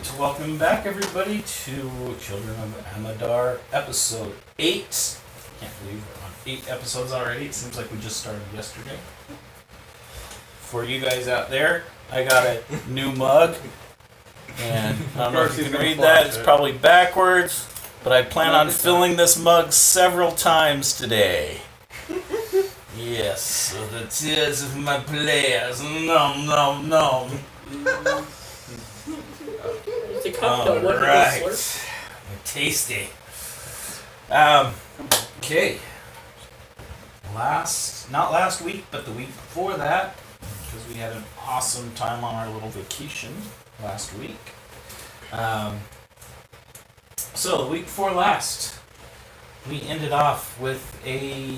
Alright, welcome back everybody to Children of Amadar, episode 8. Can't believe we're on 8 episodes already. It seems like we just started yesterday. For you guys out there, I got a new mug. And I don't know if you can read that, it's probably backwards. But I plan on filling this mug several times today. Yes, so the tears of my players. Nom, nom, nom. Alright. Tasty. Okay. Not last week, but the week before that, because we had an awesome time on our little vacation last week. So, the week before last, we ended off with a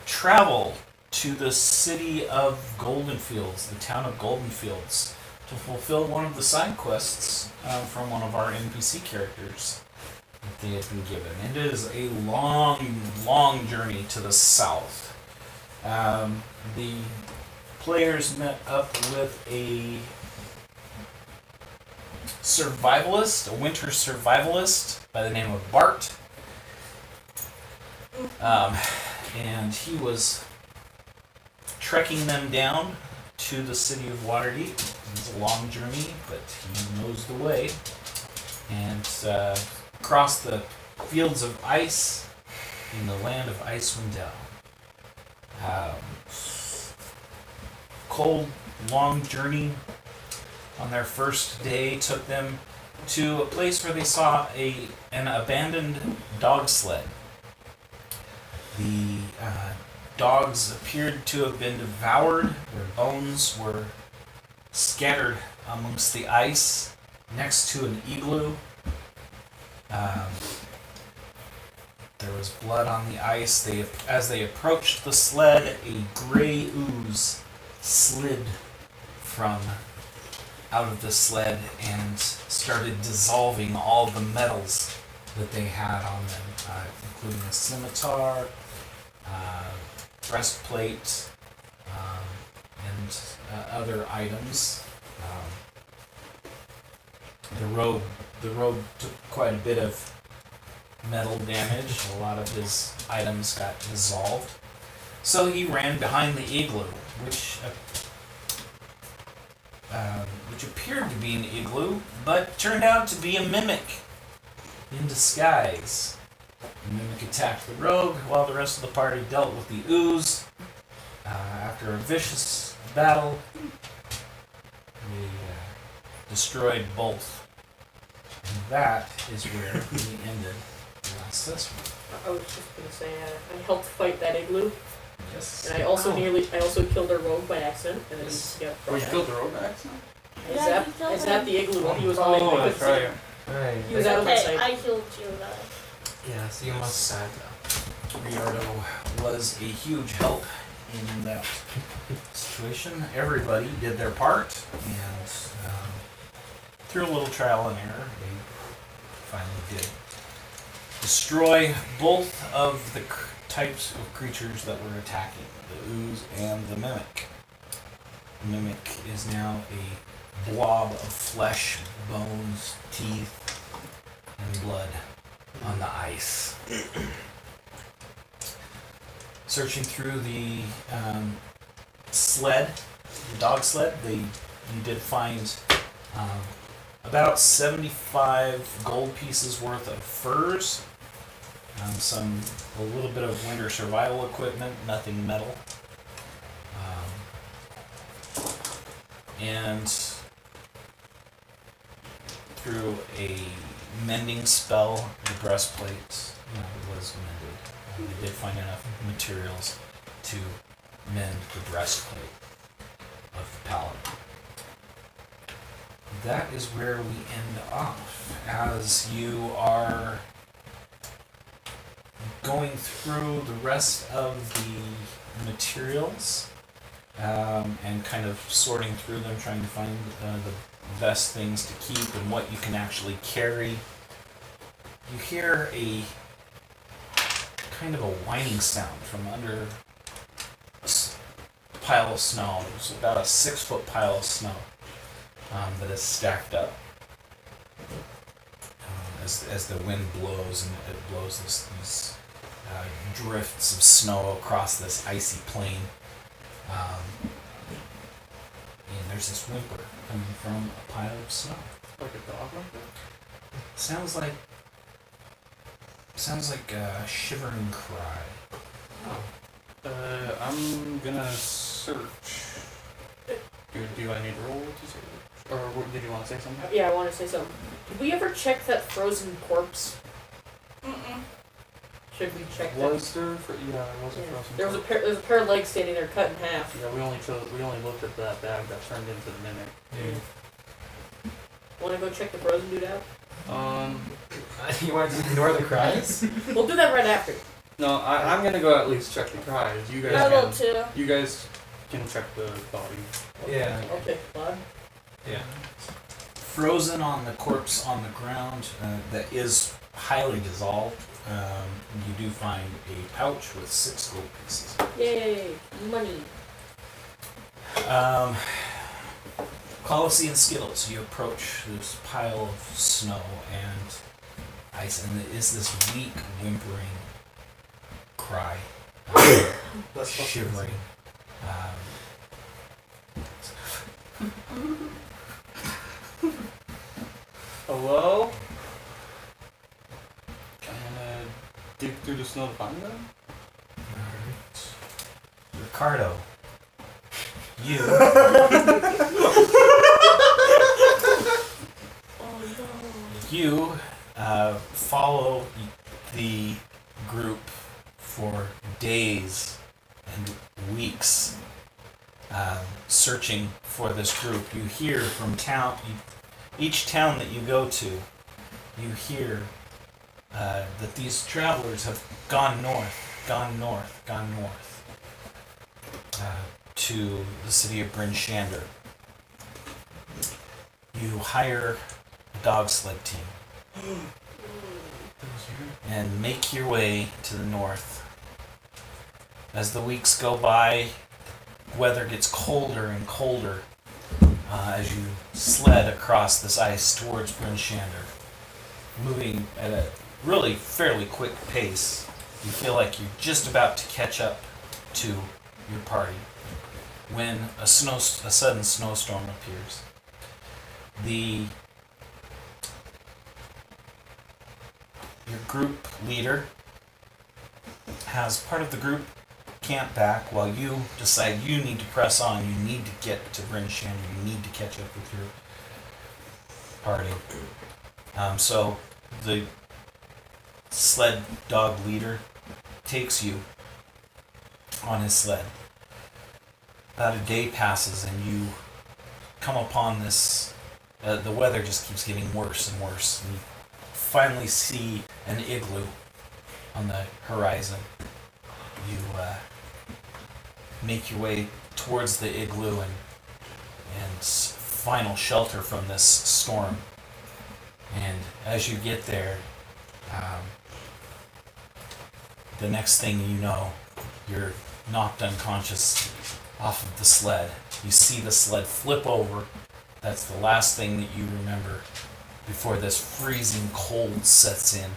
travel to the city of Goldenfields, the town of Goldenfields, to fulfill one of the side quests from one of our NPC characters that they had been given. And it is a long, long journey to the south. The players met up with a survivalist, a winter survivalist by the name of Bart. And he was trekking them down to the city of Waterdeep. It's a long journey, but he knows the way. And across the fields of ice in the land of Icewind Dale. Cold, long journey on their first day took them to a place where they saw an abandoned dog sled. The dogs appeared to have been devoured. Their bones were scattered amongst the ice next to an igloo. There was blood on the ice. As they approached the sled, a gray ooze slid from out of the sled and started dissolving all the metals that they had on them, including a scimitar, breastplate, and other items. The rogue took quite a bit of metal damage. A lot of his items got dissolved. So he ran behind the igloo, which appeared to be an igloo, but turned out to be a mimic in disguise. The mimic attacked the rogue while the rest of the party dealt with the ooze. After a vicious battle, we destroyed both. And that is where we ended last session. I was just going to say, I helped fight that igloo. Yes. And I also killed a rogue by accident. And then You killed the rogue by accident? I zapped the igloo while he was on Oh, that's right. He was out of my Okay, sight. I killed you. Yeah, so you must Riardo was a huge help in that situation. Everybody did their part, and through a little trial and error, they finally did destroy both of the types of creatures that were attacking, the ooze and the mimic. The mimic is now a blob of flesh, bones, teeth, and blood on the ice. Searching through the sled, the dog sled, you did find about 75 gold pieces worth of furs, a little bit of winter survival equipment, nothing metal, and through a mending spell, the breastplate was mended. They did find enough materials to mend the breastplate of the paladin. That is where we end off. As you are going through the rest of the materials and kind of sorting through them, trying to find the best things to keep and what you can actually carry, you hear a kind of a whining sound from under a pile of snow. It's about a 6-foot pile of snow that is stacked up. as the wind blows and it blows these drifts of snow across this icy plain. And there's this whimper coming from a pile of snow. Like a dog like that? Sounds like a shivering cry. Oh. I'm gonna search. Do I need to roll to search? Or did you want to say something? Yeah, I want to say something. Did we ever check that frozen corpse? Should we check that? Was there? Yeah, it was a frozen. There was a pair of legs standing there cut in half. Yeah, we only looked at that bag that turned into the mimic. Dude. Want to go check the frozen dude out? You want to ignore the cries? We'll do that right after. No, I'm gonna go at least check the cries. You guys I can. will too. You guys can check the body. Yeah. Okay, bud. Yeah. Frozen on the corpse on the ground that is highly dissolved, you do find a pouch with 6 gold pieces. Yay, money. Colossi and Skittles, you approach this pile of snow and ice, and it is this weak, whimpering cry, shivering. Hello? I'm gonna dig through the snow to find them. Ricardo, you you follow the group for days and weeks, searching for this group. You hear from each town that you go to, you hear that these travelers have gone north, to the city of Bryn Shander. You hire a dog sled team and make your way to the north. As the weeks go by, weather gets colder and colder as you sled across this ice towards Bryn Shander, moving at a really fairly quick pace. You feel like you're just about to catch up to your party when a sudden snowstorm appears. Your group leader has part of the group camp back while you decide you need to press on. You need to get to Bryn Shander. You need to catch up with your party. So the sled dog leader takes you on his sled. About a day passes and you come upon this. The weather just keeps getting worse and worse. And you finally see an igloo on the horizon. You make your way towards the igloo and final shelter from this storm. And as you get there, the next thing you know, you're knocked unconscious off of the sled. You see the sled flip over. That's the last thing that you remember before this freezing cold sets in.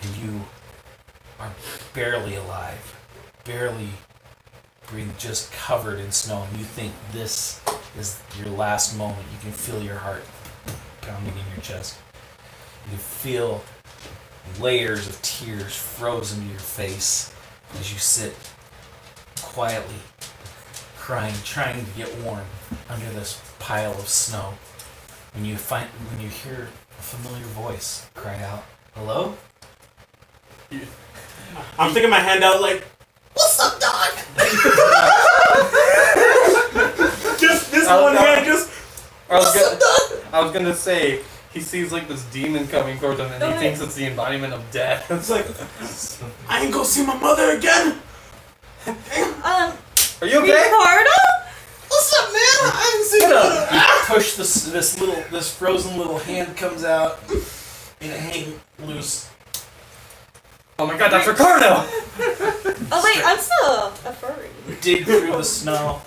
And you are barely alive, barely breathing, just covered in snow. And you think this is your last moment. You can feel your heart pounding in your chest. You can feel layers of tears frozen to your face as you sit quietly crying, trying to get warm under this pile of snow. When you hear a familiar voice cry out, "Hello?" I'm sticking my hand out like, "What's up, dog?" Just this one hand, just. I was gonna say he sees like this demon coming towards him, and he thinks it's the embodiment of death. It's like, I ain't gonna see my mother again. Are you okay? Ricardo? What's up, man? I haven't seen her. You push this frozen little hand comes out and it hang loose. Oh my god, that's Ricardo! Oh wait, I'm still a furry. You dig through the snow.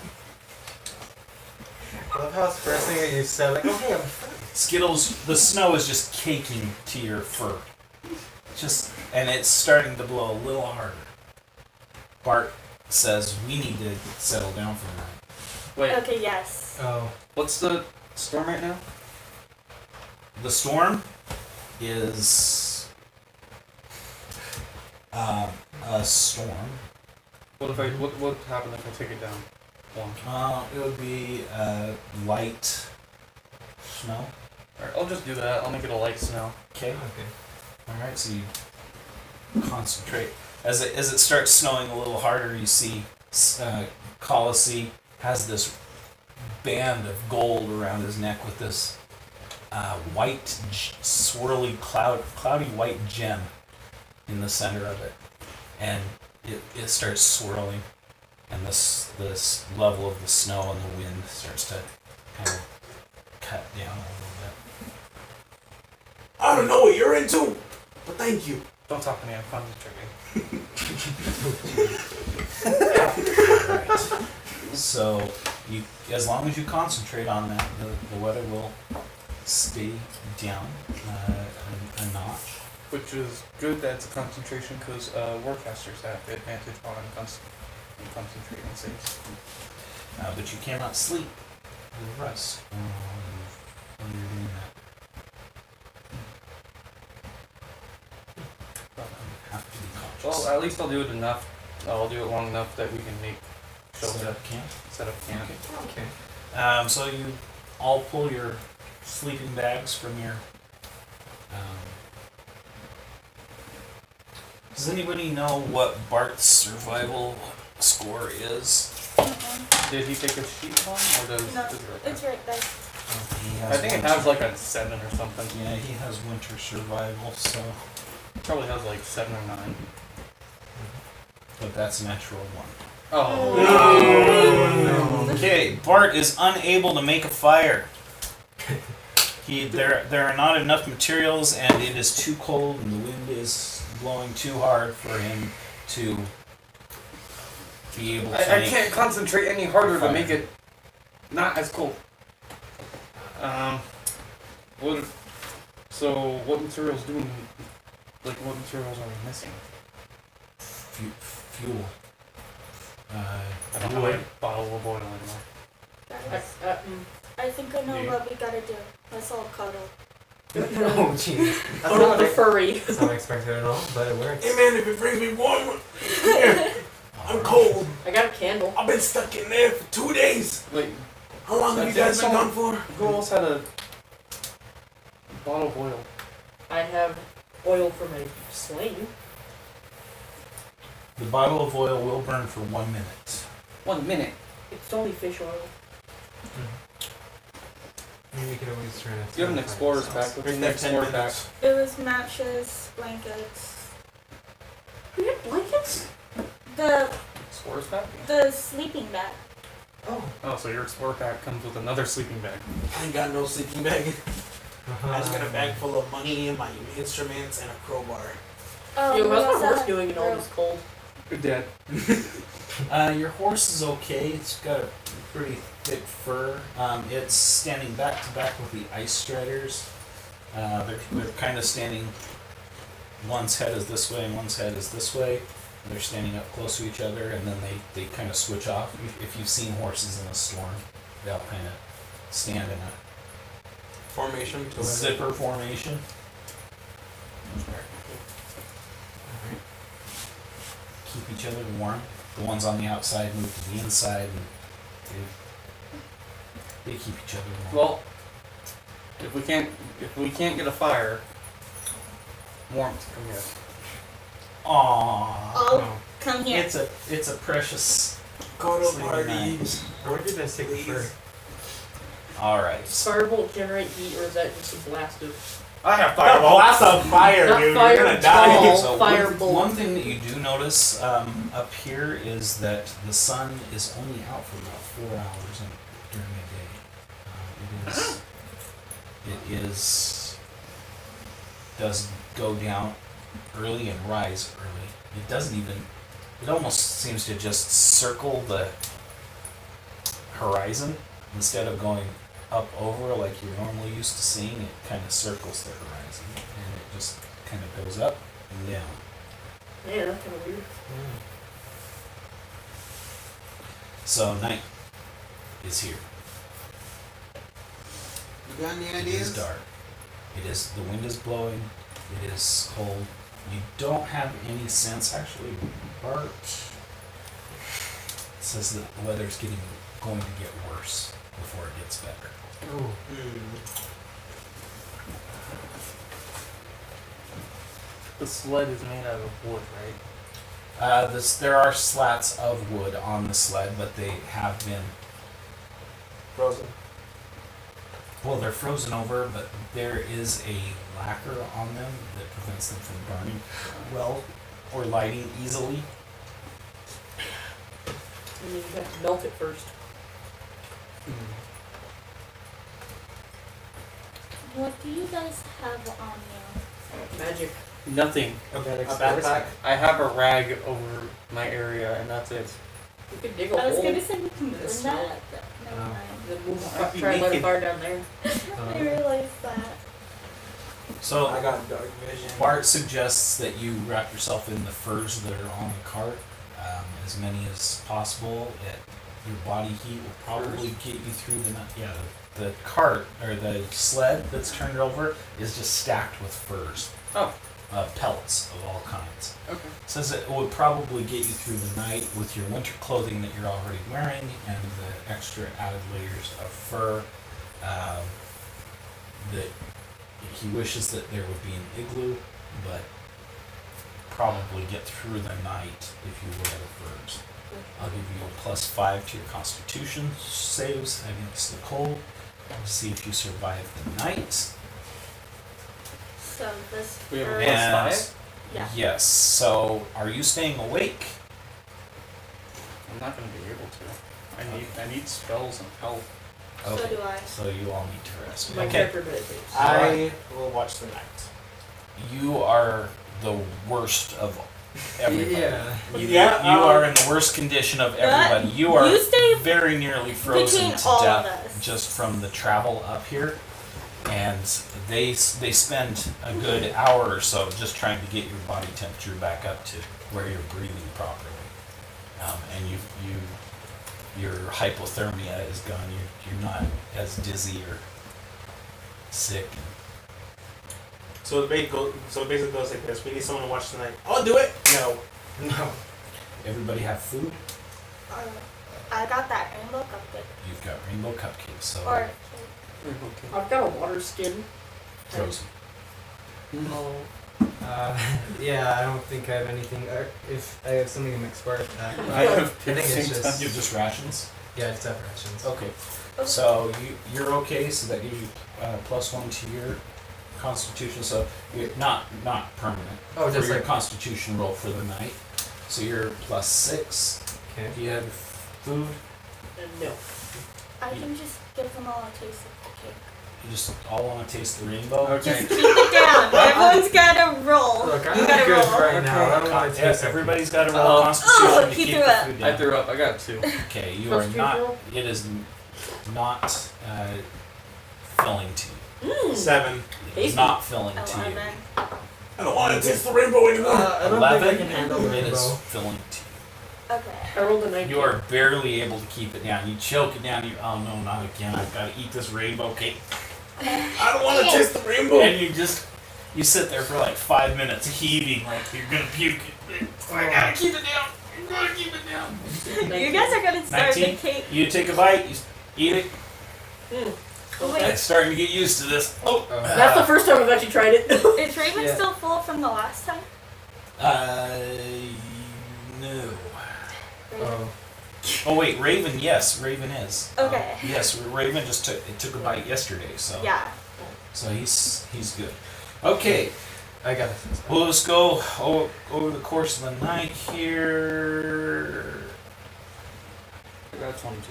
love how it's the first thing that you said, like, oh hey, I'm Skittles, the snow is just caking to your fur. And it's starting to blow a little harder. Bart says, we need to settle down for the night. Wait, Okay, yes. Oh. what's the storm right now? The storm is a storm. What what happened if I take it down? One. It would be light snow. Alright, I'll just do that. I'll make it a light snow. Okay. Okay. All right. So you concentrate as it starts snowing a little harder. You see, Colossi has this band of gold around his neck with this white, swirly, cloudy white gem in the center of it, and it starts swirling, and this level of the snow and the wind starts to kind of cut down a little bit. I don't know what you're into, but thank you. Don't talk to me. I'm concentrating. Right. So, as long as you concentrate on that, the weather will stay down a notch. Which is good that it's a concentration because warcasters have the advantage on concentrating things. But you cannot sleep or rest when you're doing that. You have to be conscious. Well, at least I'll do it enough. I'll do it long enough that we can make Set shelter. up camp. Set up camp. Okay. So you all pull your sleeping bags from your. Does anybody know what Bart's survival score is? Did he take a sheet on, or does? No, is it right it's right there. He there? has I think it winter- has like a 7 or something. Yeah, he has winter survival, so. Probably has like 7 or 9. But that's a natural one. Oh. Okay, Bart is unable to make a fire. There are not enough materials, and it is too cold, and the wind is blowing too hard for him to be able to I make. can't concentrate any harder Fire. to make it not as cold. What? So what materials do? Like what materials are we missing? Fuel. I don't have a bottle of oil anymore. That I, is. I think I know Yeah. what we gotta do. Let's all cuddle. Oh, jeez. That's Oh, not the what furry. That's not expected at all, but it works. Hey man, if it brings me warm, here. I'm cold. I got a candle. I've been stuck in there for 2 days. Wait, How long have you Didn't guys been someone- gone for? who else had a bottle of oil? I have oil for my sling. The bottle of oil will burn for 1 minute. 1 minute. It's only fish oil. Maybe we could always try to. You have an explorer's pack. What's in the explorer pack? It was matches, blankets. We have blankets? The Explorer's pack? sleeping bag. Oh, Oh, so your explorer pack comes with another sleeping bag. I ain't got no sleeping bag. I just got a Um, bag full of money and my instruments and a crowbar. Oh, Yo, we how's also my horse have doing in all rope. this cold? You're dead. Your horse is okay. It's got a pretty thick fur. It's standing back to back with the ice striders. They're kind of standing. One's head is this way and one's head is this way. They're standing up close to each other, and then they kind of switch off. If you've seen horses in a storm, they'll kind of stand in a Formation. zipper formation. Keep each other warm. The ones on the outside move to the inside, and they keep each other warm. Well, if we can't get a fire, warmth, come here. Aww, Oh, come here. it's a precious. Go to Sleeping parties. Where did I take the Please. fur? All right. Does Firebolt generate heat, or is that just a blast of... I have Blast of fire, Not dude. fire, You're gonna die. ball. So Firebolt. one thing that you do notice up here is that the sun is only out for about 4 hours during the day. It does go down early and rise early. It doesn't even. It almost seems to just circle the horizon instead of going up over like you're normally used to seeing, it kind of circles the horizon, and it just kind of goes up and down. Man, that's kind of weird. So night is here. You got any It is ideas? dark. It is, the wind is blowing. It is cold. You don't have any sense, actually, Bart says that the weather's going to get worse before it gets better. Ooh. The sled is made out of wood, right? There are slats of wood on the sled, but they have been, Frozen. well, they're frozen over, but there is a lacquer on them that prevents them from burning well or lighting easily. And then you have to melt it first. What do you guys have on you? Magic. Nothing. A backpack? backpack. I have a rag over my area, and that's it. You could dig a I was hole. gonna say we can burn This that. but Never Oh. mind. Then move, I'd be try and light a naked. fire down there. I realized that. So I got dark vision. Bart suggests that you wrap yourself in the furs that are on the cart, as many as possible. Your body heat will probably get you through the night. Yeah, the cart or the sled that's turned over is just stacked with furs. Oh. Pellets of all kinds. Okay. Says it would probably get you through the night with your winter clothing that you're already wearing and the extra added layers of fur. That he wishes that there would be an igloo, but probably get through the night if you wear the furs. I'll give you a +5 to your Constitution saves against the cold to see if you survive the night. So this We have a first- And +5? Yeah. yes, so are you staying awake? I'm not gonna be able to. I need spells and help. So do I. So you all need to rest. My Okay. character meditates. I will watch the night. You are the worst of everybody. Yeah. You are in the worst condition of everybody. You are You stay very nearly frozen between to all death of us. just from the travel up here. And they spend a good hour or so just trying to get your body temperature back up to where you're breathing properly. And your hypothermia is gone. You're not as dizzy or sick. So it basically goes like this. We need someone to watch tonight. I'll do it. No. No. Everybody have food? I got that rainbow cupcake. You've got rainbow cupcakes, so Or I've got a water skin. frozen. No. Yeah, I don't think I have anything. If I have something in mixed part, I have I think it's just You have just rations? yeah, it's separations. Okay. So you're okay, so that gives you +1 to your Constitution. So you're not permanent. Oh, For just your like Constitution roll for the night. So you're +6. okay. Do you have food? And no. I can just give them all a taste of the cake. You just all want to taste the rainbow? Okay. Just keep it down. Everyone's gotta roll. Look, I'm You not gotta good roll. right now. I don't want to Yeah, taste everybody's got to roll Oh. Constitution Oh, to he keep threw the up. food I down. threw up. I got 2. Okay, you are Plus two not. roll? It is not filling to you. 7. It is not filling to you. 11. I don't want to taste the rainbow anymore. I don't 11, think I can handle the it is rainbow. filling to you. Okay. I rolled a 19. You are barely able to keep it down. You choke it down. Oh no, not again! I've got to eat this rainbow cake. I don't want to taste the rainbow. And you sit there for like 5 minutes, heaving like you're gonna puke. I gotta keep it down. I'm gonna keep it down. You guys are gonna start the 19. cake. You take a bite. You eat it. Oh, I'm wait, starting to get used to this. Oh, That's the first time I've actually tried it. is Raven Yeah. still full from the last time? No. Raven. Oh wait, Raven. Yes, Raven is. Okay. Yes, Raven just took a bite yesterday. So Yeah. So he's good. Okay. I got it. We'll just go over the course of the night here. I got 22.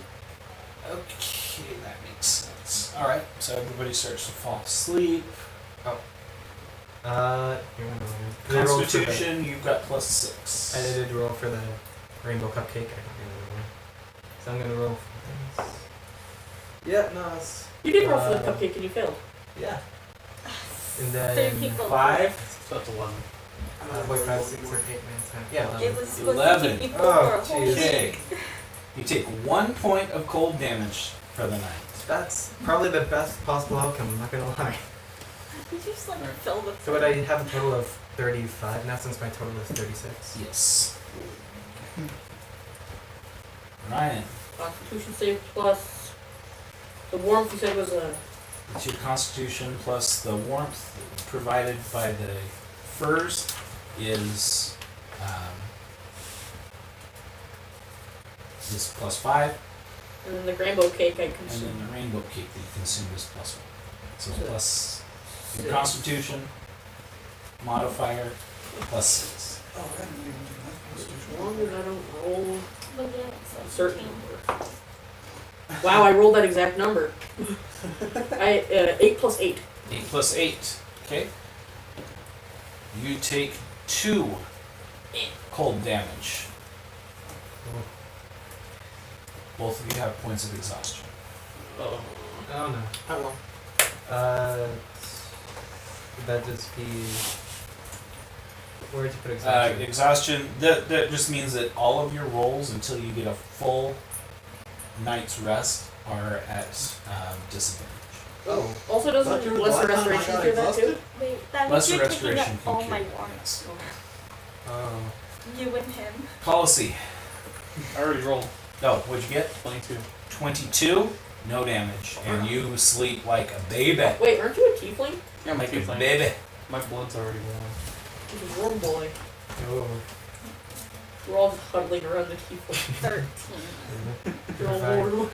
Okay, that makes sense. All right, so everybody starts to fall asleep. Here we go. Did I roll for the- Constitution, you've got +6. I did roll for the rainbow cupcake. I don't remember. So I'm gonna roll for this. Yeah, no, it's You did roll for the cupcake and you failed. yeah. And Same then people. 5. So that's 11. Wait, 5, 6, 7, 8, 9, 10. Yeah, It was supposed 11. to be for Oh, a whole jeez. Okay. week. You take 1 point of cold damage for the night. That's probably the best possible outcome. I'm not gonna lie. You just like fill the. So would I have a total of 35 now since my total is 36? Yes. Ryan, Constitution save plus the warmth. You said was a. it's your constitution plus the warmth provided by the furs is +5, And then the rainbow cake I and consumed. then the rainbow cake that you consume is +1. So So plus your six. constitution modifier +6. As long as I don't roll But yeah, it's a like certain number. Wow, I rolled that exact number. 8 plus 8. 8 plus 8. Okay. You take 2 cold damage. Both of you have points of exhaustion. Oh. Oh no. I will. Would that just be. Where'd you put exhaustion? Exhaustion, that just means that all of your rolls until you get a full night's rest are at disadvantage. Oh. Also, doesn't Not your lesser last time I restoration got do that too? exhausted? Wait, that means Lesser you're taking restoration up can all kill. my warrants. Oh. You and him. Policy. I already rolled Oh, what'd you get? 22. 22, no damage. And you sleep like a baby. Wait, aren't you a tiefling? Yeah, my Like a tiefling. baby. My blood's already warm. He's a warm boy. Oh. We're all just huddling around the tiefling. 13. You're all Fine. warm.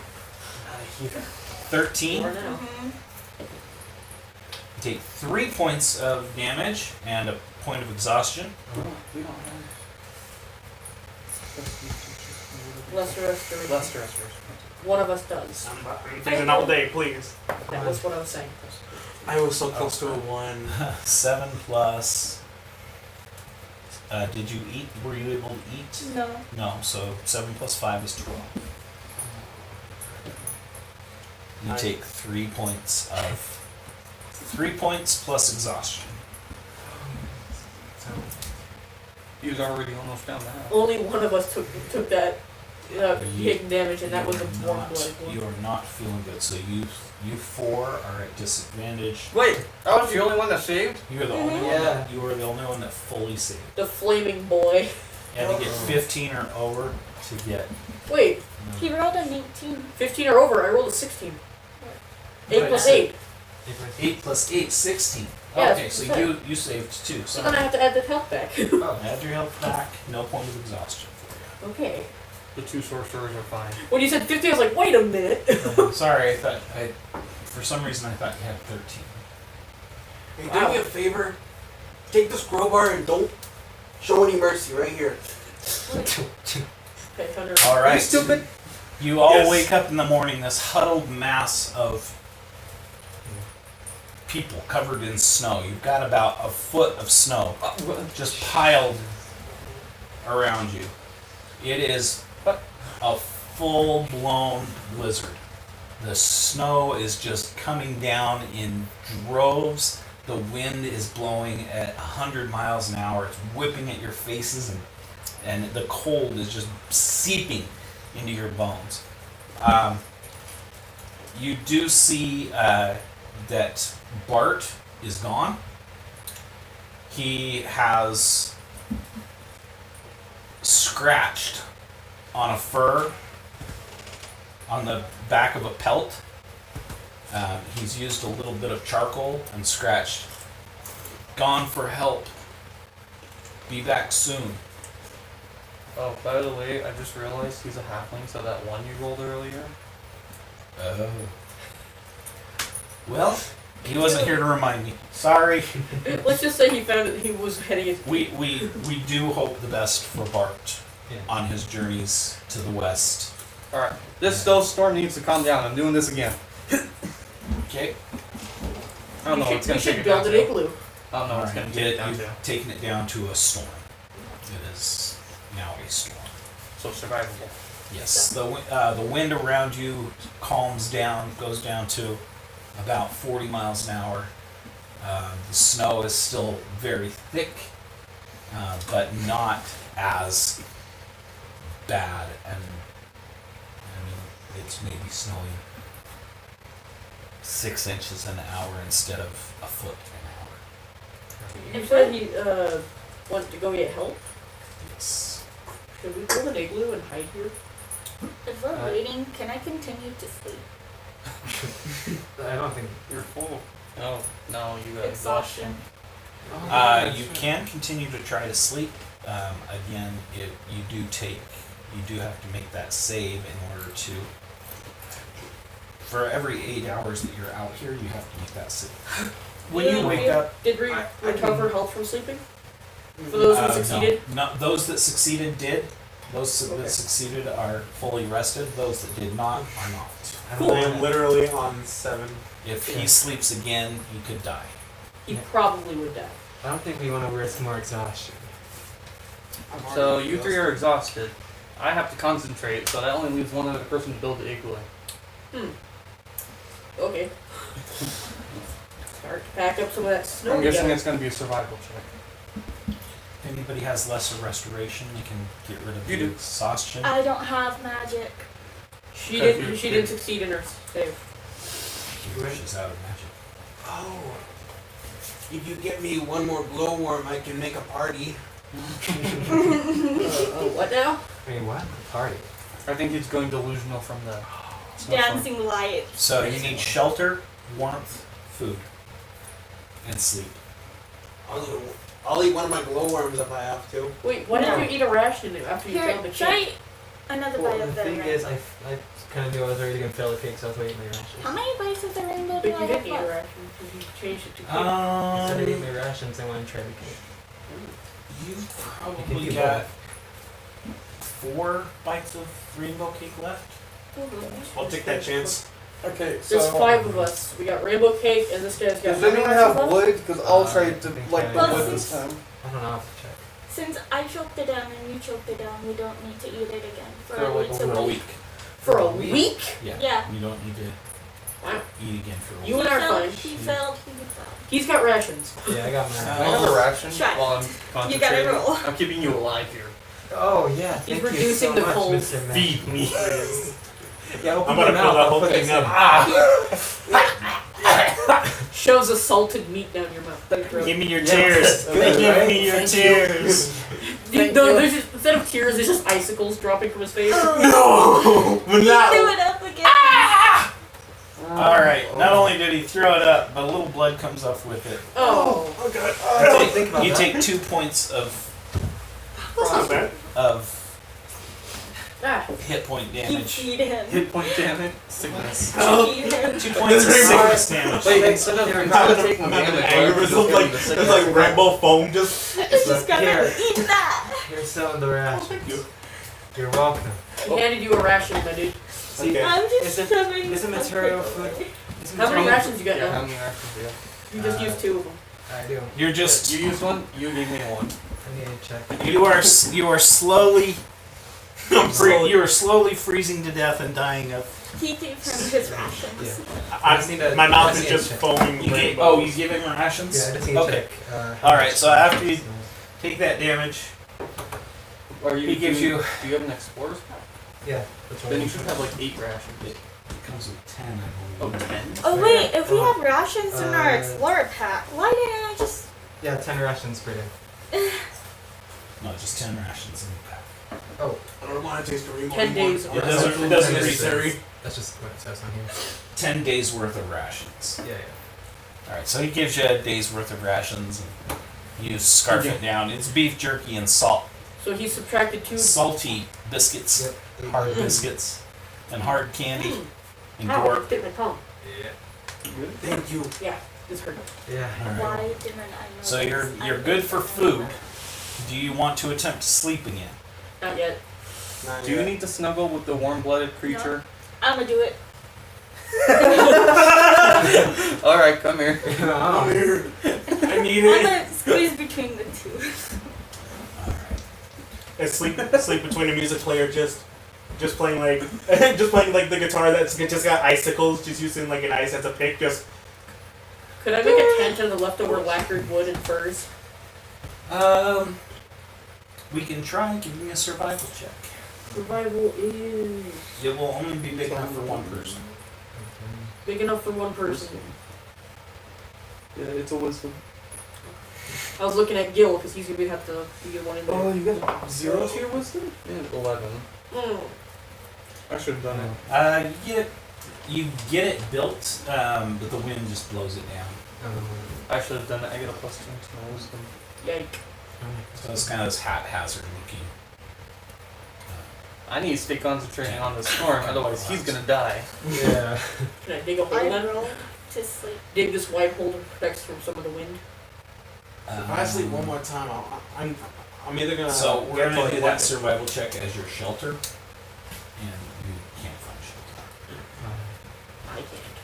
13. You are now. You take 3 points of damage and a point of exhaustion. We don't have. Lesser restoration. Lesser restoration. One of us does. I'm freezing all day, please. That was what I was saying. I was so close to a 1. 7 plus. Did you eat? Were you able to eat? No. No, so 7 plus 5 is 12. You I- take 3 points of. 3 points plus exhaustion. He was already almost down that. Only one of us took that You- taking damage, and that You was a are warm not- blooded You one. are not feeling good. So you 4 are at disadvantage. Wait, I was the only one that saved? You are the only one Yeah. that you are the only one that fully saved. The flaming boy. You had to get 15 or over to get. Wait, He rolled an 18. 15 or over. I rolled a 16. 8 Right. plus 8. 8 plus 8, 16. Yeah, Okay, that's so what I said. you saved 2. So then I have to add the health back. Add your health back. No point of exhaustion for Okay. The 2 sorcerers are fine. When you said 15, I was like, wait a minute. you. Sorry, for some reason I thought you had 13. Hey, Wow. do me a favor. Take this crowbar and don't show any mercy right here. Okay, Thunder. All right. stupid. You all Yes. wake up in the morning, this huddled mass of people covered in snow. You've got about a foot of snow just piled around you. It is a full-blown blizzard. The snow is just coming down in droves. The wind is blowing at 100 miles an hour. It's whipping at your faces, and the cold is just seeping into your bones. You do see that Bart is gone. He has scratched on a fur on the back of a pelt. He's used a little bit of charcoal and scratched. Gone for help. Be back soon. Oh, by the way, I just realized he's a halfling, so that one you rolled earlier. Oh. Well, he wasn't here to remind me. Sorry. Let's just say he found it. He was heading. We do hope the best for Bart Yeah. on his journeys to the west. Alright, this snowstorm needs to calm down. I'm doing this again. Okay. I don't know we what's going to should take it down build to. an igloo. I don't know what's Alright, going to take it down you've to. taken it down to a storm. It is now a storm. So survivable. Yes, the wind around you calms down, goes down to about 40 miles an hour. The snow is still very thick, but not as bad. And I mean, it's maybe snowing 6 inches an hour instead of a foot an hour. You said he wanted to go get help. Yes. Should we build an igloo and hide here? If we're waiting, can I continue to sleep? I don't think. You're full. Oh, no, you got Exhaustion. exhaustion. You can continue to try to sleep. Again, you do have to make that save in order to. For every 8 hours that you're out here, you have to make that save. When you wake up, Did we I recover health from sleeping? For those who succeeded? No, those that succeeded did. Those Okay. that succeeded are fully rested. Those that did not are not. I I don't am literally on 7. If Yeah. he sleeps again, he could die. He probably would die. I don't think we want to risk more exhaustion. So you three are exhausted. I have to concentrate, so that only leaves one other person to build the igloo. Okay. Start to pack up some of that snow. I'm guessing together. it's going to be a survival check. If anybody has lesser restoration, you can get rid of You the do. exhaustion. I don't have magic. She didn't succeed in her save. She's out of magic. Oh. If you get me one more glowworm, I can make a party. What now? I mean, what? Party. I think he's going delusional from the snowstorm. Dancing lights. So you need shelter, warmth, food, and sleep. I'll eat one of my glowworms if I have to. Wait, why did you eat a ration after you Here, failed the try cake? another Well, bite the of the thing rainbow. is, I kind of knew I was already going to fail the cake, so I was waiting my rations. How many bites of the rainbow But do you I didn't have eat a left? ration because you changed it to cake. Instead of eating Um, my rations, I want to try the cake. you You probably can do got 4 bites of rainbow cake left. I'll take that chance. Okay, so There's 5 of us. We got rainbow cake, and this guy's got. does anyone have left? wood? Because I'll try I to think light the I- wood this time. I don't know, I'll have to check. Since I choked it down and you choked it down, we don't need to eat it again for For at least a a week. week. For a week? Yeah. Yeah. You don't need to Wow. eat again for a week. You and I are fine. He failed. He's got rations. Yeah, I got my I have a ration Try. while I'm You concentrating. gotta roll. I'm keeping you alive here. Oh, yeah, thank you reducing so the much, cold. Mr. Matt. Feed me. Yeah, open I'm gonna your fill mouth, that I'll whole put thing this in. up. Shows the salted meat down your mouth. Down your throat. Give me your Yeah, tears. that's good, Give right? me your Thank you. tears. No, there's just, instead of tears, there's just icicles dropping from his face. No! Do No! it up again. All right. Not only did he throw it up, but a little blood comes up with it. Oh. Oh god. I didn't think about You that. take 2 points of That's not bad. Ah. hit point You damage. feed him. Hit point damage. Sickness. Oh. Feed him. 2 points of sickness damage. Wait, instead of taking I'm having damage, anger. It's like, it's like rainbow foam just. It's just gonna Here. eat that. Here's some of the rations. you. You're welcome. He handed you a ration, my dude. See, Okay. I'm just Is it- shoving is it stuff material away. food? How many rations you got Yeah, how now? many rations do you have? You just used 2 of them. I do. You're just You used one, you gave me one. I need to check. you are slowly you are slowly freezing to death and dying of. He gave him his rations. Yeah. I, just need to- my I mouth just is need to just check. foaming. You rainbows. give him rations. Yeah, I just need to Okay. check. All right, so after you take that damage, Are you, he gives do you. Do you have an explorer's pack? Yeah, that's what Then I you need. should have like 8 rations. It comes with 10, I Oh, believe. 10? Oh wait, if we have rations in our Uh, explorer pack, why didn't I just? Yeah, 10 rations per day. No, just 10 rations in the pack. Oh, I don't want to taste the rainbow 10 anymore. days. It doesn't necessary. that's just what it says on here. 10 days worth of rations. Yeah, yeah. All right, so he gives you a day's worth of rations. And you scarf it down. It's beef jerky and salt, So he subtracted 2. salty biscuits, Yep. hard biscuits, and hard candy, and Ow, gorp. hit my tongue. Yeah. Thank you. Yeah, this hurt. Yeah. All right. Why didn't I know? So this? you're good for food. Do you want to attempt to sleep again? Not yet. Not Do you yet. need to snuggle with the warm-blooded creature? I'm gonna do it. Alright, come here. I'm here. I need I'm it. gonna squeeze between the two. All right. And sleep between the music player just. just playing like just playing like the guitar that's just got icicles, just using like an ice as a pick. Just Could I make a tent out of the leftover lacquered wood and furs? We can try. Give me a survival check. Survival is It will only be big enough for one person. big enough for one person. Yeah, it's a wisdom. I was looking at Gil because he's gonna have to be the one in there. Oh, you got 0 to your wisdom? Yeah, 11. Mm. I should have done it. You get it built, but the wind just blows it down. I should have done it. I get a +2 to my wisdom. Yike. So it's kind of this haphazard looking. I need to stay concentrating on the storm, otherwise he's gonna die. Yeah. Can I dig a hole I then? rolled to sleep. Dig this wide hole to protect us from some of the wind. if I sleep one more time, I'm either gonna. So work we're going to till do like that survival check as your shelter, and you can't find shelter. I can't.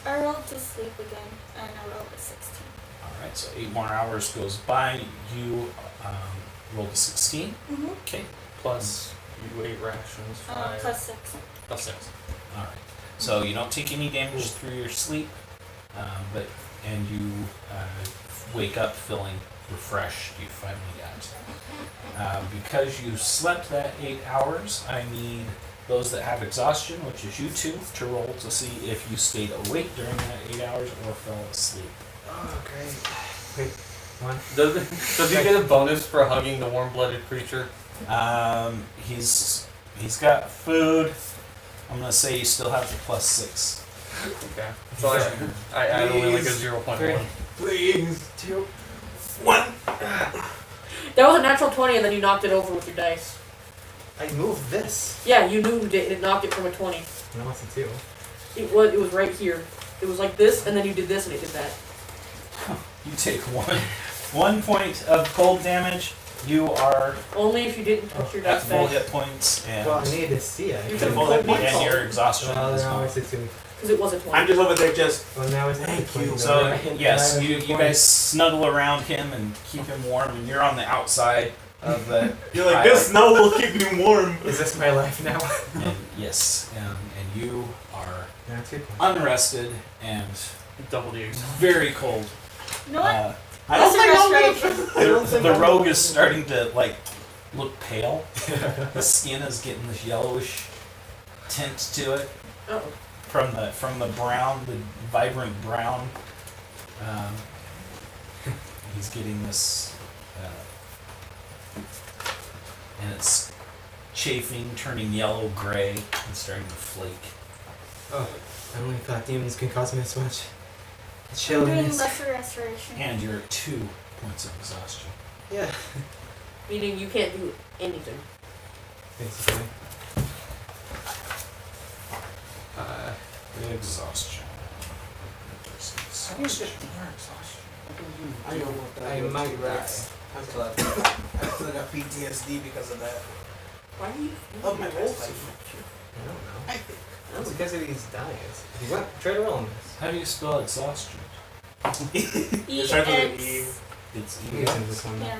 I rolled to sleep again, and I rolled a 16. Alright, so 8 more hours goes by. You rolled a 16. Mm-hmm. Okay. Plus, you ate rations. 5. Plus 6. Plus 6. Alright. So you don't take any damage through your sleep, and you wake up feeling refreshed. You finally got. Because you slept that 8 hours, I need those that have exhaustion, which is you two, to roll to see if you stayed awake during that 8 hours or fell asleep. Oh, great. Wait, one. Does he get a bonus for hugging the warm-blooded creature? He's got food. I'm gonna say you still have the +6. Okay. So I only like a 0.1. Please, 2, 1. That was a natural 20 and then you knocked it over with your dice. I moved this. Yeah, you moved it and it knocked it from a 20. No, it's a 2. It was right here. It was like this and then you did this and it did that. You take 1 point of cold damage. You are Only if you didn't touch your at dice full back. hit points and, Well, I needed to see it. You and took full hit points. your exhaustion Well, is now gone. it's a 2. Because it was a 20. I'm just over there, just. Well, now it's Thank a 20. you. So yes, you guys snuggle around him and keep him warm, and you're on the outside of the. You're like, this snow will keep me warm. Is this my life now? And yes, and you are Now 2 points. unrested and Double the exhaustion. very cold. You know what? I don't think I'm Restoration. I don't think The I'm- rogue is starting to look pale. The skin is getting this yellowish tint to it Oh. from the brown, the vibrant brown. He's getting this, and it's chafing, turning yellow gray, and starting to flake. Oh, I only thought demons can cause me this much. I'm doing Chilliness. lesser restoration. And you're at 2 points of exhaustion. Yeah. Meaning you can't do anything. Basically. Exhaustion. How do you get more exhaustion? I don't know what that I is. might die. I still got PTSD because of that. Why do you Of my roll past so life. much? I don't know. I think. It's because of these diets. You want try to roll on this. How do you spell exhaustion? It starts with an E. EX. It's I'm using this one. Yeah.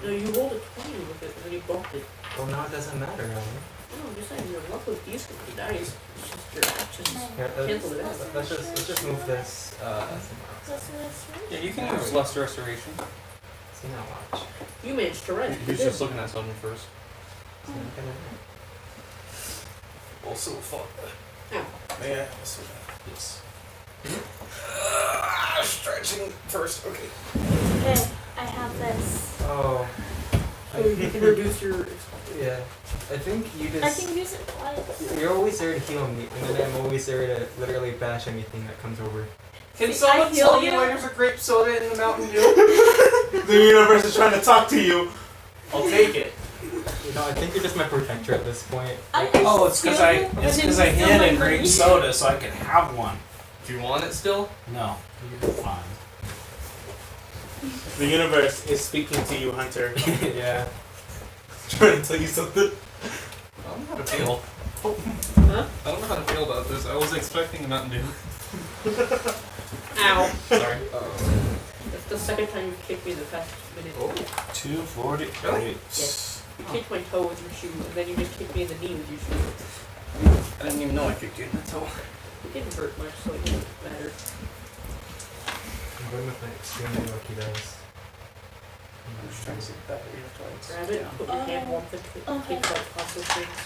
No, you rolled a 20 with it and then you bumped it. Well, now it doesn't matter. Now. No, I'm just saying your luck was decent with the dice. It's just your actions. Here, Cancel it out. let's just move this. Somewhere else. Lesser restoration. Yeah, you can use lesser restoration. See now, watch. You managed to rest. He's just looking at something first. See, look at it. also fun. Yeah. Yes. Stretching first. Okay. Okay, I have this. Oh. So you can reduce your. Yeah. I think you I just. can use it twice. You're always there to heal me, and then I'm always there to literally bash anything that comes over. Can someone tell me why there's a grape soda in the Mountain Dew? The universe is trying to talk to you. I'll take it. You know, I think you're just my protector at this point. Oh, it's because I hid a grape soda so I could have one. Do you want it still? No, you're fine. The universe is speaking to you, Hunter. Yeah. Trying to tell you something. I don't know how to feel. Huh? I don't know how to feel about this. I was expecting a Mountain Dew. Ow. Sorry. That's the second time you've kicked me in the past minute. Oh. 240. Really? Yes. You kicked my toe with your shoe, and then you just kicked me in the knee with your shoe. I didn't even know I kicked you in the toe. It didn't hurt much, so it didn't matter. I'm going with my extremely lucky dice. I'm just trying to see if that would twice. Grab it, put your hand warmth and Okay. take that process things.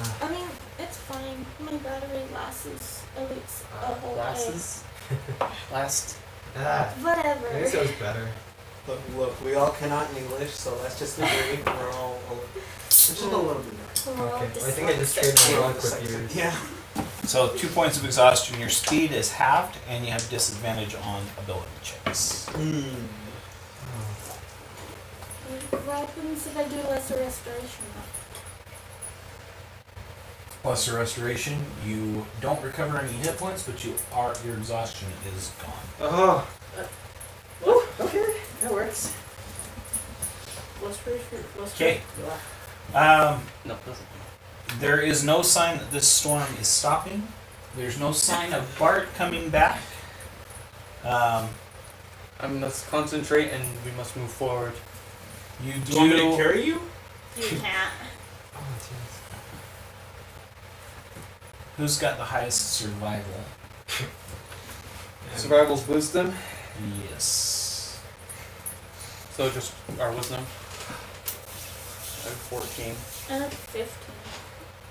Ah, I mean, it's fine. My battery lasts at least a whole glasses? Last. Ah, day. Whatever. I guess it was better. Look, we all cannot English, so let's just agree we're all just a little bit more. Well, Okay, well, I think I just traded my luck with yours. Yeah. So 2 points of exhaustion. Your speed is halved, and you have disadvantage on ability checks. Oh. What happens if I do lesser restoration? Plus the restoration, you don't recover any hit points, but your exhaustion is gone. Oh. Woo, okay, that works. Okay. No, it doesn't. There is no sign that this storm is stopping. There's no sign of Bart coming back. Let's concentrate and we must move forward. You Do you want me to do. carry you? You can't. Oh, jeez. Who's got the highest survival? Survival's wisdom. Yes. So just our wisdom. I have 14. I have 15.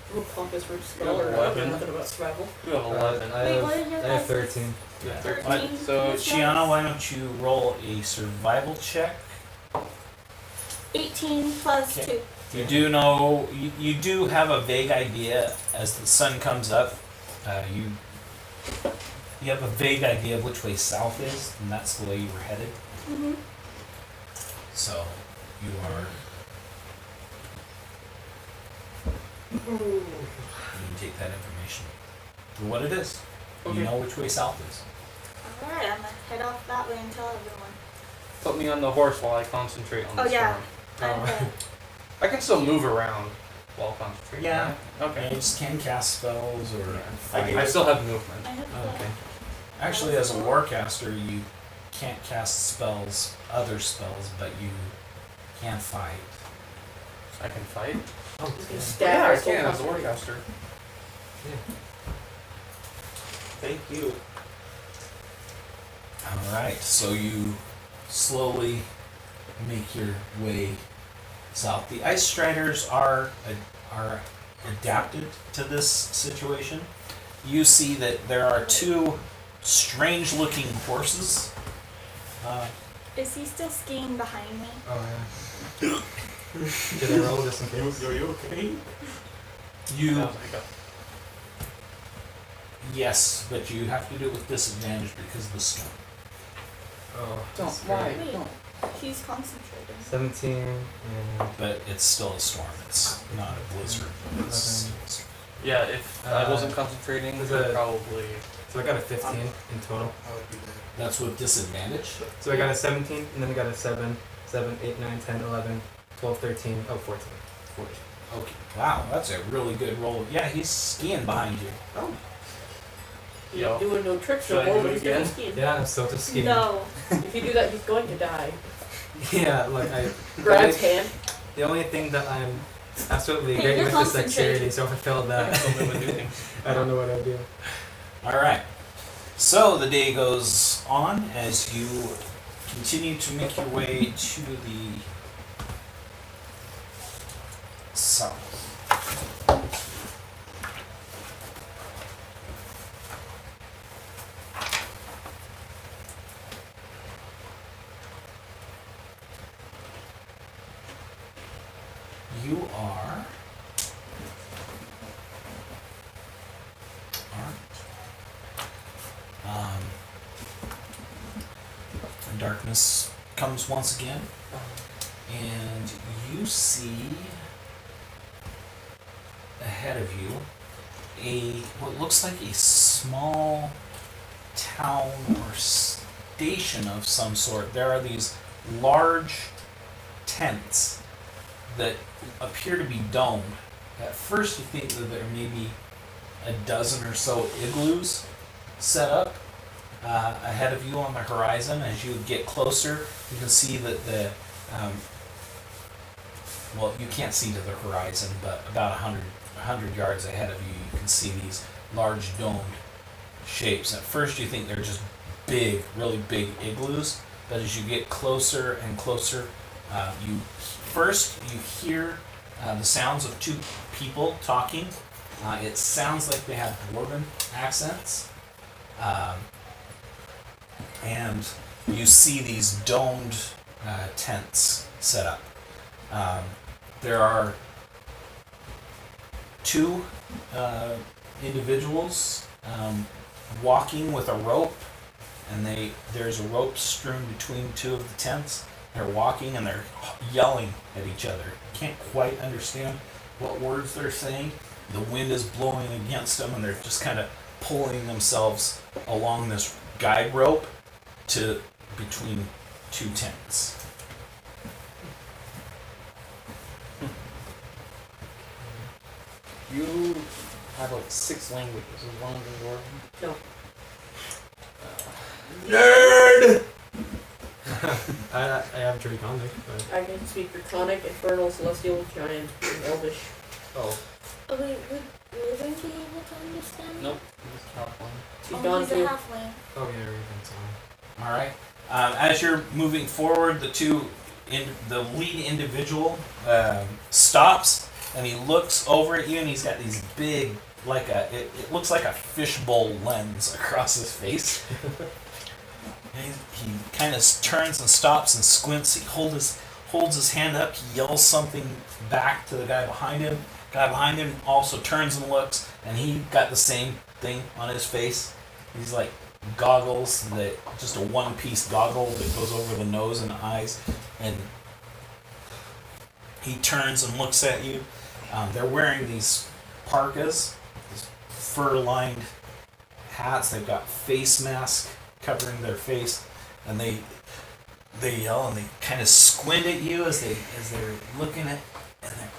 Little pompous rich You spell have or 11. nothing about survival. You have 11. I Wait, have, what are your I have guys'? 13. Yeah, 13. So, What's Shiana, yours? why don't you roll a survival check? 18 plus Okay. 2. You do know, you do have a vague idea as the sun comes up. You have a vague idea of which way south is, and that's the way you were headed. Mm-hmm. So you are. You can take that information for what it is. Okay. You know which way south is. Alright, I'm gonna head off that way and tell everyone. Put me on the horse while I concentrate on the Oh, yeah. storm. Okay. I can still move around while concentrating. Yeah. right? Okay. You just can cast spells or. I still have movement. I have Oh, okay. Actually, as a warcaster, you can't cast spells, other spells, but you can fight. I can fight. Oh, You can yeah. stab Yeah, I us, can don't as a concentrate. warcaster. Thank you. All right, so you slowly make your way south. The Ice Striders are adapted to this situation. You see that there are 2 strange-looking horses. Is he still skiing behind me? Oh, yeah. Did I roll just in case? Are you okay? You That was like a- yes, but you have to do it with disadvantage because of the storm. Oh, Don't. that's Why? great. Wait. Don't. He's concentrating. 17 and But it's still a storm. It's not a blizzard. It's, Yeah, if I wasn't concentrating, is I'd it- probably. so I got a 15 in total. I would be there. that's with disadvantage. So I got a 17 and then I got a 7, 8, 9, 10, 11, 12, 13, 14. 14. Okay. Wow, that's a really good roll. Yeah, he's skiing behind you. Oh. You're Yo. doing no tricks Should no I more, do but it he's still again? skiing. Yeah, I'm still just skiing. No. If you do that, he's going to die. Yeah, like I. Grab his hand. The only thing that I'm absolutely Hey, great you're with is concentrating. dexterity, so if I failed I that, can still do a new thing. I don't know what I'd do. All right. So the day goes on as you continue to make your way to the south. You are. Darkness comes once again, and you see ahead of you what looks like a small town or station of some sort. There are these large tents that appear to be domed. At first, you think that there may be a dozen or so igloos set up ahead of you on the horizon. As you get closer, you can see that well, you can't see to the horizon, but about 100 yards ahead of you, you can see these large domed shapes. At first, you think they're just big, really big igloos, but as you get closer and closer, you hear the sounds of two people talking. It sounds like they have dwarven accents. And you see these domed tents set up. There are two individuals walking with a rope, and there's a rope strewn between two of the tents. They're walking and they're yelling at each other. Can't quite understand what words they're saying. The wind is blowing against them, and they're just kind of pulling themselves along this guide rope to between two tents. You have like 6 languages. Is one of them Dwarven? No. Nerd! I have Draconic, but I can speak Draconic, Infernal, Celestial, Giant, and Elvish. oh, Oh, wait, would Raven be able to understand? Nope. Just half one. She's Oh, gone he's a too. halfling. oh yeah, Raven's on. All right. As you're moving forward, the lead individual stops and he looks over at you, and he's got these big, it looks like a fishbowl lens across his face. And he kind of turns and stops and squints. He holds his hand up. He yells something back to the guy behind him. Guy behind him also turns and looks, and he got the same thing on his face. He's like goggles, just a one-piece goggle that goes over the nose and the eyes, and he turns and looks at you. They're wearing these parkas, these fur-lined hats. They've got face masks covering their face, and they yell and they kind of squint at you as they're looking at, and they're,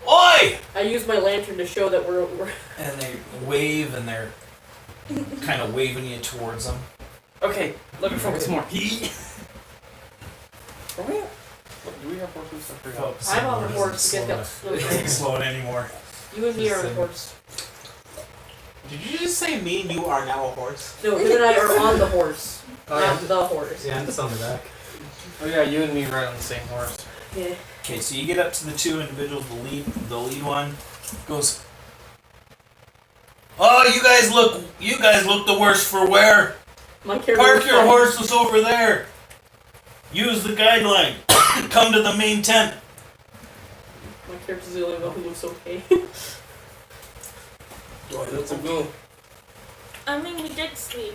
"Oi!" I use my lantern to show that we're And they wave, and they're kind of waving you towards them. Okay, let me focus more. He Are we? What, do we have horses? I forgot. I'm on the horse. You guys got It doesn't slow it anymore. You and me are on the horse. Did you just say me and you are now a horse? No, him and I are on the horse, Oh, not yeah, the horse. yeah, I'm just on the back. Oh yeah, you and me ride on the same horse. Yeah. Okay, so you get up to the two individuals. The lead one goes, "Oh, you guys look the worse for wear. My character. Park your horses over there. Use the guideline. Come to the main tent." My character's the only one who looks okay. Let's go. I mean, we did sleep.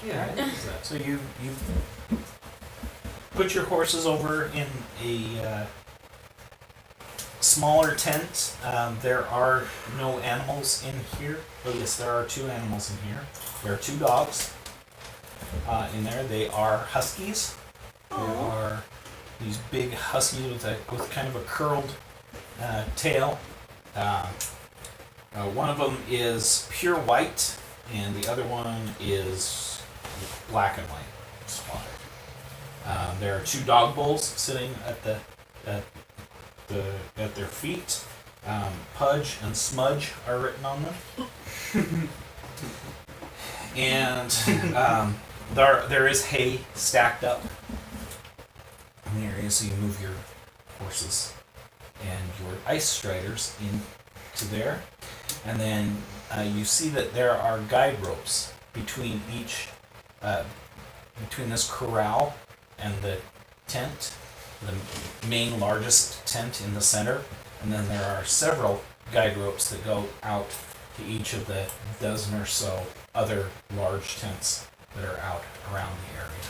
Yeah, I can use that. So you put your horses over in a smaller tent. There are no animals in here. Oh yes, there are 2 animals in here. There are 2 dogs in there. They are huskies. They are these big huskies with kind of a curled tail. One of them is pure white, and the other one is black and white spotted. There are 2 dog bowls sitting at their feet. Pudge and Smudge are written on them. And there is hay stacked up in the area, so you move your horses and your ice striders into there. And then you see that there are guide ropes between between this corral and the tent, the main largest tent in the center. And then there are several guide ropes that go out to each of the dozen or so other large tents that are out around the area.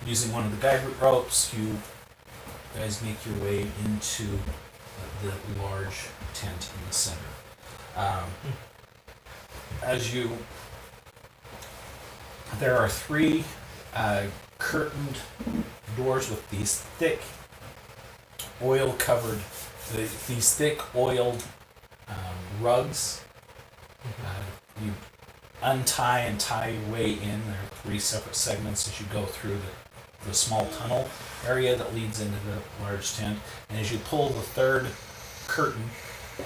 Using one of the guide ropes, you guys make your way into the large tent in the center. There are 3 curtained doors with these thick, oil-covered, these thick oiled rugs. You untie and tie your way in. There are 3 separate segments as you go through the small tunnel area that leads into the large tent. And as you pull the third curtain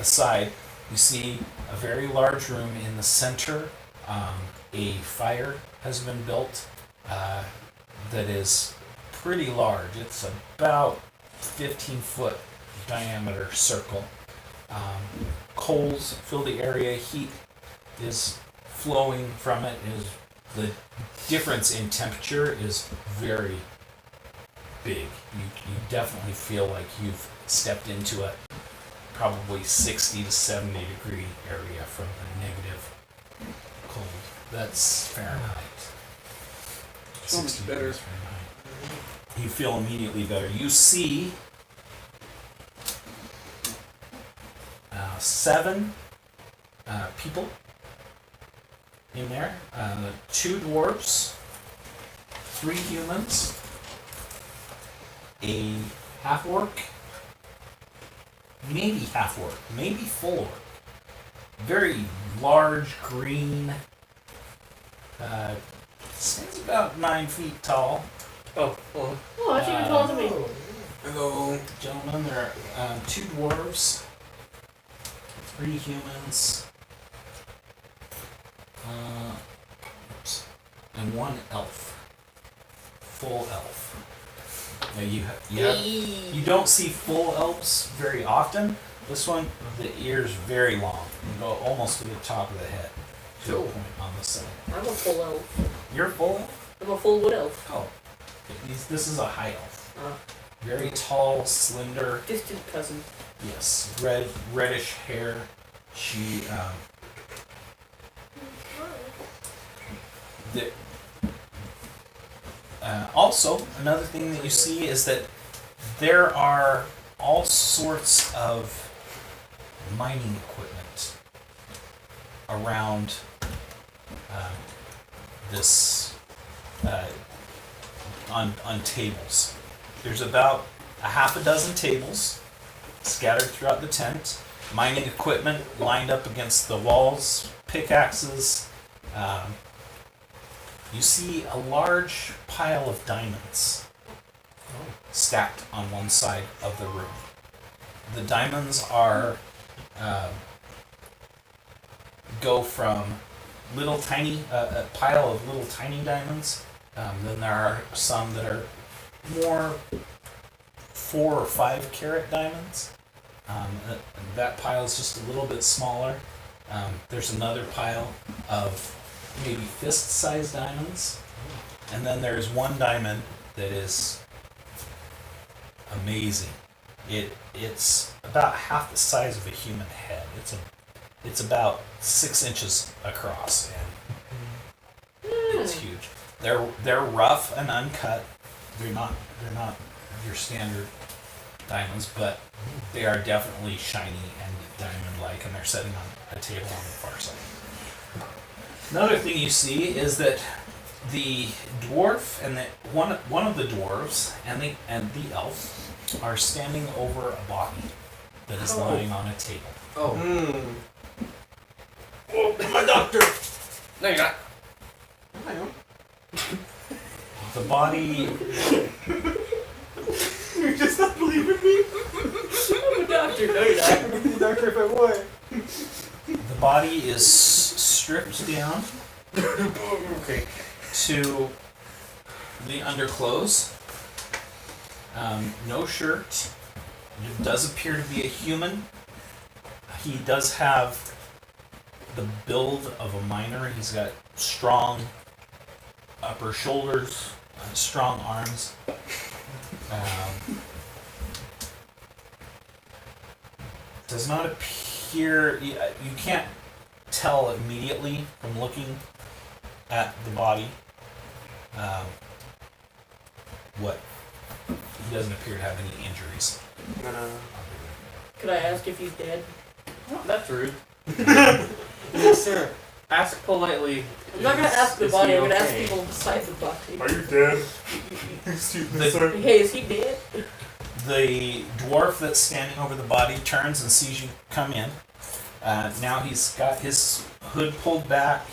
aside, you see a very large room in the center. A fire has been built that is pretty large. It's about 15-foot diameter circle. Coals fill the area. Heat is flowing from it. The difference in temperature is very big. You definitely feel like you've stepped into a probably 60 to 70 degree area from the negative cold. That's Fahrenheit. So much 60 better. degrees Fahrenheit. You feel immediately better. You see 7 people in there. 2 dwarves, 3 humans, a half-orc, maybe half-orc, maybe full-orc. Very large, green, stands about 9 feet tall. Oh, well, Oh, that's even taller than me. Hello, gentlemen. There are 2 dwarves, 3 humans, and 1 elf. Full elf. Now you don't see full elves very often. This one, the ear's very long. You go almost to the top of the head, to a point on the side. I'm a full elf. You're full elf? I'm a full wood elf. Oh. This is a high elf. Uh, Very tall, slender. distant cousin. Yes, reddish hair. She the also another thing that you see is that there are all sorts of mining equipment around this on tables. There's about a half a dozen tables scattered throughout the tent. Mining equipment lined up against the walls, pickaxes. You see a large pile of diamonds stacked on one side of the room. The diamonds are go from little tiny a pile of little tiny diamonds. Then there are some that are more 4 or 5 carat diamonds. That pile is just a little bit smaller. There's another pile of maybe fist-sized diamonds. And then there's one diamond that is amazing. It's about half the size of a human head. It's about 6 inches across, and it's huge. They're rough and uncut. They're not your standard diamonds, but they are definitely shiny and diamond-like, and they're sitting on a table on the far side. Another thing you see is that the dwarf and one of the dwarves and the elf are standing over a body that is lying on a table. Oh. Oh, my doctor! no, you're not. I am. The body You're just not believing me? I'm a doctor. No, you're not. Doctor, if I would. the body is stripped down Okay. to the underclothes. No shirt. It does appear to be a human. He does have the build of a miner. He's got strong upper shoulders, strong arms. Does not appear. You can't tell immediately from looking at the body. What? He doesn't appear to have any injuries. No. Could I ask if he's dead? Oh, that's rude. Yes, sir. Ask politely. I'm not gonna ask the is body. he I'm gonna ask okay? people beside the body. Are you dead? Excuse me, sir. Hey, is he dead? The dwarf that's standing over the body turns and sees you come in. Now he's got his hood pulled back.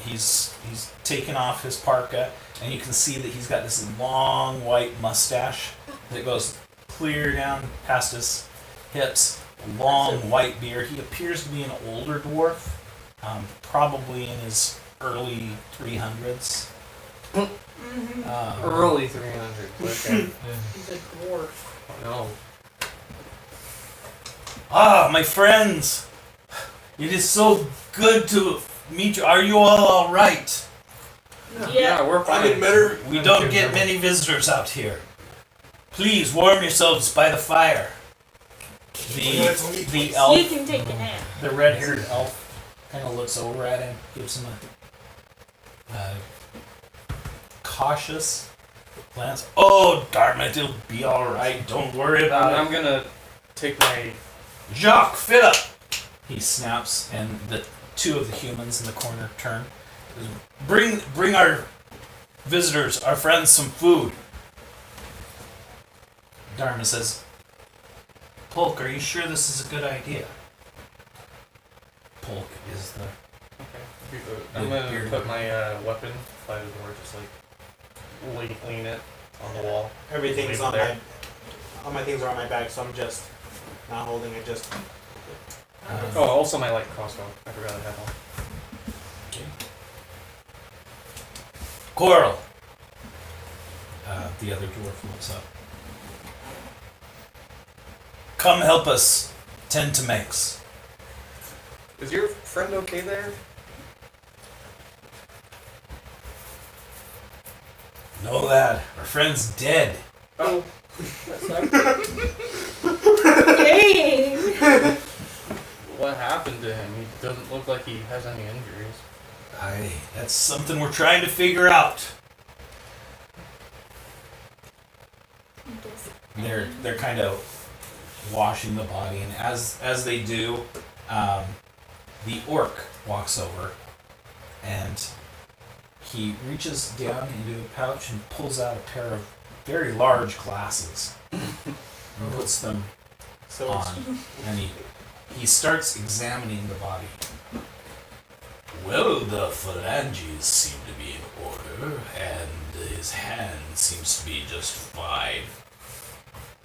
He's taken off his parka, and you can see that he's got this long white mustache that goes clear down past his hips. Long white beard. He appears to be an older dwarf, probably in his early 300s. Early 300s. Okay. He's a dwarf. No. Ah, my friends! It is so good to meet you. Are you all right? Yeah. We're I'm fine. in better. We don't get many visitors out here. Please warm yourselves by the fire. The You elf, can take a nap. the red-haired elf, kind of looks over at him, gives him a cautious glance. Oh, darn it, it'll be all right. Don't worry about I'm it. gonna take my. Jacques, fit up! He snaps, and the two of the humans in the corner turn. Bring our visitors, our friends, some food. Dharma says, Polk, are you sure this is a good idea? Polk is the... Okay. I'm gonna beard. put my weapon by the door, just like lean it on the wall. Everything's Leave it on there. my. All my things are on my back, so I'm just not holding it. Just. Oh, also my light crossbow. I forgot I had one. Okay. Coral! The other dwarf looks up. Come help us tend to Megs. Is your friend okay there? Know that. Our friend's dead. Oh. That sucks. Dang! What happened to him? He doesn't look like he has any injuries. That's something we're trying to figure out. They're kind of washing the body, and as they do, the orc walks over, and he reaches down into a pouch and pulls out a pair of very large glasses and puts them So on, and he starts examining the body. Well, the phalanges seem to be in order, and his hand seems to be just fine.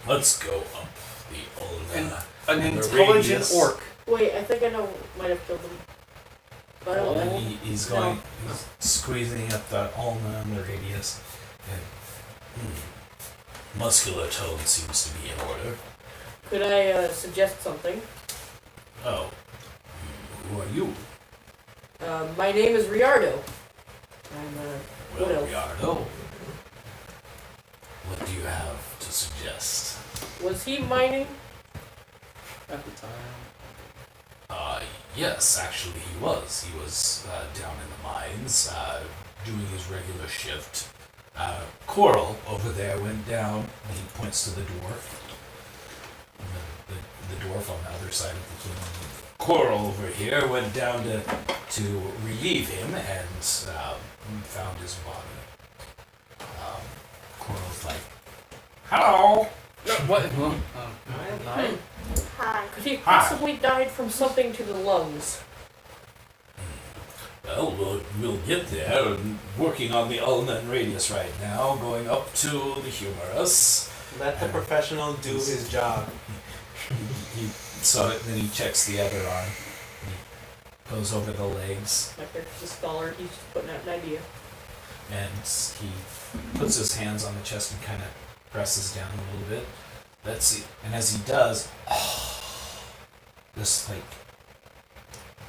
Let's go up the ulna. An And the intelligent radius. orc. Wait, I think I know what might have killed him. But I don't And know. he's going, he's squeezing up the ulna and the radius. And, muscular tone seems to be in order. Could I suggest something? Oh, who are you? My name is Riardo. I'm What Well, else? Riardo. What do you have to suggest? was he mining? At the time. Yes, actually he was. He was down in the mines, doing his regular shift. Coral over there went down, and he points to the dwarf. And the dwarf on the other side of the kingdom. Coral over here went down to relieve him and found his body. Coral's like, hello! What? Hmm. Hi. Could he Hi. possibly died from something to the lungs? Well, we'll get there. I'm working on the ulna and radius right now, going up to the humerus. let the professional do his job. So then he checks the other arm. He goes over the legs, My character's a scholar. He's just putting out an idea. and he puts his hands on the chest and kind of presses down a little bit. Let's see. And as he does, this like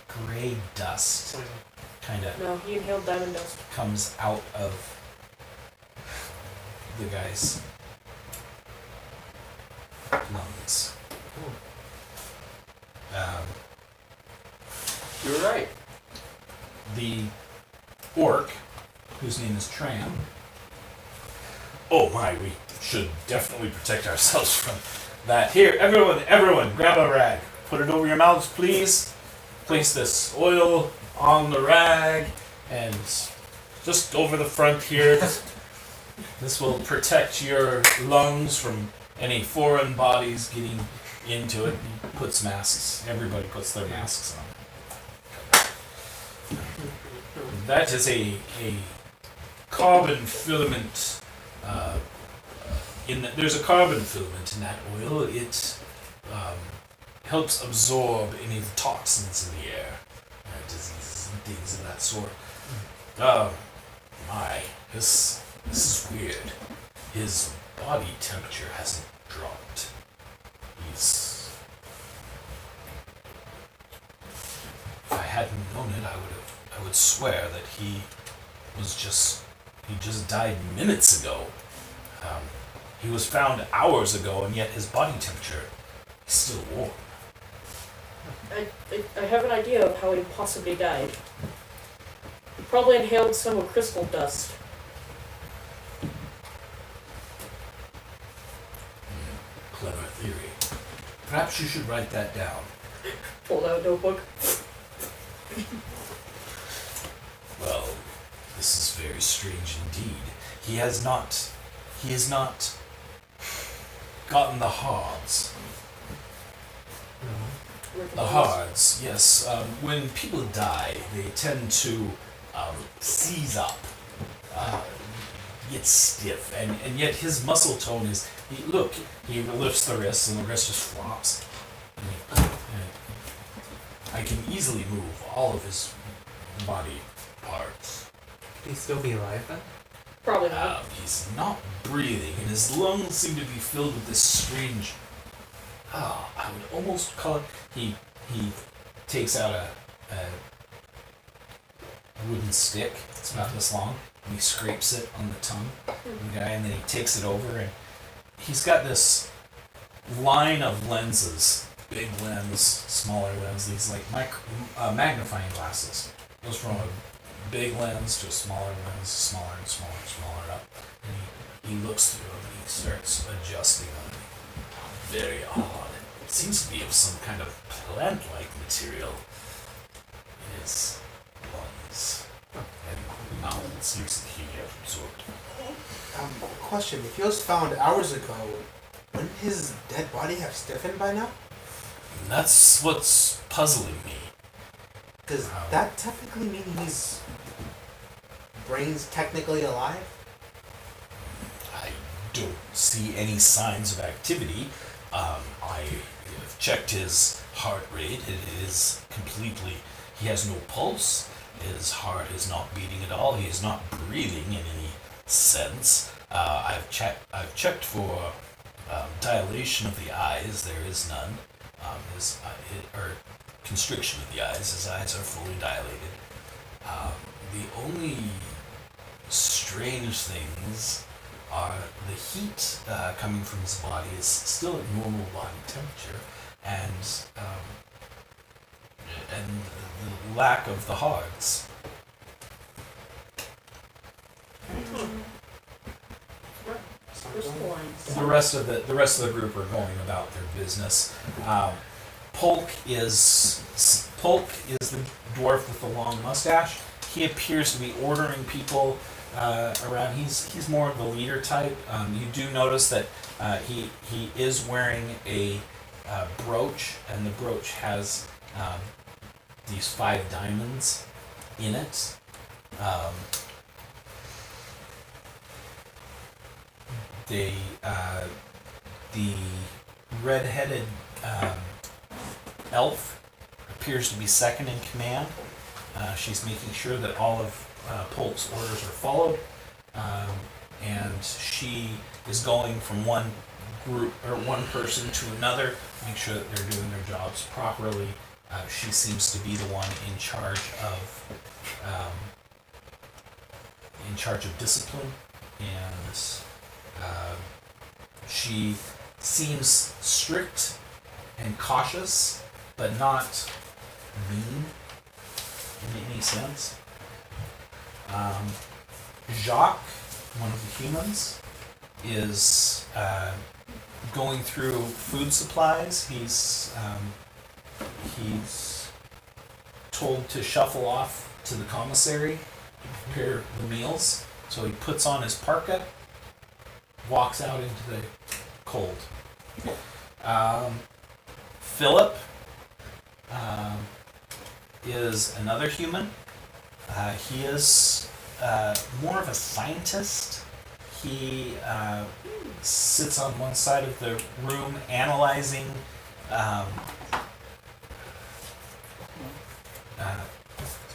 gray dust kind of No, he inhaled diamond dust. comes out of the guy's lungs. You're right. The orc, whose name is Tram. Oh my, we should definitely protect ourselves from that. Here, everyone, grab a rag. Put it over your mouths, please. Place this oil on the rag and just over the front here. This will protect your lungs from any foreign bodies getting into it. He puts masks. Everybody puts their masks on. that is a carbon filament. There's a carbon filament in that oil. It helps absorb any of the toxins in the air, diseases and things of that sort. This is weird. His body temperature hasn't dropped. If I hadn't known it, I would swear that he just died minutes ago. He was found hours ago, and yet his body temperature is still warm. I have an idea of how he possibly died. He probably inhaled some of crystal dust. Clever theory. Perhaps you should write that down. Pulled out a notebook. Well, this is very strange indeed. He has not gotten the hards. The hards, yes. When people die, they tend to seize up, get stiff, and yet his muscle tone is. He lifts the wrist, and the wrist just flops. I can easily move all of his body parts. Could he still be alive then? Probably not. He's not breathing, and his lungs seem to be filled with this strange. I would almost call it. He takes out a wooden stick. It's about this long. And he scrapes it on the tongue of the guy, and then he takes it over, and he's got this line of lenses. Big lens, smaller lens. These like magnifying glasses. Goes from a big lens to a smaller lens, smaller and smaller and smaller up. And he looks through them and he starts adjusting them. Very odd. It seems to be of some kind of plant-like material in his lungs and mouth. It seems that he absorbed. Question: if he was found hours ago, wouldn't his dead body have stiffened by now? And that's what's puzzling me. Does that technically mean his brain's technically alive? I don't see any signs of activity. I have checked his heart rate. It is completely. He has no pulse. His heart is not beating at all. He is not breathing in any sense. I've checked for dilation of the eyes. There is none. Or constriction of the eyes. His eyes are fully dilated. The only strange things are the heat coming from his body is still at normal body temperature, and the lack of the hards. The rest of the group are going about their business. Polk is the dwarf with the long mustache. He appears to be ordering people around. He's more of the leader type. You do notice that he is wearing a brooch, and the brooch has these 5 diamonds in it. The red-headed elf appears to be second in command. She's making sure that all of Polk's orders are followed, and she is going from one group or one person to another, make sure that they're doing their jobs properly. She seems to be the one in charge of discipline, and she seems strict and cautious, but not mean in any sense. Jacques, one of the humans, is going through food supplies. He's told to shuffle off to the commissary to prepare the meals. So he puts on his parka, walks out into the cold. Philip is another human. He is more of a scientist. He sits on one side of the room analyzing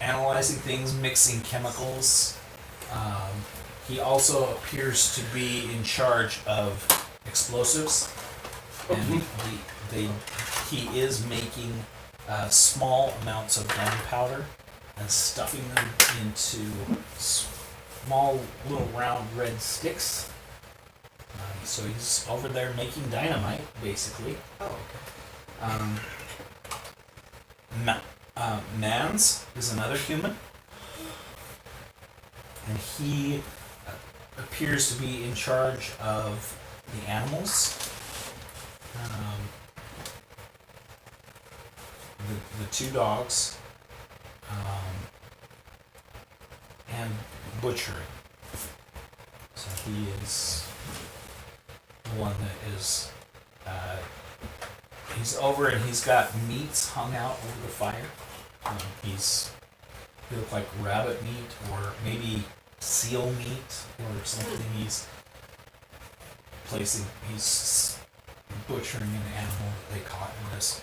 analyzing things, mixing chemicals. He also appears to be in charge of explosives, and he is making small amounts of gunpowder and stuffing them into small little round red sticks. So he's over there making dynamite, basically. Oh, okay. Mans is another human, and he appears to be in charge of the animals. The two dogs, and butchering. So he is the one that is. He's over and he's got meats hung out over the fire. They look like rabbit meat or maybe seal meat or something. He's butchering an animal that they caught and just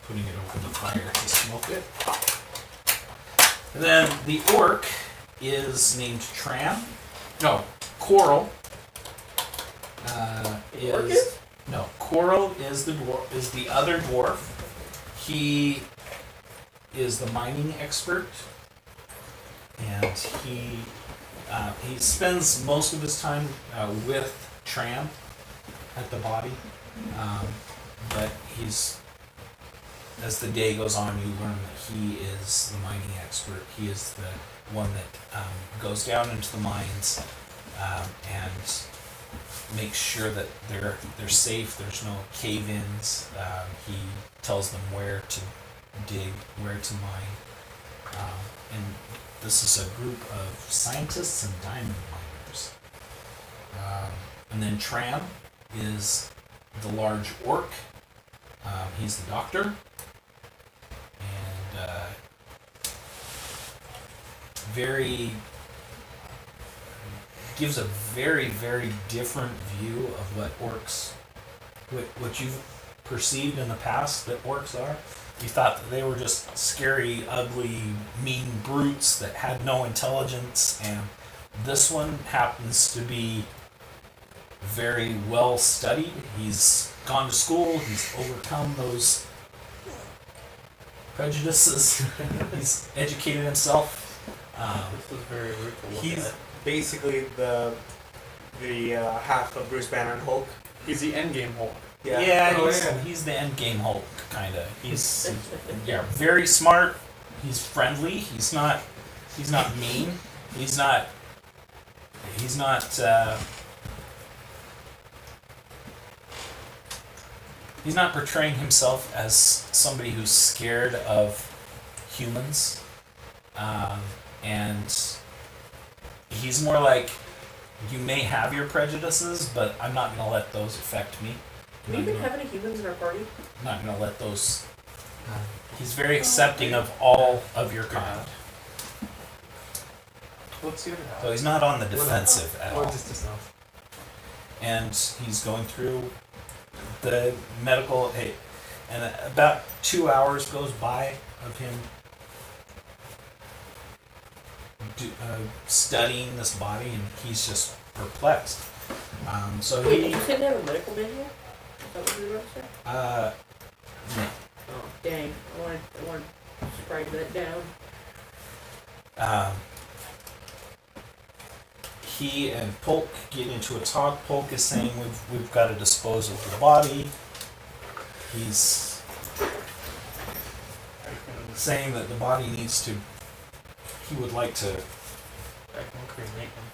putting it over the fire to smoke it. And then the orc is named Tram. No, Coral. Coral is the other dwarf. He is the mining expert, and he spends most of his time with Tram at the body, but as the day goes on, you learn that he is the mining expert. He is the one that goes down into the mines and makes sure that they're safe. There's no cave-ins. He tells them where to dig, where to mine, and this is a group of scientists and diamond miners. And then Tram is the large orc. He's the doctor, and gives a very, very different view of what you've perceived in the past that orcs are. You thought that they were just scary, ugly, mean brutes that had no intelligence, and this one happens to be very well studied. He's gone to school, he's overcome those prejudices, he's educated himself. This is very rude to look He's at. basically the half of Bruce Banner and Hulk. He's the endgame Hulk. He's the end game Hulk, kind of. He's very smart. He's friendly. He's not mean. He's not portraying himself as somebody who's scared of humans, and he's more like, you may have your prejudices, but I'm not going to let those affect me. Do we even have any humans in our party? I'm not going to let those. He's very accepting of all of your kind. What's the other half? So he's not on the defensive at Or all. just yourself. And he's going through the medical. And about 2 hours goes by of him studying this body, and he's just perplexed. So Wait, he. you didn't have a medical manual? Is that what you were about to say? No. Oh, dang. I want to write that down. He and Polk get into a talk. Polk is saying we've got to dispose of the body. He's saying that the body needs to. He would like to. I can cremate him.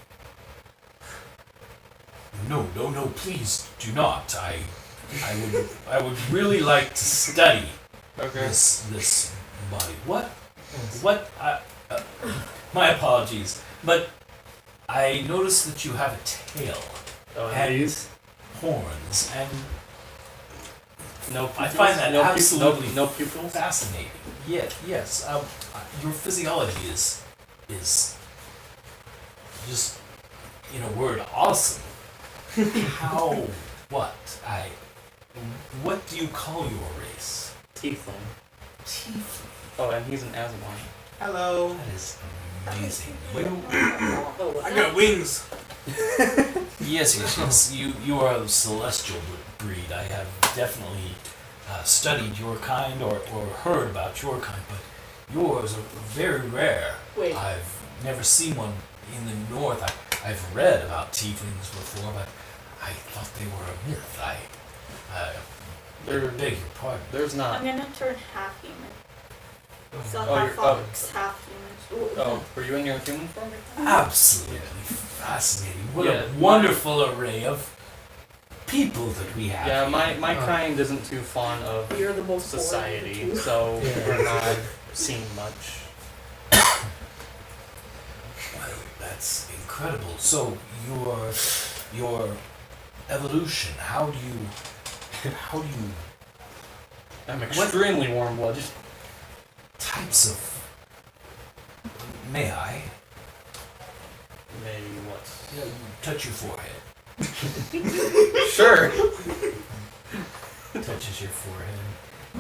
No, please do not. I would really like to study this body. What? My apologies, but I noticed that you have a tail and horns, and No, I find that absolutely no pupils. fascinating. Yes. Your physiology is is just, in a word, awesome. How? What? What do you call your race? Tiefling. Tiefling. Oh, and he's an Azawan. Hello. That is amazing. Oh, what's I that? got wings. Yes. You are of celestial breed. I have definitely studied your kind or heard about your kind, but yours are very rare. Wait. I've never seen one in the north. I've read about tieflings before, but I thought they were a myth. I beg your pardon. There's I'm not. gonna turn half human. So Oh, half you're- oh. fox, half human. Oh, were you in your human form? Absolutely fascinating. What Yeah, a wonderful array of people that we have. Yeah, here. my kind isn't too fond of You're the most boring of the society, two. so Yeah. we're not seeing much. Well, that's incredible. So your evolution, how do you I'm extremely warm-blooded. types of may I Maybe what? touch your forehead? Sure. Touches your forehead,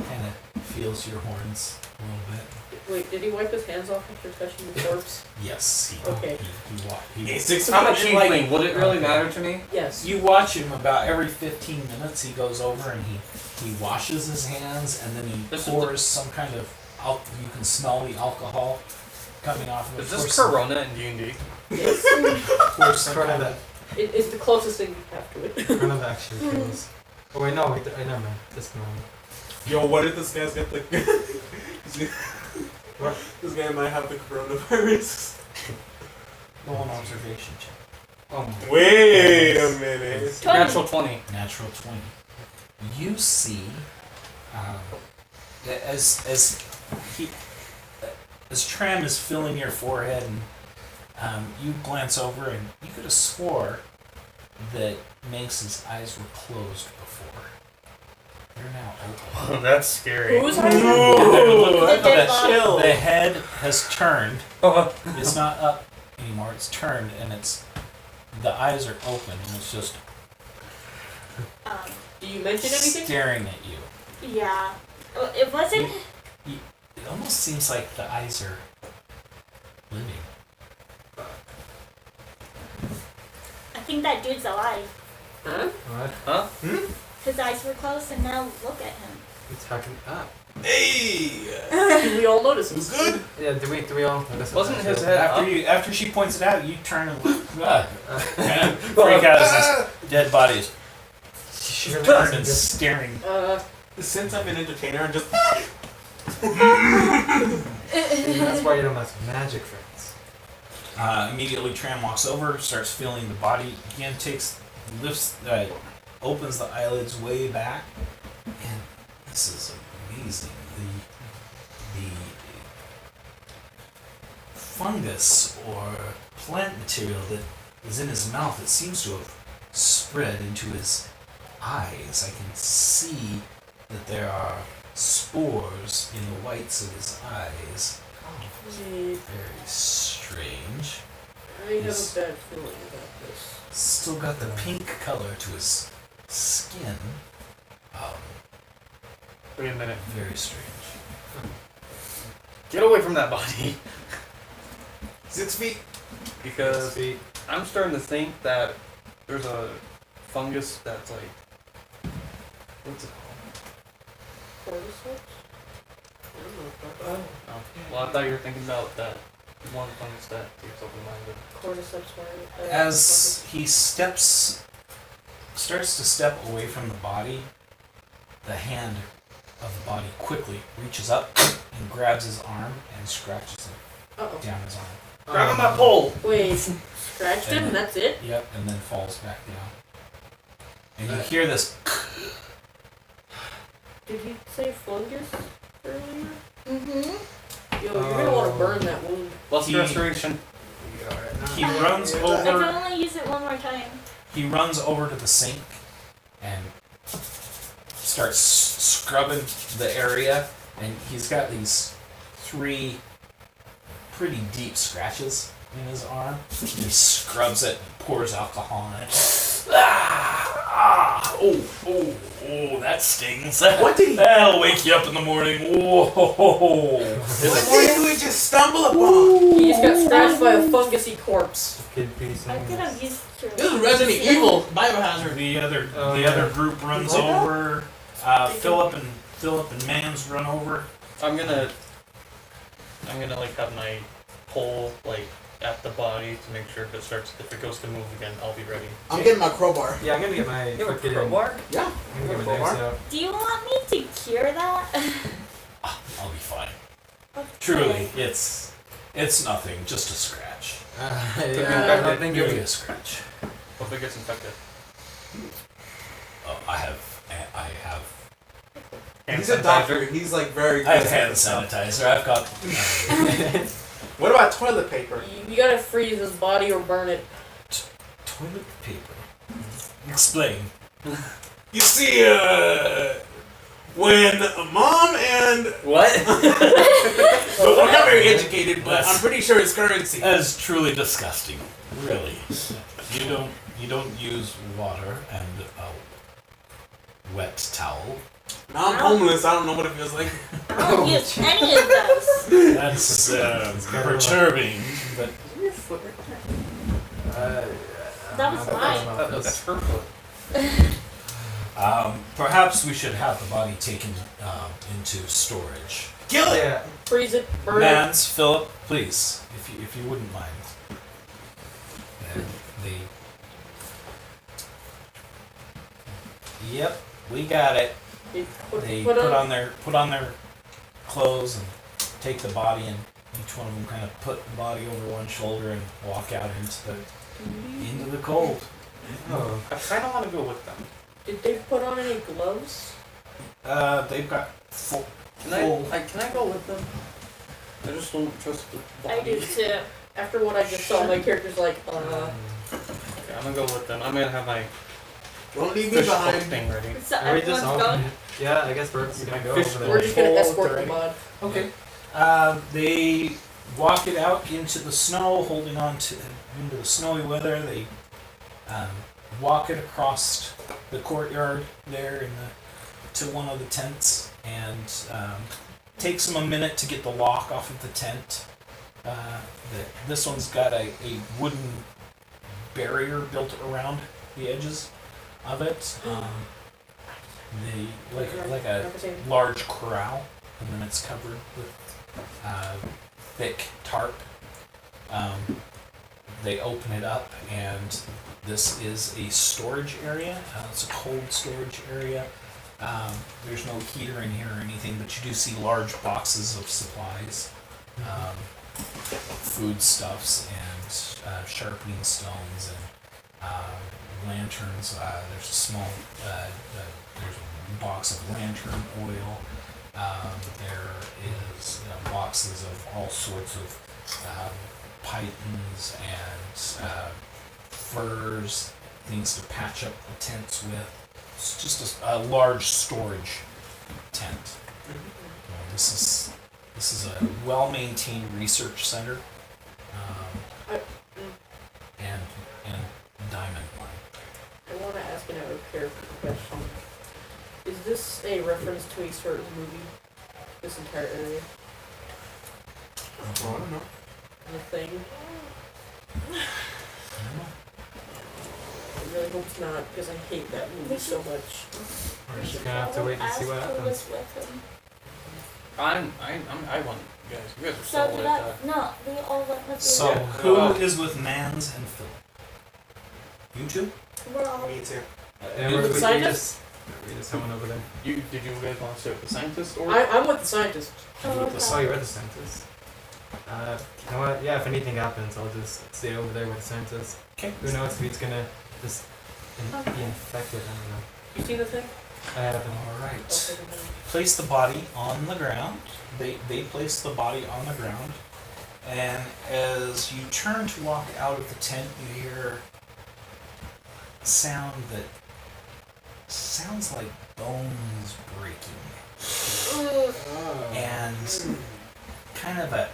kind of feels your horns a little bit. Wait, did he wipe his hands off after touching the corpse? Yes, he Okay. he I'm a Like- tiefling. Would it really matter to me? Yes. You watch him about every 15 minutes. He goes over and he washes his hands, and then he This is pours some kind of you can smell the alcohol coming off of it. Is this Pours some- Corona in D&D? Yes. pours some kind Corona. of It's the closest thing you have to it. Corona actually kills. Oh wait, no, wait, I never mind. This one. Yo, what if this guy's got the? What? This guy might have the coronavirus. roll an observation check. Oh my. Wait a minute. 20. Natural 20. Natural 20. You see, that as Tram is filling your forehead, and you glance over, and you could have swore that Manx's eyes were closed before. They're now open. Oh, that's scary. Whose eyes are The dead body. The head has turned. Oh, It's not up anymore. It's turned, and the eyes are open, and it's just Um, Do you mention anything? staring at you. yeah. It wasn't. It almost seems like the eyes are living. I think that dude's alive. Huh? What? huh? His eyes were closed, and now look at him. It's talking up. Hey, Did we all notice it was this? good. Yeah, do we all notice it? Wasn't his head up? After she points it out, you turn and look. Kind of freak out as this dead body is Surely turned doesn't and just- staring. Since I'm an entertainer, I'm just. That's why you don't mess with magic friends. Immediately, Tram walks over, starts feeling the body again, opens the eyelids way back, and this is amazing. The fungus or plant material that is in his mouth, it seems to have spread into his eyes. I can see that there are spores in the whites of his eyes. Wait, Very strange. I have a Yes. bad feeling about this. Still got the pink color to his skin. Wait a minute. Very strange. Get away from that body. 6 feet. Because See, I'm starting to think that there's a fungus that's like, what's it called? Cordyceps? I don't know about that. Oh, well, I thought you were thinking about that one fungus that takes over the mind. Cordyceps wire. As he starts to step away from the body, the hand of the body quickly reaches up and grabs his arm and scratches him Uh-oh. down his arm. Grab my pole! Wait, scratched him? That's it? Yep, and then falls back down. And you hear this. Did he say fungus earlier? Mm-hmm. Yo, you're gonna want to burn that wound. Plus He- restoration. He runs I over. can only use it one more time. He runs over to the sink and starts scrubbing the area, and he's got these 3 pretty deep scratches in his arm. He scrubs it and pours alcohol on it. Oh, that stings. What did he? That'll wake you up in the morning. Whoa. What did we just stumble upon? He just got scratched by a fungusy corpse. Kid piece. I could have used to. This is Resident Evil Biohazard. The other Oh, the yeah. other group runs What? over. Philip and Mans run over. I'm gonna like have my pole like at the body to make sure if it goes to move again, I'll be ready. I'm getting my crowbar. Yeah, I'm gonna get my. You have a fucking- crowbar? Yeah. I'm gonna get my Crowbar? knives out. Do you want me to cure that? I'll be fine. Okay. Truly, it's nothing, just a scratch. Yeah, I don't think Merely it a scratch. What if it gets infected? Oh, I have. Hand He's a sanitizer? doctor. He's like very good I have at hand this stuff. sanitizer. I've got. What about toilet paper? You gotta freeze his body or burn it. Toilet paper. Explain. You see, when mom and What? well, I'm not very educated, but I'm pretty sure it's currency. That is truly disgusting. Really. You don't use water and a wet towel. Now I'm homeless. I don't know what it feels like. I don't use any of those. That's perturbing, but Your foot right there. That was mine. That's her foot. perhaps we should have the body taken into storage. Kill it. Yeah. Freeze it, burn it. Mans, Philip, please, if you wouldn't mind. And they. Yep, we got it. You They put on, put on their clothes and take the body, and each one of them kind of put the body over one shoulder and walk out into the cold. Oh. I kind of want to go with them. Did they put on any gloves? They've got full. Can I go with them? I just don't trust the body. I do too. After what I just saw, my character's like, Okay, I'm gonna go with them. I'm gonna have my Don't leave me fish hook behind. thing ready. So Are we just everyone's all? going. Yeah, I guess Bert's gonna go Fish over there. we're just gonna Full escort the already. bod. Okay. They walk it out into the snow, holding on to into the snowy weather. They walk it across the courtyard there to one of the tents, and takes them a minute to get the lock off of the tent. This one's got a wooden barrier built around the edges of it. Like a large corral, and then it's covered with thick tarp. They open it up, and this is a storage area. It's a cold storage area. There's no heater in here or anything, but you do see large boxes of supplies, foodstuffs, and sharpening stones, and lanterns. There's a small, there's a box of lantern oil. There is boxes of all sorts of pythons and furs, things to patch up the tents with. It's just a large storage tent. This is a well-maintained research center, and diamond mine. I want to ask an out of character question. Is this a reference to a certain movie? This entire area? I don't know. The Thing? I really hope it's not, because I hate that movie so much. We're just gonna have to wait and see what Ask who happens. was with him. I want you guys. You guys are So solid did at I. that. No, we all went with So, you. who is with Mans and Philip? You two? We're all. Me too. And With the we scientist? just someone over there. Did you guys want to stay with the scientist or? I'm with the scientist. Oh, with the okay. Oh, you're the scientist. You know what? Yeah, if anything happens, I'll just stay over there with the scientist. Okay. Who knows if he's gonna just be infected? I don't know. You see the thing? I haven't. All right. Okay. Place the body on the ground. They place the body on the ground, and as you turn to walk out of the tent, you hear a sound that sounds like bones breaking, Ugh. and kind of a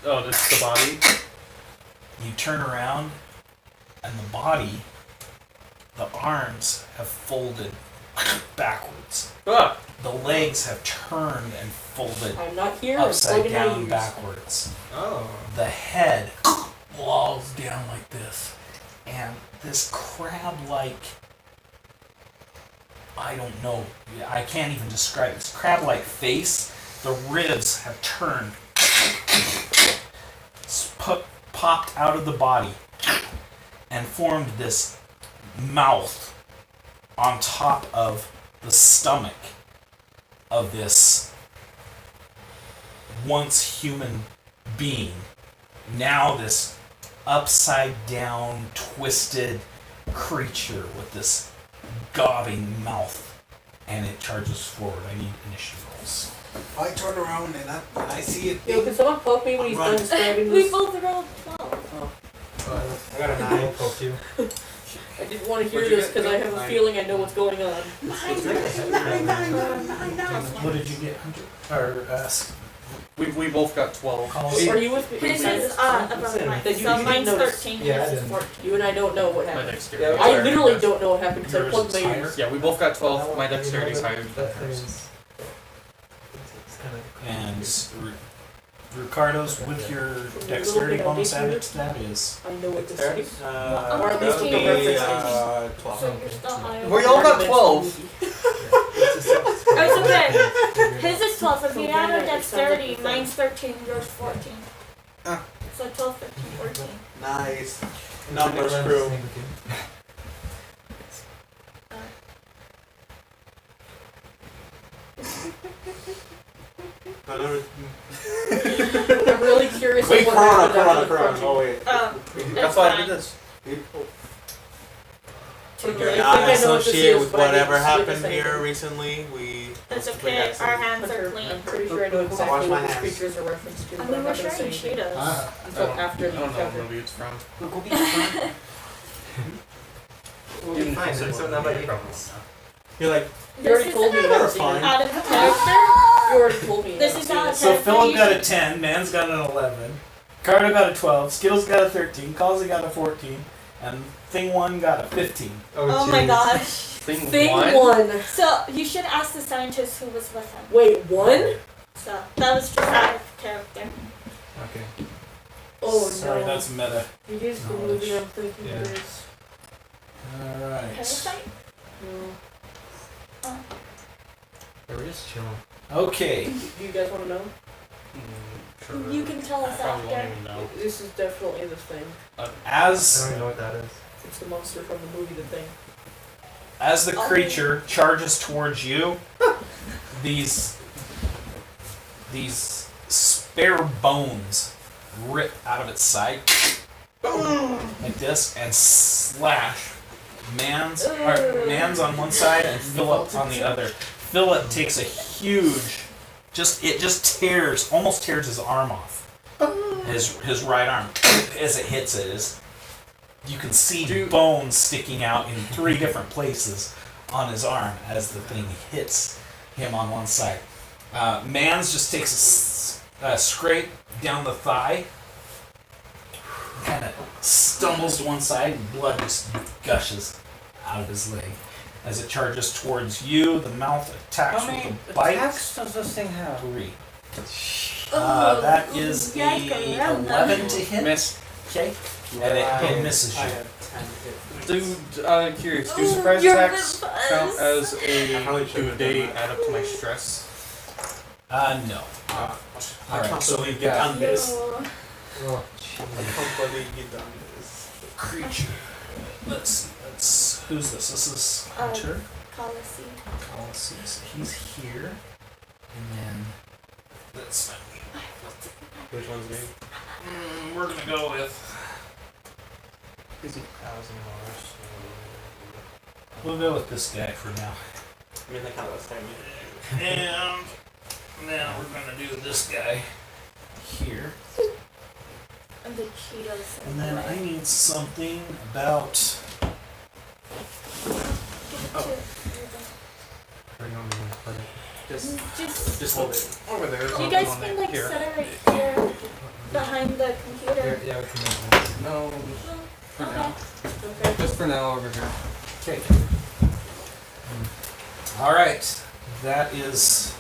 Oh, that's the body. You turn around, and the body, the arms have folded backwards. Ah! The legs have turned and folded I'm not here. upside I'm down backwards. Oh. The head lolls down like this, and this crab-like, I don't know, I can't even describe this crab-like face. The ribs have turned, popped out of the body, and formed this mouth on top of the stomach of this once human being. Now this upside down, twisted creature with this gaping mouth, and it charges forward. I need initiative rolls. I turn around and I see it. Yo, can someone poke me when he's done describing We this? both rolled 12. I got a 9. Poke you. I didn't want to hear What'd you this get? because I have a Nine. feeling I know what's going on. What did you get, Hunter? Or We both got 12. Collins? Are you with me? His is above mine. Then you So didn't mine's notice. 13, Yeah, I his is didn't. 14. You and I don't know what My happened. dexterity. I is literally higher. don't know what happened because I Yours plugged my is ears. Yeah, we both got 12. That My one, dexterity is you know, higher than that hers. thing's- it's kinda And Ricardo's with your dexterity bonus added to that is. I know what this Dexterity? is. Or at least that would the be, reference 12. So you're still higher. We all got 12. It's just- Oh, it's okay. His is 12. So if So you then add our it sounds dexterity, like the mine's 13, yours 14. Ah. So 12, 13, 14. Nice. Numbers crew. I'm really curious. Wait, on what happened Corona. after the crunching. Oh, wait. That's why I did this. Okay, You're I not think I know what this associated is, with but I whatever didn't happened see here this recently. We. That's we okay. got some- Our hands are Hunter, clean. I'm pretty sure I know Wash exactly my what this hands. creature is a reference to. I but mean, I'm we're not gonna sharing say anything Cheetos. until after I the don't know what encounter. movie it's from. We'll be fine. So nobody knows. You're like, You already This told me is you haven't seen fine. it. out of character. You already told me. you This haven't is seen not it. a So Philip got a character. 10, Man's got an 11, Ricardo got a 12, Skittles got a 13, Causey got a 14, and Thing 1 got a 15. Oh my jeez. gosh. Thing one. one. So you should ask the scientist who was with him. Wait, one? So that was just out of character. Okay. Oh Sorry, no. that's meta. It is the movie I'm thinking Yeah. it is. Alright. Parasite? No. Yeah, we're just chilling. Okay. Do you guys want to know? Sure. You can tell I us probably won't after. even know. This is definitely the thing. I As don't even know what that is. It's the monster from the movie The Thing. as the creature charges towards you, these spare bones rip out of its side like this and slash man's on one side and Philip on the other. Philip takes a huge it just almost tears his arm off. His right arm as it hits it is you can see bones sticking out in 3 different places on his arm as the thing hits him on one side. Mans just takes a scrape down the thigh, kind of stumbles to one side, and blood just gushes out of his leg. As it charges towards you, the mouth attacks with a bite. does this thing have? 3. Oh, That is you guys a go around 11 to hit. Miss. Okay, and it misses I you. had 10 hit. Dude, I'm curious. Do surprise You're attacks the count best. as I probably a should've do they done that. add up to my stress? No. I Alright, can't so believe we've you got done this. Yo. Oh, I jeez. can't believe you done this. Creature. Let's who's this? This is Hunter. Colossi. Policy. So he's here. And then that's not me. Which one's me? We're gonna go with Is it? we'll go with this guy for now. I mean, they kind of was saying me. And now we're gonna do this guy here. And the Cheetos. And then I need something about Just Just Just hold it. Over there. you guys can like Here. set it right here. behind the computer. Yeah, we can make this. No, for Okay. now. Okay. Just for now over here. Okay. All right. That is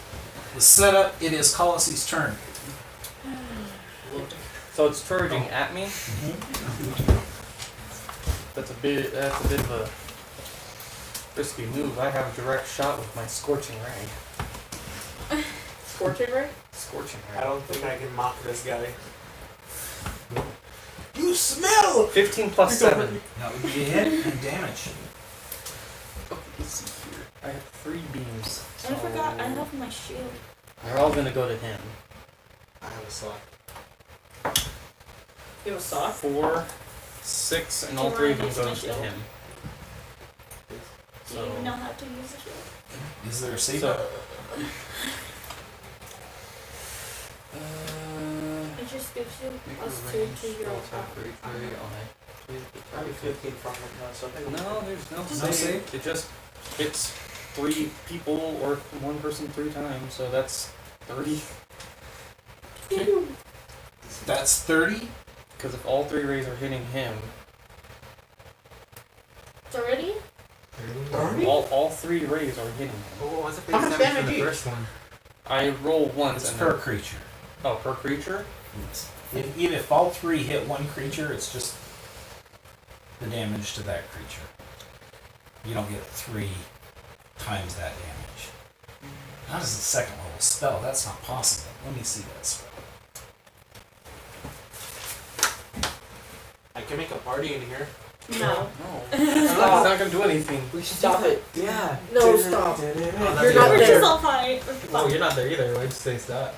the setup. It is Colossy's turn. So it's charging at me. That's a bit of a risky move. I have a direct shot with my scorching ray. Scorching ray? Scorching I ray. don't think I can mock this guy. You smell! 15 plus 7. That would be a hit and damage. Oh, let's see here. I have 3 beams. I forgot I have my shield. They're all gonna go to him. I have a saw. You have a sock? 4, 6, and Do all you 3 of wanna them use my goes to shield? him. Do you know how to use a shield? Is there a save? So, It just gives you make a +2 range to your spell attack. attack for each ray on a I'll be 15 from it now, so No, there's no No save. save? It just hits 3 people or 1 person 3 times, so that's 30. That's 30. Because if all 3 rays are hitting him, It's already? Thirty? all 3 rays are hitting him. Oh, what's the How base much damage for damage the each? first one? I roll once It's and per then, creature. per creature. If all 3 hit one creature, it's just the damage to that creature. You don't get 3 times that damage. How does the second level spell? That's not possible. Let me see that spell. I can make a party in here. No. No, it's not gonna do anything. We should Stop do it. that. Yeah. No, stop. Oh, You're that's not We're good. there. just all fine. Oh, you're not there either. Why'd you say stop?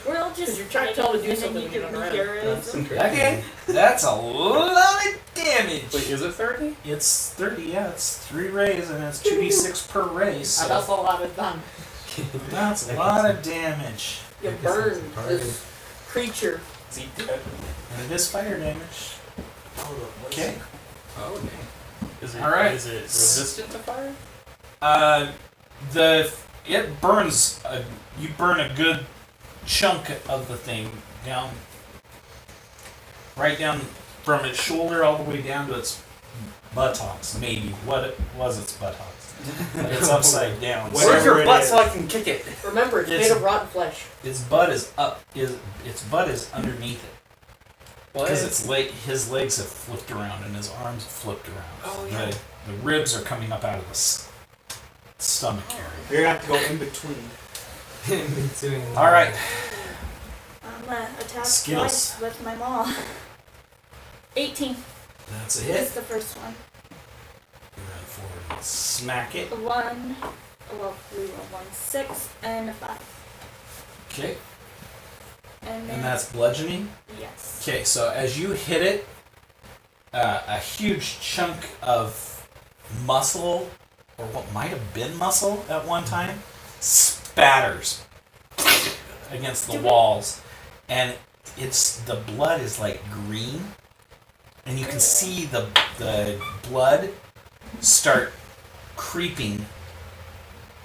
We're all just You're trying to tell me to do fighting, something and then and you you're give not me around. That's heroism. incredible. Okay, that's a lot of damage. Wait, is it 30? It's 30, yeah, it's 3 rays and it's 2d6 per ray, so That's a lot of time. that's a lot of damage. You I guess burned that's a party. this creature. Is he dead? And it is fire damage. Okay. Oh, dang. Is it, All right. Is it resistant to fire? It burns. You burn a good chunk of the thing down, right down from its shoulder all the way down to its buttocks. Maybe what it was its buttocks. It's upside down. Whatever Where's your it butt is. so I can kick it? Remember, it's It's- made of rotten flesh. Its butt is up. Its butt is underneath it What? because his legs have flipped around and his arms have flipped around. Oh, yeah. The ribs are coming up out of the stomach area. You're gonna have to go in between. Me too. All right. I'm gonna attack Skills. twice with my maul. 18 That's a is hit. the first one. You run forward and smack it. 1, well, we roll 1, 6, and a 5. Okay. And then, And that's bludgeoning. yes. Okay, so as you hit it, a huge chunk of muscle, or what might have been muscle at one time, spatters against the walls, and the blood is like green, and you can see the blood start creeping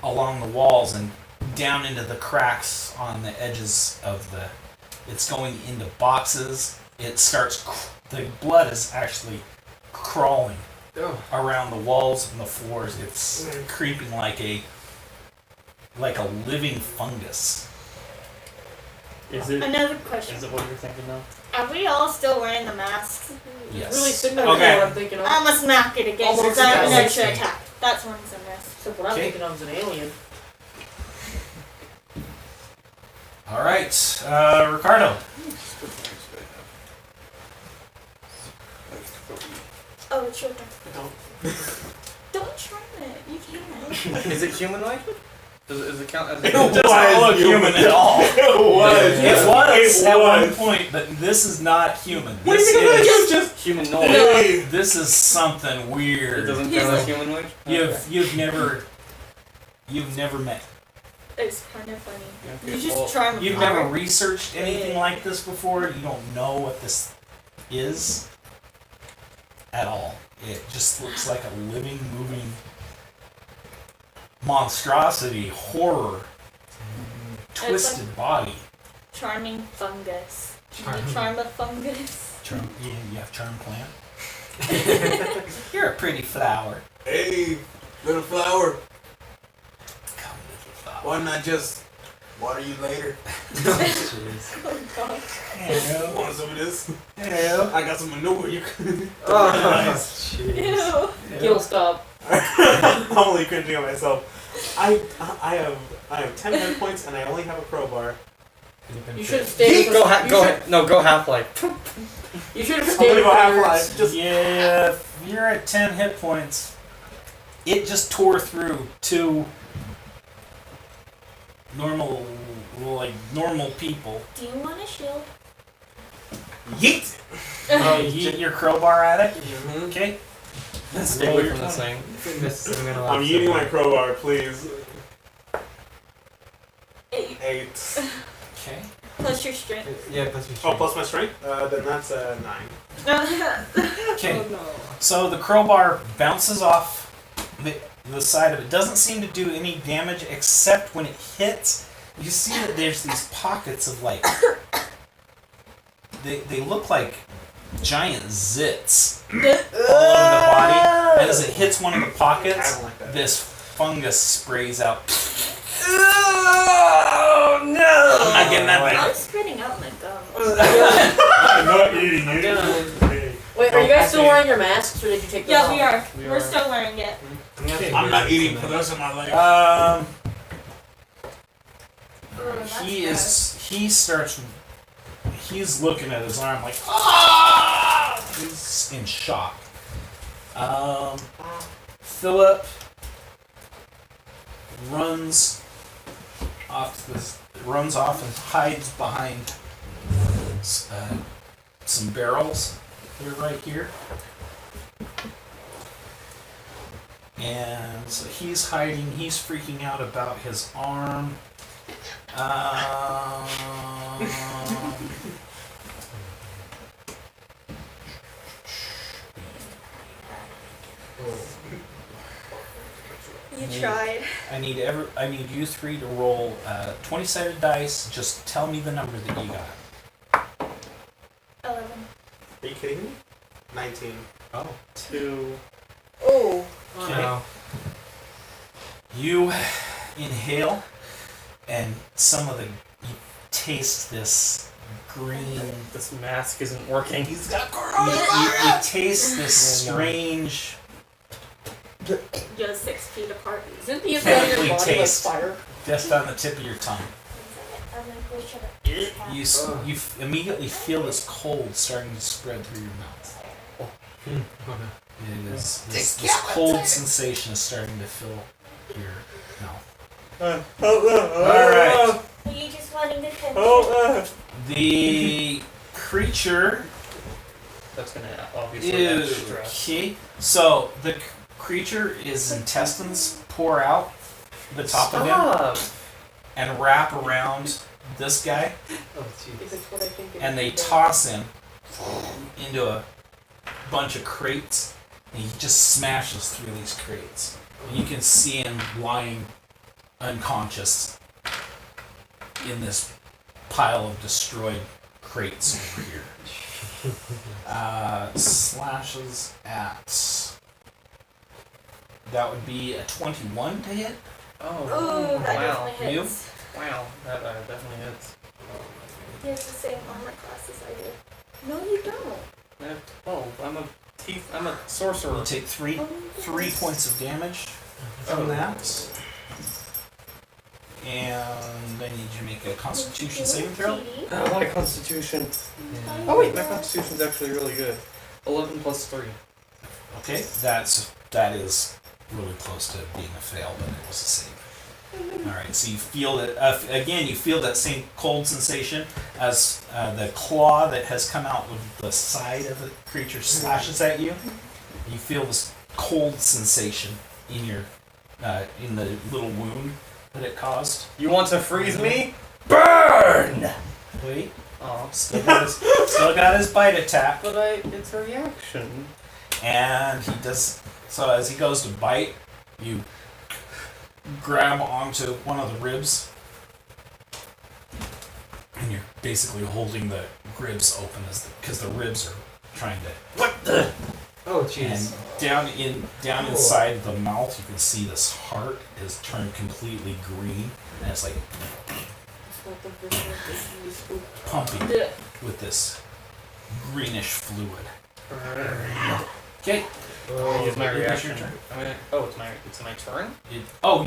along the walls and down into the cracks on the edges of the. It's going into boxes. It starts. The blood is actually crawling Oh. around the walls and the floors. It's creeping like a living fungus. Is it? Another question. Is it what you're thinking of? Are we all still wearing the masks? Yes. Really similar Okay. to what I'm thinking of. I must smack it again Almost because I have an exactly. extra attack. That's one is a miss. Except what I'm Okay. thinking of is an alien. All right, Ricardo. Oh, it's your turn. Don't. Don't try it. You can. Is it humanoid? Does it count as It doesn't look human at all. It was at one point, but this is not human. What do This you mean? is Just humanoid? this is something It weird. doesn't count as humanoid? You've never met. It's kind of funny. Okay, You just well, try and You've never researched anything like this before. You don't know what this is at all. It just looks like a living, moving monstrosity, horror, twisted body. charming fungus. Charm of fungus. Charm, you have charm plant. You're a pretty flower. Hey, little flower. Come, little flower. Why not just water you later? Jeez. Oh god. Hello. Want some of this? Hello. I got some manure. You can. Oh, Nice. jeez. Ew. Gil, stop. I'm only cringing at myself. I have 10 hit points and I only have a crowbar. You should have stayed. Go half life. You should have I'm stayed. gonna go with half yours. life. Just Yeah, if you're at 10 hit points, it just tore through two normal people. Do you want a shield? yeet. Oh, you yeet your crowbar at it? Mm-hmm. Okay. Stay away from this thing. If it misses, I'm gonna I'm laugh eating so my hard. crowbar, please. 8. 8. Okay. Plus your strength. Yeah, plus your Oh, strength. plus my strength? Then that's 9. Okay. Oh no. So the crowbar bounces off the side of it. Doesn't seem to do any damage except when it hits. You see that there's these pockets of like. They look like giant zits all over the body. And as it hits one of the I pockets, don't like that. this fungus sprays out. Oh no! I'm not getting that I'm back. spitting out my gum. I'm not eating it. Wait, are you guys still wearing your masks, or did you take those Yeah, off? we are. We We're are. still wearing it. I'm not eating for the rest of my life. Oh, that's He's looking at his arm like, ah! He's in shock. Philip runs off and hides behind some barrels. They're right here. And so he's hiding, he's freaking out about his arm. You tried. I need you three to roll 20-sided dice. Just tell me the number that you got. 11. Are you kidding me? 19. Oh. 2. Oh. Okay. No. You inhale, and you taste this green. This mask isn't working. He's got you taste this Yeah, no. strange. Just 6 feet apart. Isn't the inside of your Chemically body like taste. fire? Just on the tip of your tongue. I'm like, we should have. You immediately feel this cold starting to spread through your mouth. It is this cold sensation is starting to fill your mouth. All right. Are you just wanting attention? The creature That's gonna obviously add is stress. okay. So the creature, his intestines pour out the top of him Stop! and wrap around this guy, Oh, jeez. If it's what I think it and they is. toss him into a bunch of crates, and he just smashes through these crates. And you can see him lying unconscious in this pile of destroyed crates over here. Slashes at. That would be a 21 to hit. Oh, Ooh, that wow. definitely You? hits. Wow, that definitely hits. He has the same armor class as I do. No, you don't. I'm a sorcerer. You'll take three Oh, points of damage from that. And I need you to make a Constitution saving throw. Oh, my constitution. Yeah. Oh wait, my constitution's actually really good. 11 plus 3. Okay, that is really close to being a fail, but it was a save. All right, so you feel that again. You feel that same cold sensation as the claw that has come out with the side of the creature slashes at you. You feel this cold sensation in your in the little wound that it caused. You want to freeze me? Burn! Wait, Oh, still got his bite attack, but it's a reaction. and he does. So as he goes to bite, you grab onto one of the ribs, and and you're basically holding the ribs open because the ribs are trying to. What the? Oh, And jeez. down Oh. inside the mouth, you can see this heart is turned completely green, and it's like It's not the first one that you spooked. pumping Yeah. with this greenish fluid. Alright. Okay. I use my It's your reaction. turn. It's my turn?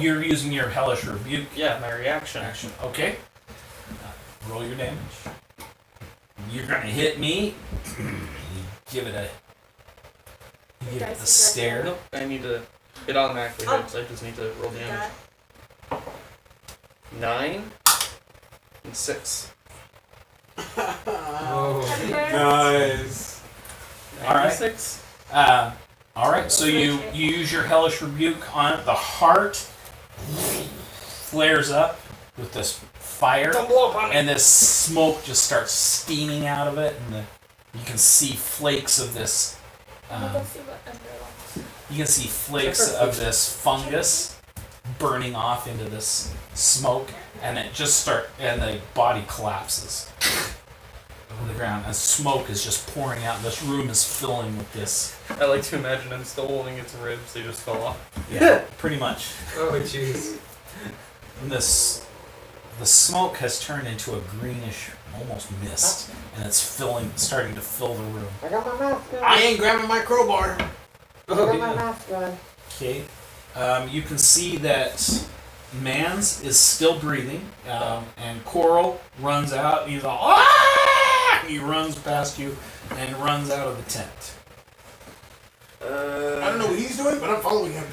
You're using your hellish rebuke Yeah, my reaction. action. Okay. Roll your damage. You're gonna hit me. You give it a. You give it the stare. Nope, I need to. It automatically hits. I just need to roll damage. 9 and 6. Oh. Nice. All right. 96. All right. So you use your hellish rebuke on it. The heart flares up with this fire, Don't blow up on me. and this smoke just starts steaming out of it, and you can see flakes of this. Let's see what underlines. You can see flakes of this fungus burning off into this smoke, and and the body collapses over the ground, and smoke is just pouring out. This room is filling with this. I like to imagine him still holding its ribs. They just fell off. Yeah, pretty much. Oh, jeez. And the smoke has turned into a greenish, almost mist, and it's starting to fill the room. I got my mask on. I ain't grabbing my crowbar. I Oh, got my yeah. mask on. Okay. You can see that Mans is still breathing, and Coral runs out. He's all, ah! He runs past you and runs out of the tent. I don't know what he's doing, but I'm following him.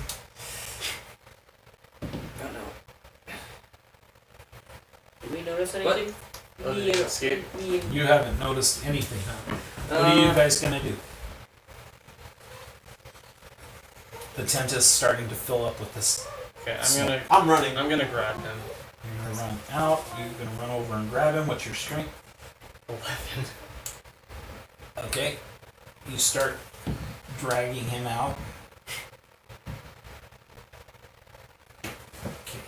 Did we notice What? anything? Oh, Me did he and- escape? me and- You haven't noticed anything. What are you guys gonna do? The tent is starting to fill up with this. Okay, I'm running. I'm gonna grab him. You're gonna run out. You're gonna run over and grab him. What's your strength? 11. Okay. You start dragging him out. Okay.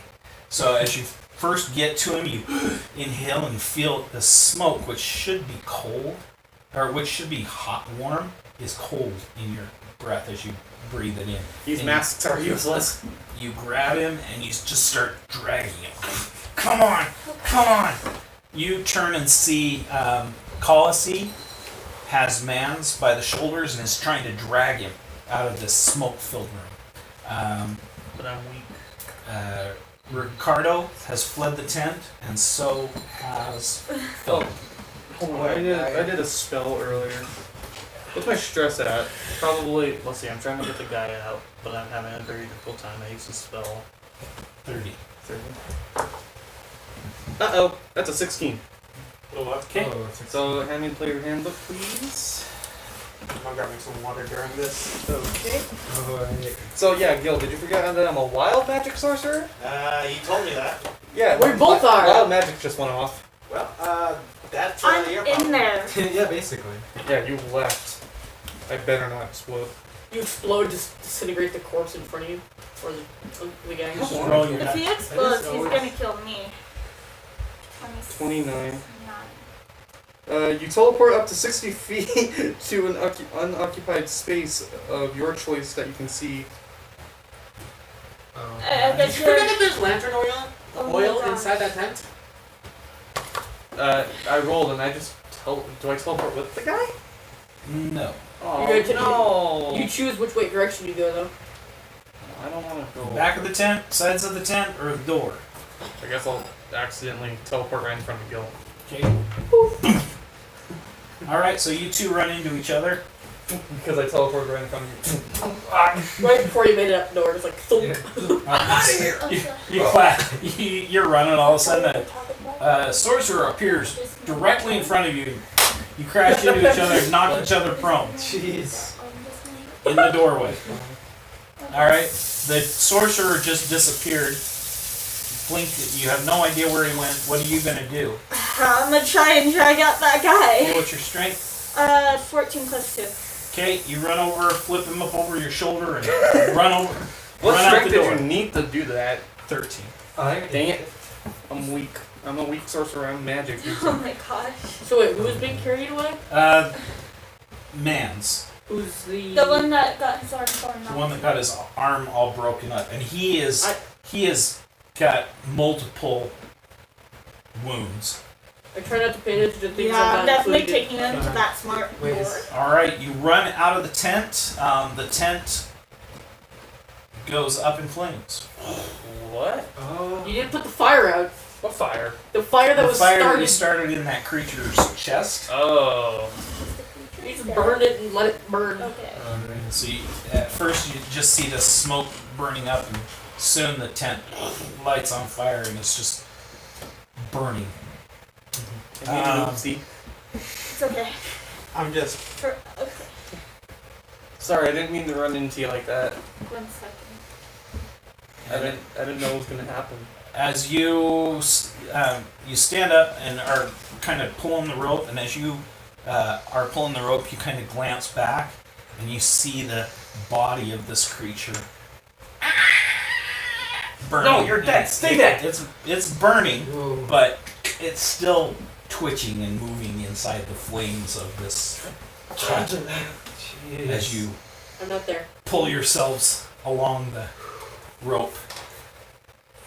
So as you first get to him, you inhale and you feel the smoke, which should be cold, or which should be hot, warm, is cold in your breath as you breathe it in. These And masks are useless. You grab him and you just start dragging him. Come on, come on. You turn and see Colossi has Mans by the shoulders and is trying to drag him out of this smoke-filled room. But I'm weak. Ricardo has fled the tent, and so has Philip. I did a spell earlier. What's my stress at? Probably, let's see, I'm trying to get the guy out, but I'm having a very difficult time. I used a spell. 30. 30. Uh-oh, that's a 16. Okay. Oh, So, hand me the player handbook, please. I'm grabbing some water during this. Okay. Alright. So, yeah, Gil, did you forget that I'm a wild magic sorcerer? You told me that. Yeah, We both are. Wild magic just went off. Well, that's I'm your in problem. there. Yeah, basically. Yeah, you left. I better not explode. You explode, just disintegrate the corpse in front of you, or the gang. Just roll your If he die. explodes, he's always- gonna kill me. 29. 9. You teleport up to 60 feet to an unoccupied space of your choice that you can see. Oh. I bet Did you you're. forget that there's lantern oil? Oh my Oil gosh. inside that tent? I rolled and I just do I teleport with the guy? No. Oh, You're gonna no. You choose which way direction you go, though. I don't want to go. Back of the tent, sides of the tent, or the door? I guess I'll accidentally teleport right in front of Gil. Okay. Alright, so you two run into each other. Because I teleported right in front of you. Right before you made it up the door, it's like thump. You're running, all of a sudden a sorcerer appears directly in front of you. You crash into each other, knock each other prone Jeez. in the doorway. Alright, the sorcerer just disappeared. Blinked, you have no idea where he went. What are you gonna do? I'm gonna try and drag out that Okay, guy. what's your strength? 14 plus 2. Okay, you run over, flip him up over your shoulder, and run over. What run out strength the did door. you need to do that? 13. Dang it. I'm weak. I'm a weak sorcerer. I'm magic. Oh my gosh. So wait, who was being carried away? Mans. Who's the... The one that got his arm torn The off. one that got his arm all broken up, and he has got multiple wounds. I try not to pay attention to things Yeah, I'm I'm not definitely included. taking him to that smart Wait, board. is- All right, you run out of the tent. The tent goes up in flames. What? Oh. You didn't put the fire out. What fire? The fire that The was fire that started. you started in that creature's chest. Oh. You just burned it and let it burn. Okay. So at first you just see the smoke burning up, and soon the tent lights on fire, and it's just burning. Oopsie. It's okay. I'm just. Okay. Sorry, I didn't mean to run into you like that. 1 second. I didn't know what was gonna happen. As you you stand up and are kind of pulling the rope, and as you are pulling the rope, you kind of glance back, and you see the body of this creature burning. No, you're dead. Stay dead. It's burning, Whoa. but it's still twitching and moving inside the flames of this tent as you I'm not there. pull yourselves along the rope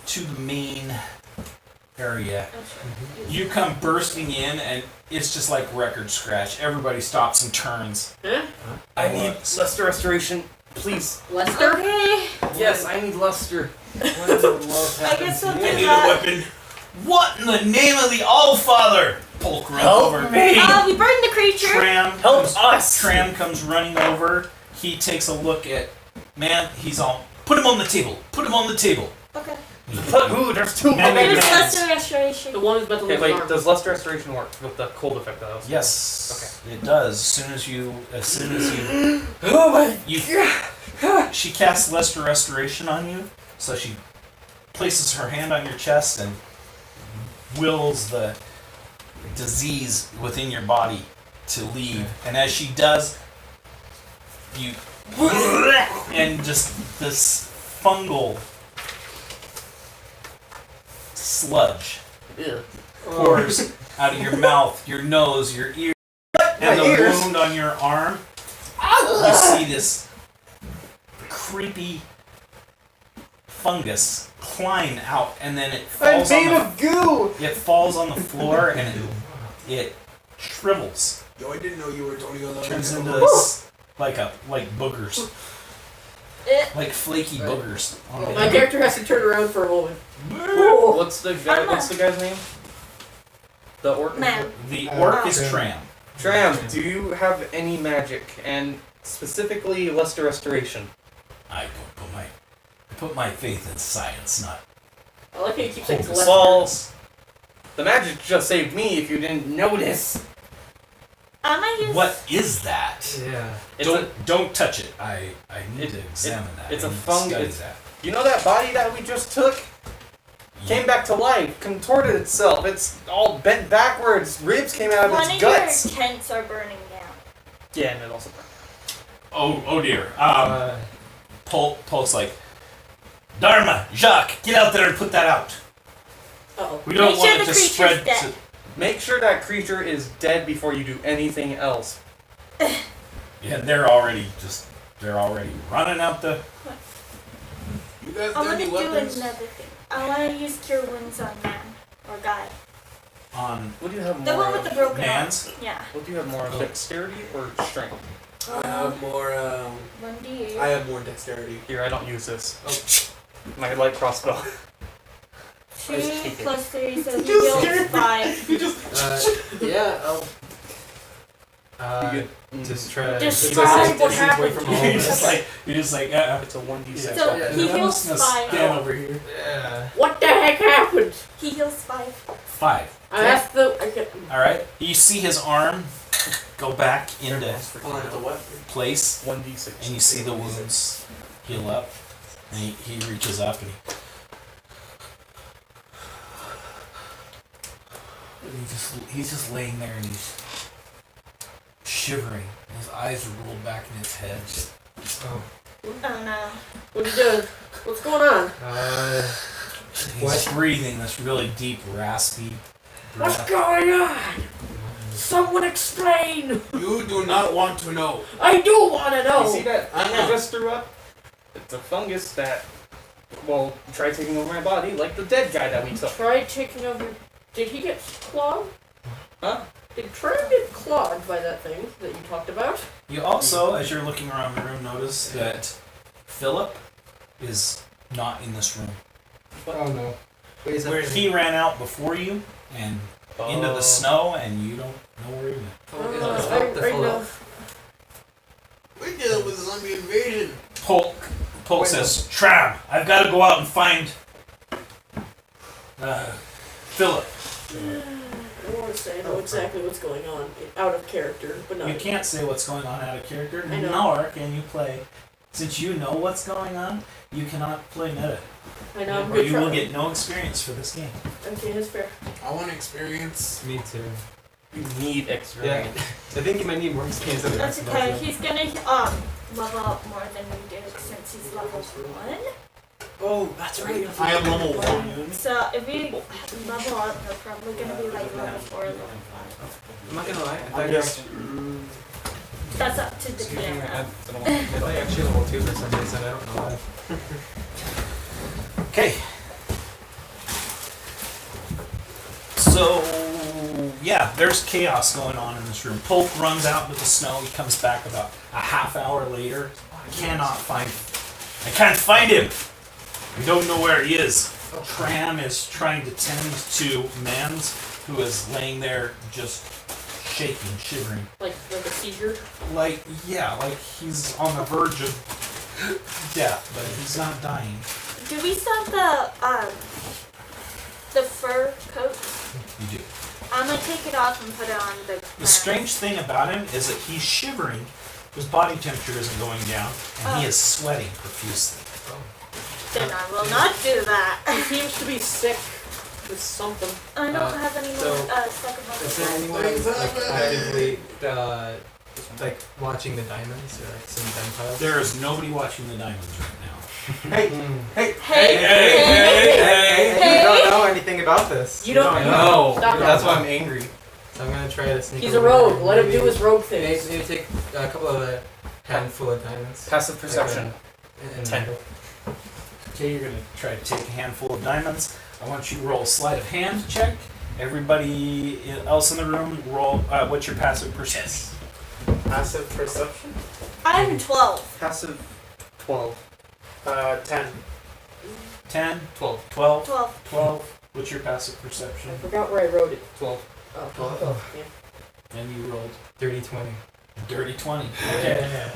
to the main area. You come bursting in, and it's just like record scratch. Everybody stops and turns. Huh? I need Lester restoration, please. Lester? Okay. Yes, I need Lester. I guess we'll do I need a that. weapon. What in the name of the All-Father? Polk runs over. me! We burned the creature. Tram Help comes, us! Tram comes running over. He takes a look at man. He's all, put him on the table. Put him on the table. Okay. Ooh, there's two. Man, Wait, man. it's lesser restoration. The one who's about to Okay, lose his wait. arm. Does Lester restoration work with the cold effect that I was? Yes, it does. As soon as you, Oh my! she casts Lesser Restoration on you. So she places her hand on your chest and wills the disease within your body to leave. And as she does, you and just this fungal sludge Ew. pours out of your mouth, your nose, your ear, and the ears. wound on your arm. You see this creepy fungus climb out, and then it falls on the goo! it falls on the floor, and it shrivels, Yo, I didn't know you were Tony O'Loughlin. turns into this like boogers, Eh. like flaky boogers. On My it. character has to turn around for a moment. What's the guy? What's the guy's name? The orc. Man. The orc is Tram. Tram. Tram. Do you have any magic, and specifically Lester restoration? I put my faith in science, not I like how you keep saying Hocus Lester. False. The magic just saved me. If you didn't notice. I'm gonna use. What is that? Yeah. It's a, Don't touch it. I need to It- examine that. it's I a need to fungus. study that. you know that body that we just took came back to life, contorted itself. It's all bent backwards. Ribs came out of One its of guts. your tents are burning down. Yeah, and it also. Oh dear. Polk's like, Dharma, Jacques, get out there and put that out. Uh-oh. We don't Make sure want it the to creature's spread dead. to. Make sure that creature is dead before you do anything else. Yeah, they're already running out the. You guys I got want to any do weapons? another thing. I want to use Cure Wounds on man or guy. On What do you have more? The one with the broken arm. Mans? Yeah. What do you have more? Dexterity or strength? I have more. 1d8. I have more dexterity. Here, I don't use this. My light crossbow. 2 take it. plus 3, so he Just heals 5. You just. Yeah, I'll. You Just try to Describe what away happened. from all you're this. just like It's a 1d6. So Yeah, he I'm heals just gonna 5. stand over here. Yeah. What the heck happened? He heals 5. 5. I asked the. I get, All right. You see his arm go back into Hold on, the weapon. place, 1d6. and you see the wounds heal up. And he reaches up and he's just laying there and he's shivering. His eyes are rolled back in his head. Oh. Oh no. what are you doing? What's going on? He's breathing this really deep, raspy What's breath. going on? Someone explain! You do not want to know. I do want to know! You see that I thing I know. just threw up? It's a fungus that, well, tried taking over my body, like the dead guy that we took. Try taking over. Did he get clogged? Huh? Did Trey get clogged by that thing that you talked about? You also, as you're looking around the room, notice that Philip is not in this room. Oh no. Wait, is that Where for- he ran out before you and into the snow, and you don't know where he went. Oh, is Uh, it's I- not the I full know. elf. We deal with zombie invasion. Polk Wait, says, Trav, I've got to go out and find Philip. I don't want to say I know exactly what's going on out of character, but no. You can't say what's going on out of character, I know. nor can you play. Since you know what's going on, you cannot play meta, I know I'm or good. you will get no experience for this game. Okay, that's fair. I want experience. Me too. You need Yeah. experience. I think you might need more experience than the That's rest of okay. us. He's gonna level up more than we did since he's level 1. Oh, that's right. I am level 1. So if we level up, we're probably gonna be like level 4 or level 5. I'm not gonna lie. I I'm thought just. That's up to the Excuse me, camera. I thought you actually level 2 for some reason. I don't know why. Okay. So, yeah, there's chaos going on in this room. Polk runs out into the snow. He comes back about a half hour later. I can't find him. We don't know where he is. Tram is trying to tend to Mans, who is laying there just shaking, shivering. Like a seizure. Like he's on the verge of death, but he's not dying. Do we still have the fur coat? You do. I'm gonna take it off and put it on the. The strange thing about him is that he's shivering. His body temperature isn't going down, and he is sweating profusely. Then I will not do that. He seems to be sick with something. I don't have any more so, second Is there anyone like actively like watching the diamonds or like some pen piles? There is nobody watching the diamonds right now. Hey, Hey, hey. hey, You don't know anything about this. You don't know. Stop That's that. why I'm angry. So I'm gonna try to sneak. He's a over rogue. there. Let him do his rogue Maybe, things. maybe take a couple of a handful of diamonds. Passive perception. And 10. Okay, you're gonna try to take a handful of diamonds. I want you to roll a sleight of hand check. Everybody else in the room, roll. What's your passive perception? Passive perception. I'm 12. Passive 12. 10. 10, 12. 12, 12. 12. What's your passive I perception? forgot where I wrote it. 12. Oh, Oh. yeah. And you rolled 30-20. dirty 20. Okay.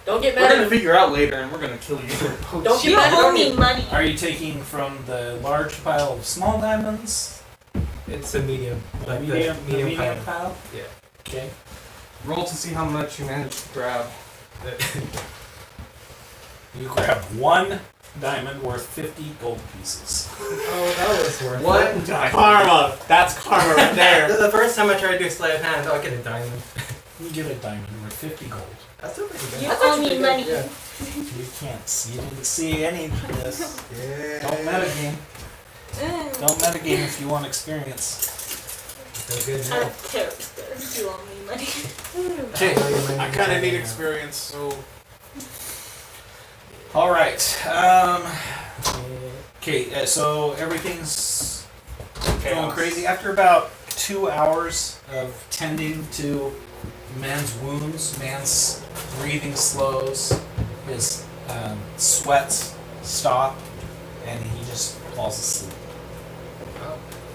Don't get We're mad gonna at him. figure out later and we're gonna kill you. Don't You get mad owe at me him. money. Are you taking from the large pile of small diamonds? It's a medium. The Like medium, the medium medium pile. pile? Yeah. Okay. Roll to see how much you managed to grab. You grab one diamond worth 50 gold pieces. Oh, that was worth One it. diamond. Karma. That's karma right there. The first time I tried to do a sleight of hand, I'll get a diamond. You get a diamond worth 50 gold. That's still pretty good. You That's owe actually me good, money. yeah. You can't see, you didn't see any of this. Yeah. Don't metagame. Don't metagame if you want experience. So good I now. don't care if you owe me money. Okay. I kind of need experience, so. All right. Okay. So everything's going crazy. After about 2 hours of tending to man's wounds, man's breathing slows, his sweats stop, and he just falls asleep.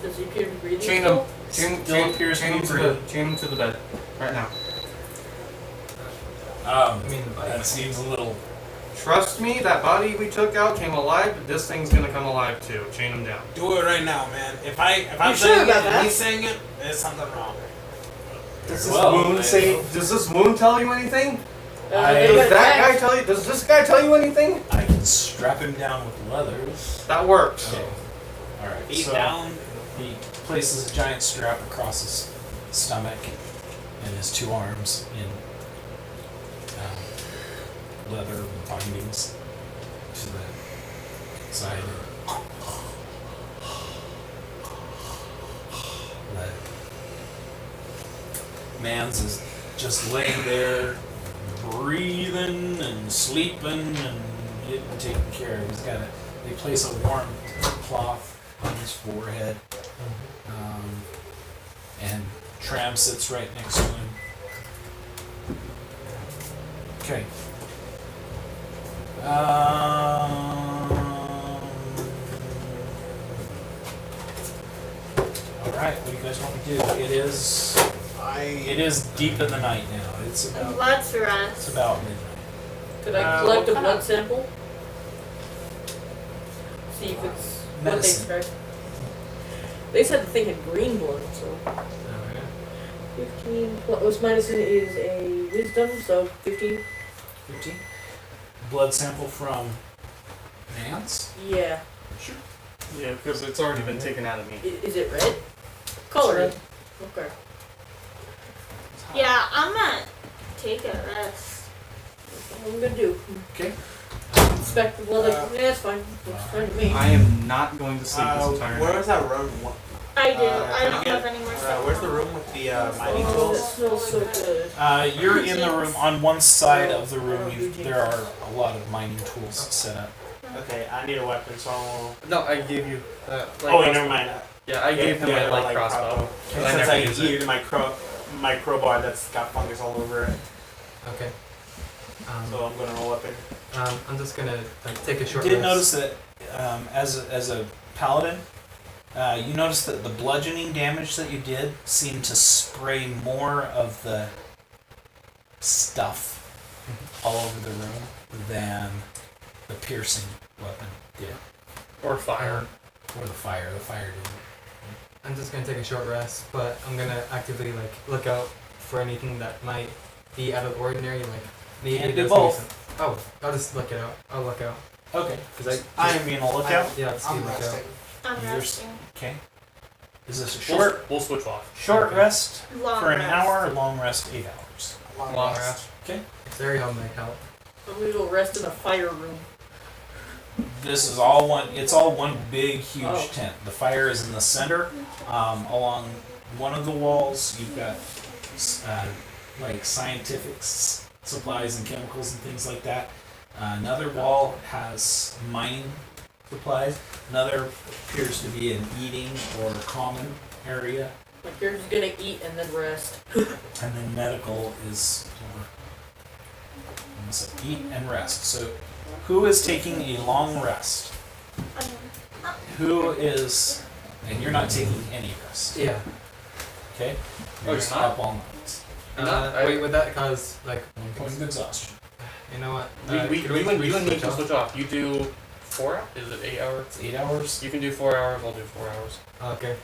Does he appear to be breathing? Chain still? him. Chain, Still chain, appears to chain be him to breathing. chain him to the bed. Right now. I mean, That seems a little. Trust me, that body we took out came alive, but this thing's gonna come alive too. Chain him down. Do it right now, man. If I'm You saying sure it about and that? he's saying it, there's something wrong. Does Well, Does this wound tell you anything? They Does got that guy attacked. tell you? Does this guy tell you anything? I can strap him down with leathers. That works. Okay. All right. Feet so down. he places a giant strap across his stomach and his two arms in leather bindings to the side. Mans is just laying there, breathing and sleeping and getting taken care of. They place a warm cloth on his forehead, and Tram sits right next to him. Okay. Alright, what do you guys want to do? It is deep in the night now. It's about Let's rest. midnight. Could I collect a what kind blood of- sample? See if it's what they Medicine. described. They said the thing had green blood, so Oh, yeah. 15 plus medicine is a wisdom, so 15. 15. Blood sample from Nance. Yeah. Sure. Yeah, because it's already been taken out of me. Is it red? Color red. Okay. Yeah, I'm gonna take a rest. That's what I'm gonna do. Okay. Inspect the blood. Yeah, that's fine. Looks fine to me. I am not going to sleep this entire Where night. was that room? I do. Uh, I don't can I have any more stuff. Where's the room with the mining Oh, tools? that smells so good. You're in the room. On one side of the room, there are a lot of mining tools set up. Okay, I need a weapon, so I'll... No, I gave you. Oh, wait, never mind. Yeah, I gave him my light crossbow. But I Since never I use it. used my crowbar that's got fungus all over it, Okay. so I'm gonna roll up in. I'm just gonna take a short You did rest. notice that as a paladin, you noticed that the bludgeoning damage that you did seemed to spray more of the stuff all over the room than the piercing weapon did, Or fire. or the fire. The fire didn't. I'm just gonna take a short rest, but I'm gonna actively look out for anything that might be out of the ordinary, maybe Can't do there's both. some- Oh, I'll just look it out. I'll look out. Okay. 'Cause I am being a lookout. Yeah, let's see I'm look out. resting. I'm Yours. resting. Okay. Is this a We'll switch off. short Okay. rest Long for an rest. hour, or long rest 8 hours? Long rest. Zerion might help. I'm gonna go rest in a fire room. This is all one. It's all one big, huge Oh. tent. The fire is in the center. Along one of the walls, you've got like scientific supplies and chemicals and things like that. Another wall has mining supplies. Another appears to be an eating or common area, Like you're just gonna eat and then rest. and then medical is for eat and rest. So, who is taking a long rest? Who is, and you're not taking any rest. Yeah. Okay. Oh, You're you're just not? up all night. Wait, would that cause 1 point of exhaustion. you know what? You and me switch can off? switch off. You do 4 hours? Is it 8 hours? It's 8 hours. You can do 4 hours, I'll do 4 hours. Okay.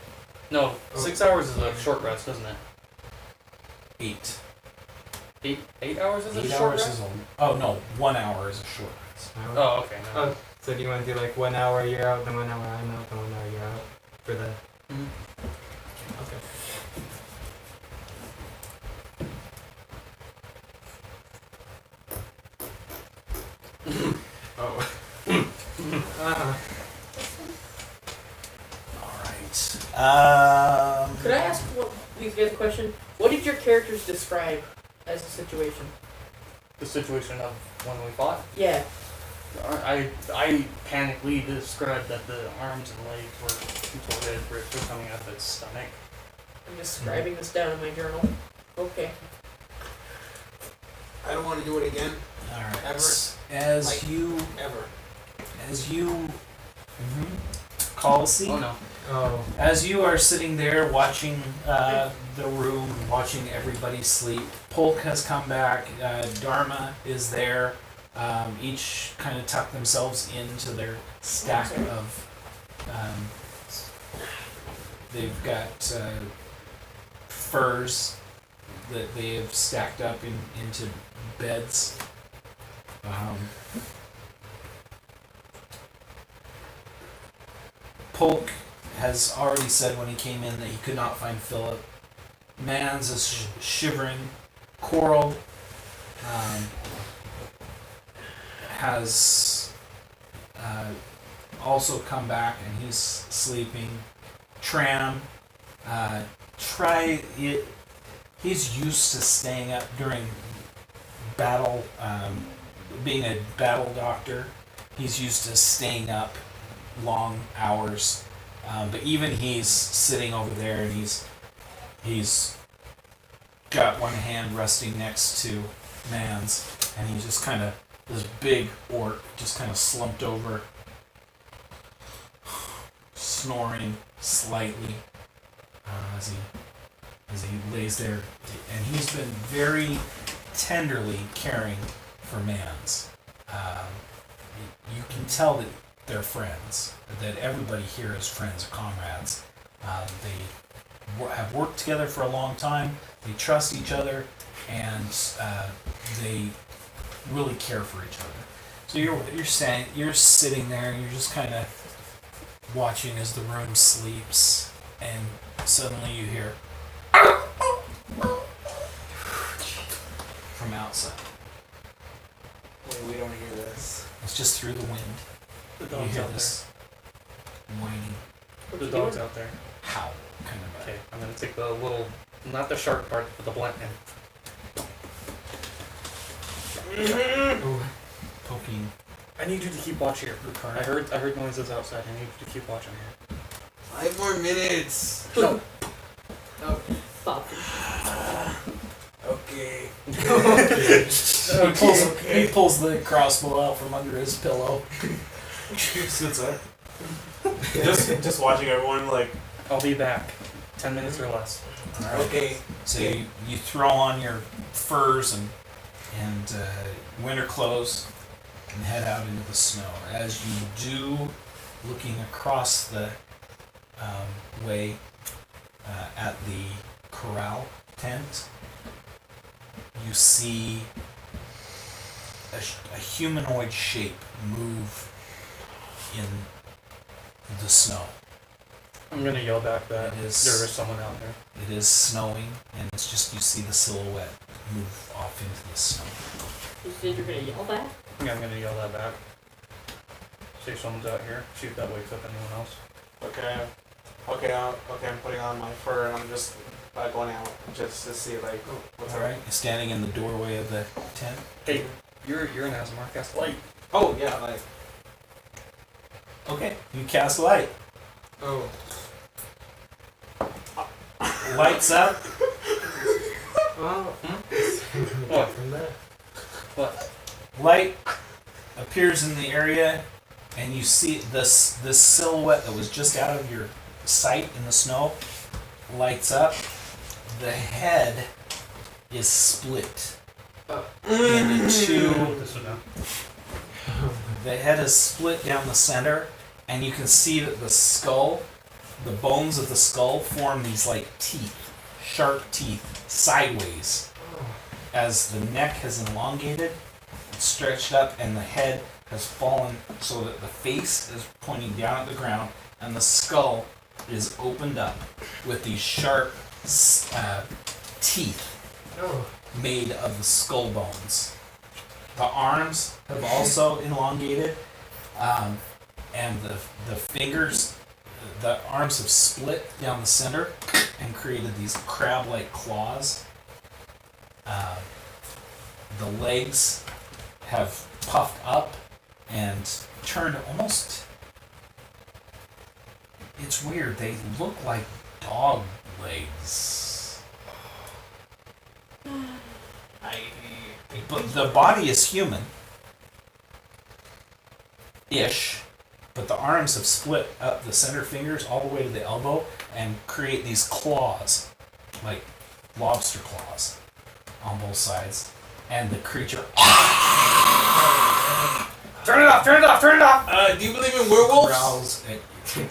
No, Oh. 6 hours is a short rest, isn't it? 8. 8 hours is a 8 short hours rest? is a. Oh no, 1 hour is a short rest. Oh, okay. No. Oh, so do you want to do 1 hour you're out, then 1 hour I'm out, then 1 hour you're out for the? Mhm. Okay. Oh. All right. Could I ask these guys a question? What did your characters describe as the situation? The situation of when we fought. Yeah. I panically described that the arms and legs were contorted, ribs were coming out of its stomach. I'm just scribing this down in my journal. Okay. I don't want to do it again, All right. Ever. As Like- you ever. call a seat. Oh no. Oh. As you are sitting there watching the room, watching everybody sleep, Polk has come back. Dharma is there. Each kind of tuck themselves into their stack of. They've got furs that they have stacked up into beds. Polk has already said when he came in that he could not find Philip. Mans is shivering. Coral has also come back and he's sleeping. Tram, try it. he's used to staying up during battle, being a battle doctor. He's used to staying up long hours. But even he's sitting over there and he's got one hand resting next to Man's, and he just kind of, this big orc just kind of slumped over, snoring slightly as he lays there, and he's been very tenderly caring for Mans. You can tell that they're friends, that everybody here is friends, comrades. They have worked together for a long time. They trust each other, and they really care for each other. So you're sitting there, and you're just kind of watching as the room sleeps, and suddenly you hear from outside. Wait, we don't hear this. It's just through the wind. The You dog's hear out this whining What there. you The dog's doing? out there. howl kind of. Okay, I'm gonna take the little, not the sharp part, but the blunt end. Ooh. Poking I need you to keep watch here. the car. I heard noises outside. I need you to keep watching here. 5 more minutes. No. Fuck. Okay. He pulls the crossbow out from under his pillow. Sits up. just watching everyone like. I'll be back. 10 minutes or less. Alright. Okay. So you throw on your furs and winter clothes and head out into the snow. As you do, looking across the way at the corral tent, you see a humanoid shape move in the snow. I'm gonna yell back that It is- there is someone out there. It is snowing, and it's just you see the silhouette move off into the snow. You said you're gonna yell that? Yeah, I'm gonna yell that back. See if someone's out here. See if that wakes up anyone else. Okay, I'm putting on my fur and I'm just going out just to see like what's All right, you're standing in the doorway of the tent. Hey, you're an Asimar. Cast light. Oh yeah, like Okay, you cast light. Oh. Lights up. Well. What? From there. What? Light appears in the area, and you see this silhouette that was just out of your sight in the snow. Lights up. The head is split into two. This one down. The head is split down the center, and you can see that the skull, the bones of the skull, form these like teeth, sharp teeth, sideways. As the neck has elongated, it's stretched up, and the head has fallen so that the face is pointing down at the ground, and the skull is opened up with these sharp teeth Oh. made of the skull bones. The arms have also elongated, and the fingers, the arms have split down the center and created these crab-like claws. The legs have puffed up and turned almost. It's weird. They look like dog legs. But the body is human. Ish. But the arms have split up the center fingers all the way to the elbow and create these claws, like lobster claws, on both sides. And the creature. Turn it off! Turn it off! Turn it off! Do you believe in werewolves? growls at you.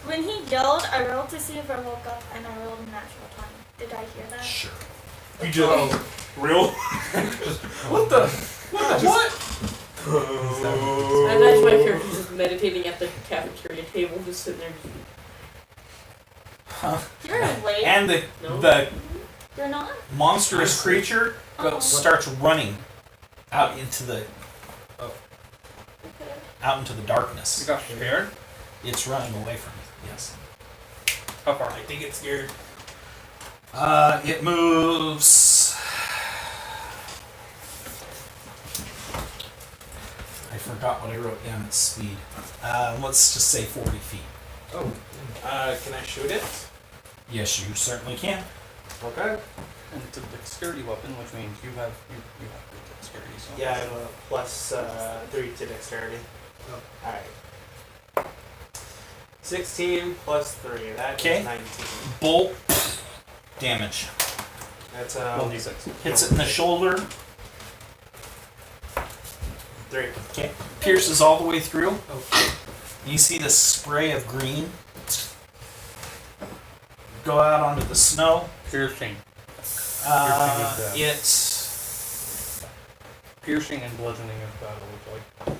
When he yelled, I rolled to see if I woke up, and I rolled a natural 20. Did I hear that? Sure. you just real. What the? What? I imagine my character just meditating at the cafeteria table, just sitting there. Huh. You're awake. And No. the You're not? monstrous creature starts running out into the Okay. darkness. You got scared? It's running away from you. Yes. How far? I think it's scared. It moves. I forgot what I wrote down its speed. Let's just say 40 feet. Oh. Can I shoot it? Yes, you certainly can. Okay. And it's a dexterity weapon, which means you have good dexterity. So Yeah, I have a plus 3 to dexterity. Oh. Alright. 16 plus 3. That's 'Kay. 19. Bolt damage. That's 1d6. Hits it in the shoulder. 3. Okay. Pierces all the way through. Oh. You see the spray of green go out onto the snow. Piercing. It Piercing and bludgeoning of battle, like.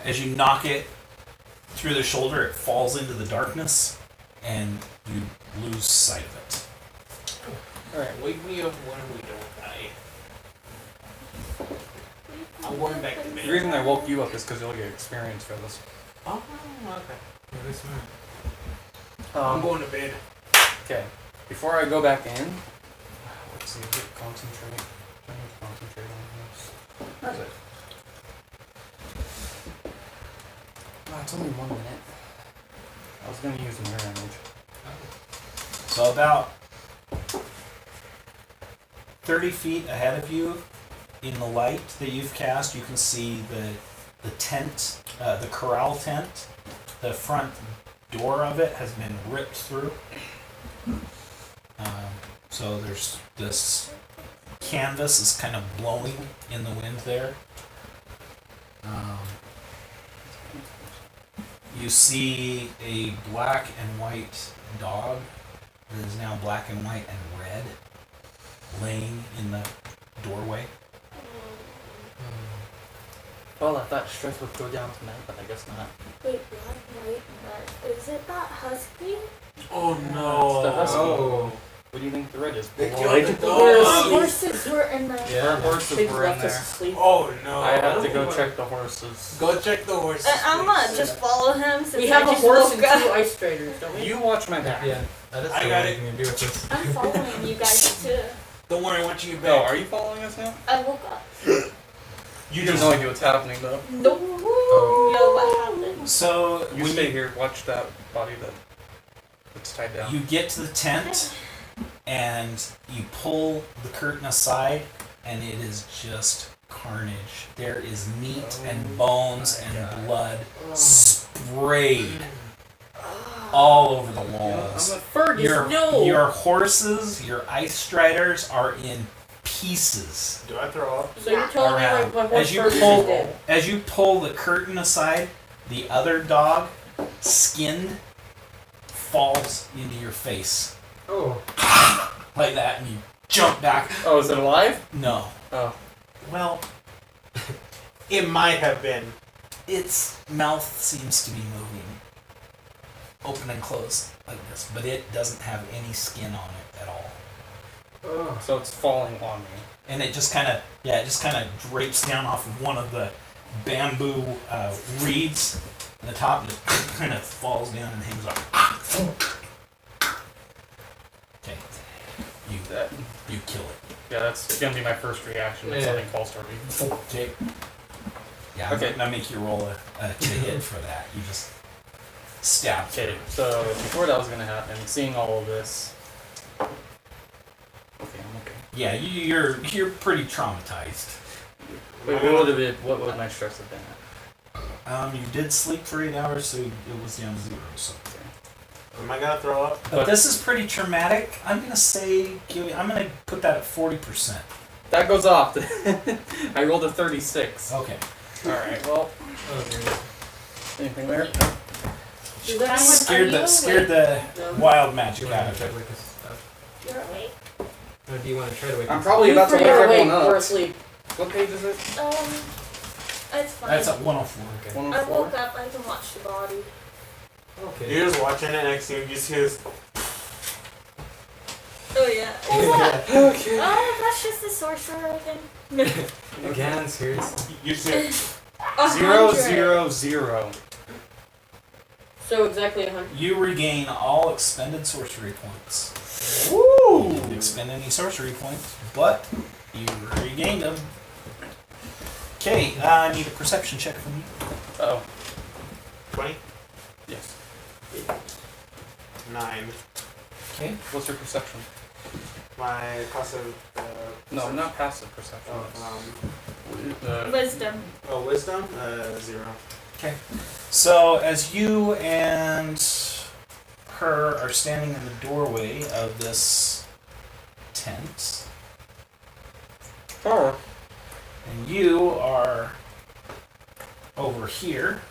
as you knock it through the shoulder, it falls into the darkness, and you lose sight of it. Alright, wake me up when we don't die. I'm going back to The bed. reason I woke you up is because you'll get experience for this. Oh, okay. Very smart. I'm going to bed. Okay. Before I go back in, let's see, is it concentrate? I need to concentrate on this. Where is it? Oh, it's only 1 minute. I was going to use mirror image. So about 30 feet ahead of you, in the light that you've cast, you can see the tent, the corral tent. The front door of it has been ripped through. So there's this canvas is kind of blowing in the wind there. You see a black and white dog that is now black and white and red laying in the doorway. Well, I thought stress would go down tonight, but I guess not. Wait, black, white, and red. Is it that husky? Oh It's the no. husky. Oh. What do you think the red is? They Blood? killed the Our dog. horses were in there. Our horses Pigs were in left us there. asleep. Oh no. I have to go check the horses. Go check the horses. I'm please. gonna just follow him since We have I a just horse woke and up. 2 ice traders, don't we? You watch my back. Yeah. That is I got it. anything to do with this. I'm following you guys too. Don't worry, once you No, back. are you following us now? I woke up. You have no idea what's happening though. No. No, what happened? So You when stay here, watch that body that's tied down. you get to the tent and you pull the curtain aside, and it is just carnage. There is meat and bones my and God. blood sprayed all over the walls. Fergus, no! Your horses, your ice striders are in pieces. Do I throw up? So you're telling me around. my horse As you Fergus is pull, dead? as you pull the curtain aside, the other dog, skinned, falls into your face Oh. like that, and you jump back. Oh, is it alive? No. Oh. Well, It might have been. its mouth seems to be moving, open and close like this, but it doesn't have any skin on it at all. Oh. So it's falling on me. And it just kind of, drapes down off of one of the bamboo reeds in the top, and it kind of falls down and hangs off. Okay, That, you kill it. yeah, that's gonna be my first reaction if Yeah. something falls toward me. Okay. Yeah, I'm Okay. not gonna make you roll a to hit for that. You just stab. Okay, so before that was gonna happen, seeing all of this. Okay, I'm okay. Yeah, you're pretty traumatized. Wait, what would my stress have been at? You did sleep for 8 hours, so it was down to 0. So. Am I gonna throw up? But this is pretty traumatic. I'm gonna say, I'm gonna put that at 40%. That goes off. I rolled a 36. Okay. Alright, well, Oh, anything there? Is that how much Scared the No. wild do magic you out want to of try to it. wake us up? You're awake. Or do you want to try to wake I'm us probably You about to three wake are awake, everyone we're up. asleep. What page is it? It's fine. That's at 104. up? Okay. I 104? woke up. I can watch the body. Okay. You're just watching it next to you. You just hear this. Oh yeah. Okay. Oh, that's just the sorcerer again. Again, seriously. You just hear. 0, 0, 0. So exactly 100. You regain all expended sorcery points. Woo! You didn't expend any sorcery points, but you regained them. Okay, I need a perception check from you. Oh, 20? yes. 9. Okay. What's your perception? My passive. No, not passive perception. Wisdom. Wisdom? 0. Okay. So as you and her are standing in the doorway of this tent, Oh. and you are over here,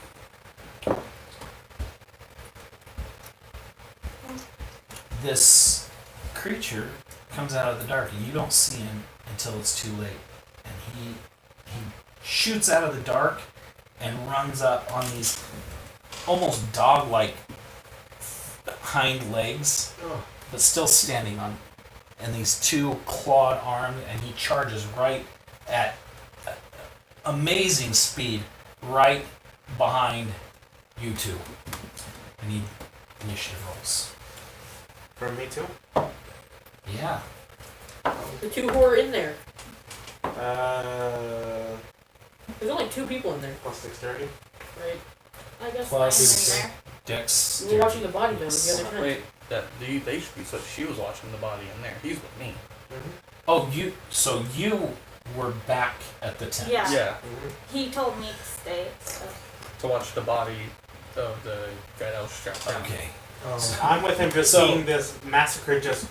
this creature comes out of the dark, and you don't see him until it's too late. And he shoots out of the dark and runs up on these almost dog-like hind legs, but still standing on, and these two clawed arms, and he charges right at amazing speed, right behind you two. I need initiative rolls. For me too? Yeah. The two who are in there. Uh, There's only 2 people in there, plus dexterity. right? I guess Plus- I'm in there. Dex. We were watching the body down the other time. Wait, they should be. So she was watching the body in there. He's with me. Oh, so you were back at the tent. Yeah. Yeah. He told me to stay. So. To watch the body of the guy that was strapped down. Okay. I'm with him just So- seeing this massacre just.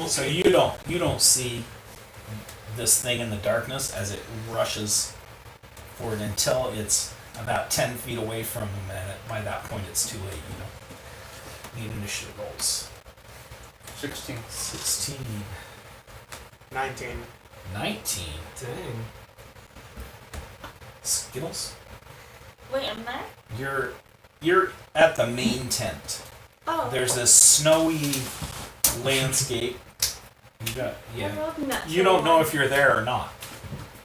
So you don't see this thing in the darkness as it rushes forward until it's about 10 feet away from him, and by that point it's too late. You know. Need initiative rolls. 16. 16, 19. 19. Dang. Skittles. Wait, am there? You're at the main tent. Oh. There's this snowy landscape. I rolled natural You don't know one. if you're there or not.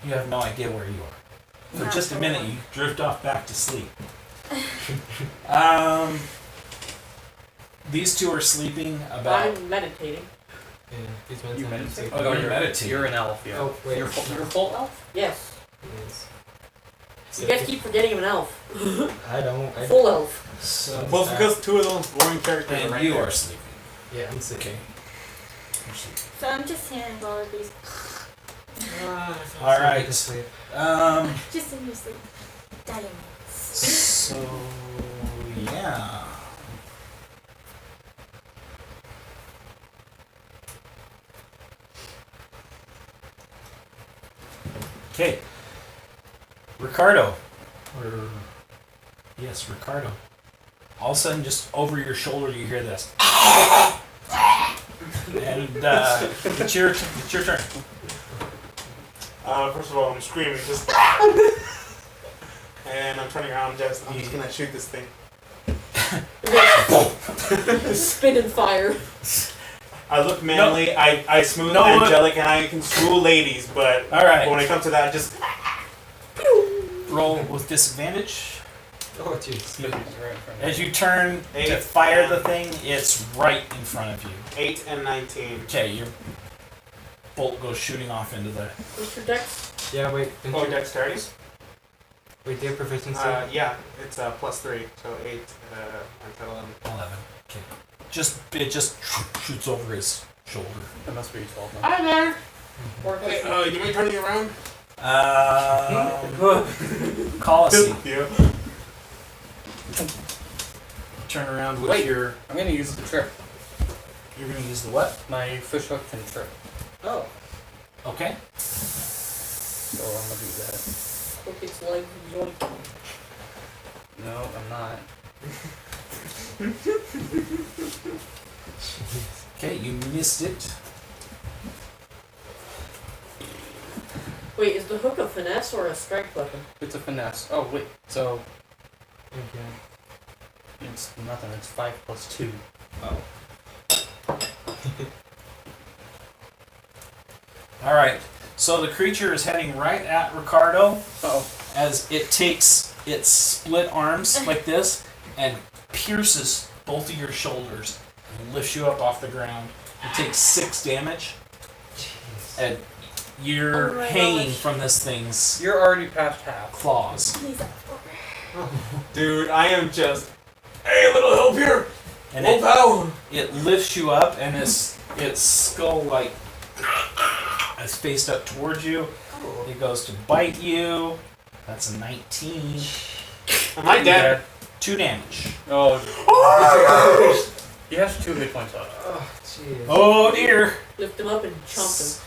You have no idea where you are. For just a Natural minute, one. you drift off back to sleep. These two are sleeping about. I'm meditating. Yeah, these ones You I'm meditate? sleeping. Oh, you're meditating. You're an elf, yeah. Oh, wait. You're full elf? Yes. Yes. You guys keep forgetting I'm an elf. I don't. I Full elf. So, Well, it's because 2 of those boring characters are and right you there. are sleeping. Yeah, I'm sick. Okay. You're sleeping. So I'm just hearing all of these. All right. To sleep. Just in your sleep. Dying. So yeah. Okay. Ricardo. Or yes, Ricardo. All of a sudden, just over your shoulder, you hear this. And it's your turn. First of all, I'm screaming just. And I'm turning around just. I'm just gonna shoot this thing. Spit and fire. I look manly, I smooth No, angelic, and I can school ladies, but All right. when it comes to that, just. Roll with disadvantage. Oh, jeez. Right in front of As you turn to 8, fire the thing, it's right in front of you. 8 and 19. Okay, your bolt goes shooting off into the. What's your dex? Yeah, wait. Didn't Oh, you, dexterities? wait, do you have proficiency? Yeah, it's plus 3, so 8 until 11. 11. Okay. It just shoots over his shoulder. That must be 12 now. Hi there! Or Wait, you mind turning around? Call a seat. Yeah. Turn around with Wait. your. I'm gonna use the trip. You're gonna use the what? My fish hook can trip. Oh. Okay. So I'm gonna do that. hook its leg and yoink. No, I'm not. Okay, you missed it. Wait, is the hook a finesse or a strength weapon? It's a finesse. Oh, wait. So Okay. it's nothing. It's 5 plus 2. Oh. All right. So the creature is heading right at Ricardo Oh. as it takes its split arms like this and pierces both of your shoulders and lifts you up off the ground. You take 6 damage, and you're Oh my hanging gosh. from this thing's You're already past half. claws. He's Dude, I am just. Hey, a little help here. And Oh, pal. it lifts you up, and its skull like is faced up towards you. It goes to bite you. That's a 19. Am I dead? 2 damage. Oh. He has 2 hit points left. Oh, jeez. Oh dear. Lift him up and chomp him.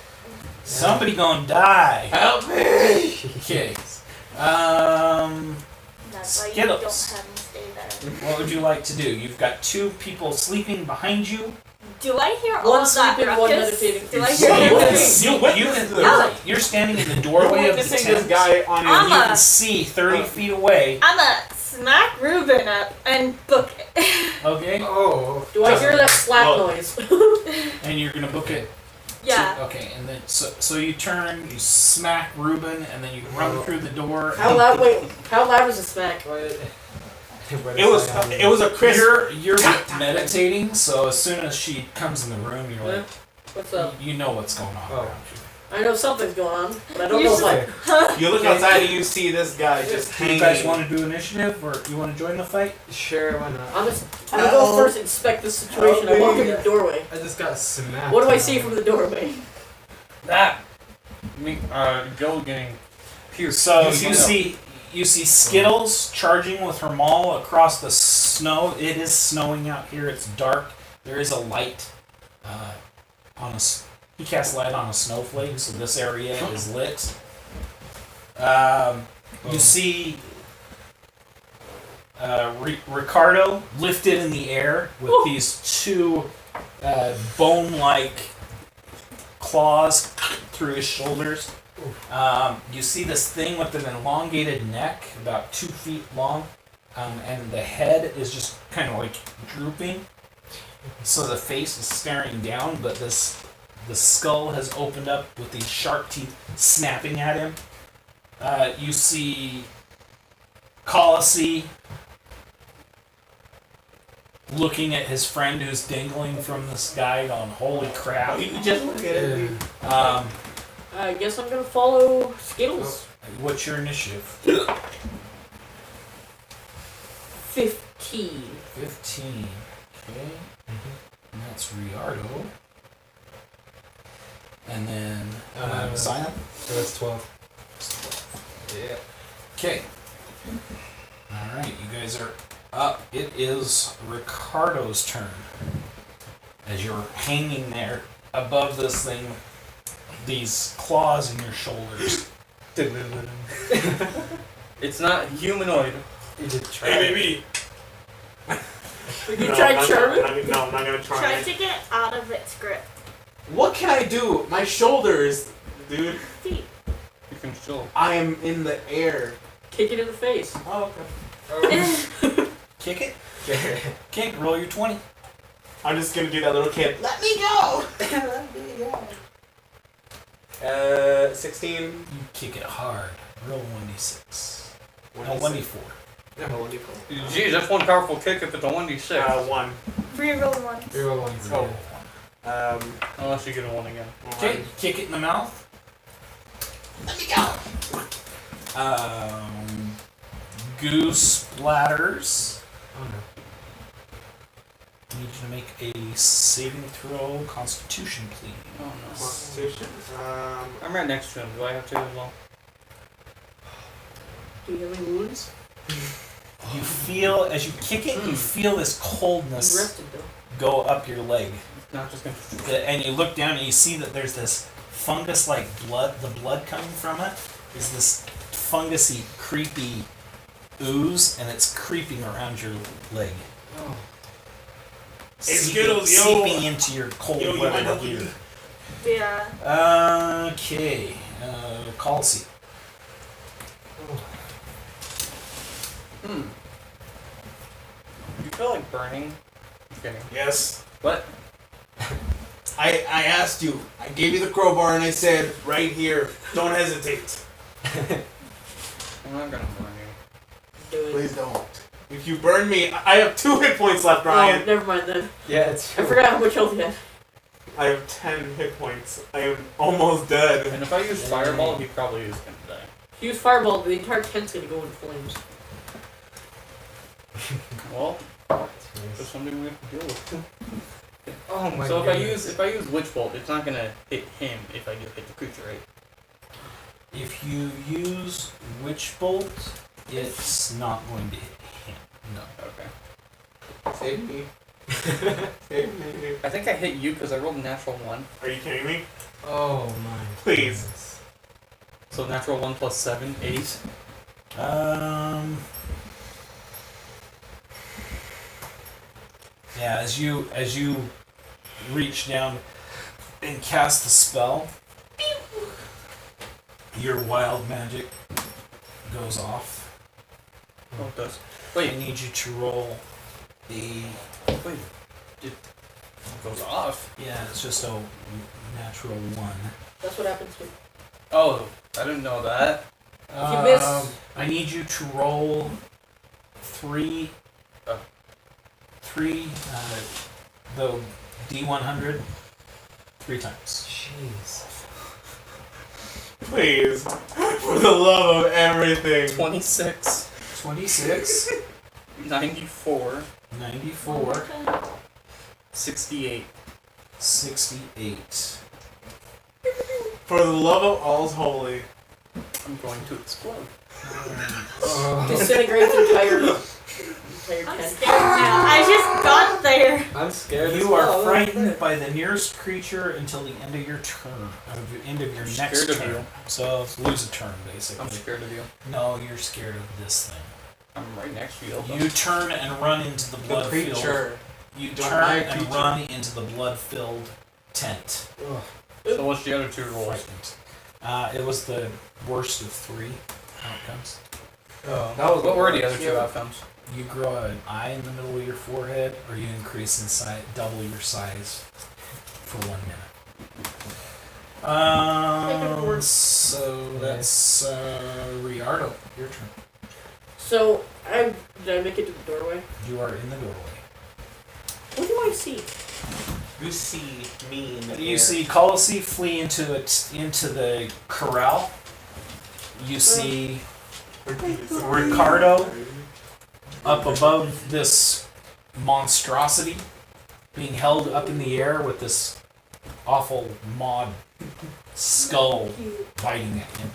Somebody gonna die. Help me! Okay. That's why you Skittles. don't have me stay there. What would you like to do? You've got 2 people sleeping behind you. Do I hear all One of that sleeping, one ruckus? meditating. Do I You hear witness- everything? You're standing in the doorway of the Witnessing tent. this guy on his. You I'm can see 30 feet away. I'ma smack Ruben up and book it. Okay. Oh. Do I hear that slap Look. noise? And you're gonna book it. Yeah. Okay. And then so you turn, you smack Ruben, and then you run through the door. How loud? Wait, how loud was the smack? It was a crisp. You're meditating, so as soon as she comes in the room, you're like, What's up? you know what's going on Oh. around you. I know something's going on, but I don't know what. You look outside and you see this guy just Do you hanging. guys want to do initiative, or you want to join the fight? Sure, why not? I'm gonna go first, inspect the situation. I walk in the doorway. I just got smacked. What do I see from the doorway? That. Joe getting pierced. So you see Skittles charging with her maul across the snow. It is snowing out here. It's dark. There is a light on a. He casts light on a snowflake, so this area is lit. You see Ricardo lifted in the air with these 2 bone-like claws through his shoulders. You see this thing with an elongated neck, about 2 feet long, and the head is just kind of like drooping. So the face is staring down, but the skull has opened up with these sharp teeth snapping at him. You see Colossi looking at his friend who's dangling from the sky going, holy crap. You just look at it. I guess I'm gonna follow Skittles. What's your initiative? 15. 15. Okay. And that's Riardo. And then Zion. So that's 12. Yeah. Okay. Alright, you guys are up. It is Ricardo's turn. As you're hanging there above this thing, these claws in your shoulders. It's not humanoid. You did try. Hey, baby. You tried Sherman? No, I'm not gonna try. Try to get out of its grip. What can I do? My shoulders, dude. Feet. You can still. I am in the air. Kick it in the face. Oh, okay. Kick it. Okay, roll your 20. I'm just gonna do that little kid. Let me go. 16. You kick it hard. Roll 1d6. No, 1d6. 1d4. Yeah, what do you call it? Geez, that's one powerful kick if it's a 1d6. 1. Reroll one. Reroll one. Oh. Unless you get a 1 again. Okay, kick it in the mouth. Let me go. Goo splatters. Oh no. I need you to make a saving throw, Constitution, please. Oh no. Constitution. I'm right next to him. Do I have to as well? Do you have any wounds? You feel, as you kick it, you feel this You coldness rested though. go up your leg. Not just gonna. And you look down and you see that there's this fungus-like blood. The blood coming from it is this fungusy, creepy ooze, and it's creeping around your leg. Oh. Hey, Skittles, yo. Seeping into your cold Yo, you mind weather helping gear. me? Yeah. Okay, Colossi. You feel like burning? Just kidding. Yes. What? I asked you. I gave you the crowbar and I said, right here. Don't hesitate. I'm not gonna burn you. Do it. Please don't. If you burn me, I have 2 hit points left, Oh, Brian. never mind then. Yeah, it's I forgot how much health he had. I have 10 hit points. I am almost dead. And if I use Fireball, he probably is gonna die. If you use Fireball, the entire tent's gonna go in flames. Well, there's something we have to deal with. Oh my So goodness. if I use Witch Bolt, it's not gonna hit him if I do hit the creature, right? If you use Witch Bolt, it's not going to hit him. No. Okay. Save me. Save me. I think I hit you because I rolled a natural 1. Are you kidding me? Oh my. Please. goodness. So natural 1 plus 7, 8. Yeah, as you reach down and cast the spell, your wild magic goes off. Oh, it does. I Wait, need you to roll a. wait. It goes off. Yeah, it's just a natural 1. That's what happens to Oh, I didn't know that. If you miss- I need you to roll 3. Oh. 3. The D100 3 times. Jeez. Please. For the love of everything. 26, 26, 94, 94, 68. 68. For the love of all's holy. I'm going to explode. disintegrate the entire I'm tent. scared now. I just got there. I'm scared. as You are well. frightened by the nearest creature until the end of your turn, end of your I'm next scared of turn. you. So lose a turn, basically. I'm scared of you. No, you're scared of this thing. I'm right next to you. You turn and run into the The blood field. creature. You Don't turn mind and creature. run into the blood-filled tent. Ugh. So what's the other 2 rolls? Frightened. It was the worst of 3 outcomes. Oh. That was What were the worst. other 2 outcomes? You grow an eye in the middle of your forehead, or you increase in size, double your size for 1 minute. So that's Riardo. Your turn. So, did I make it to the doorway? You are in the doorway. What do I see? You see me in the You air. see Colossi flee into the corral. You see Ricardo up above this monstrosity being held up in the air with this awful maud skull biting at him.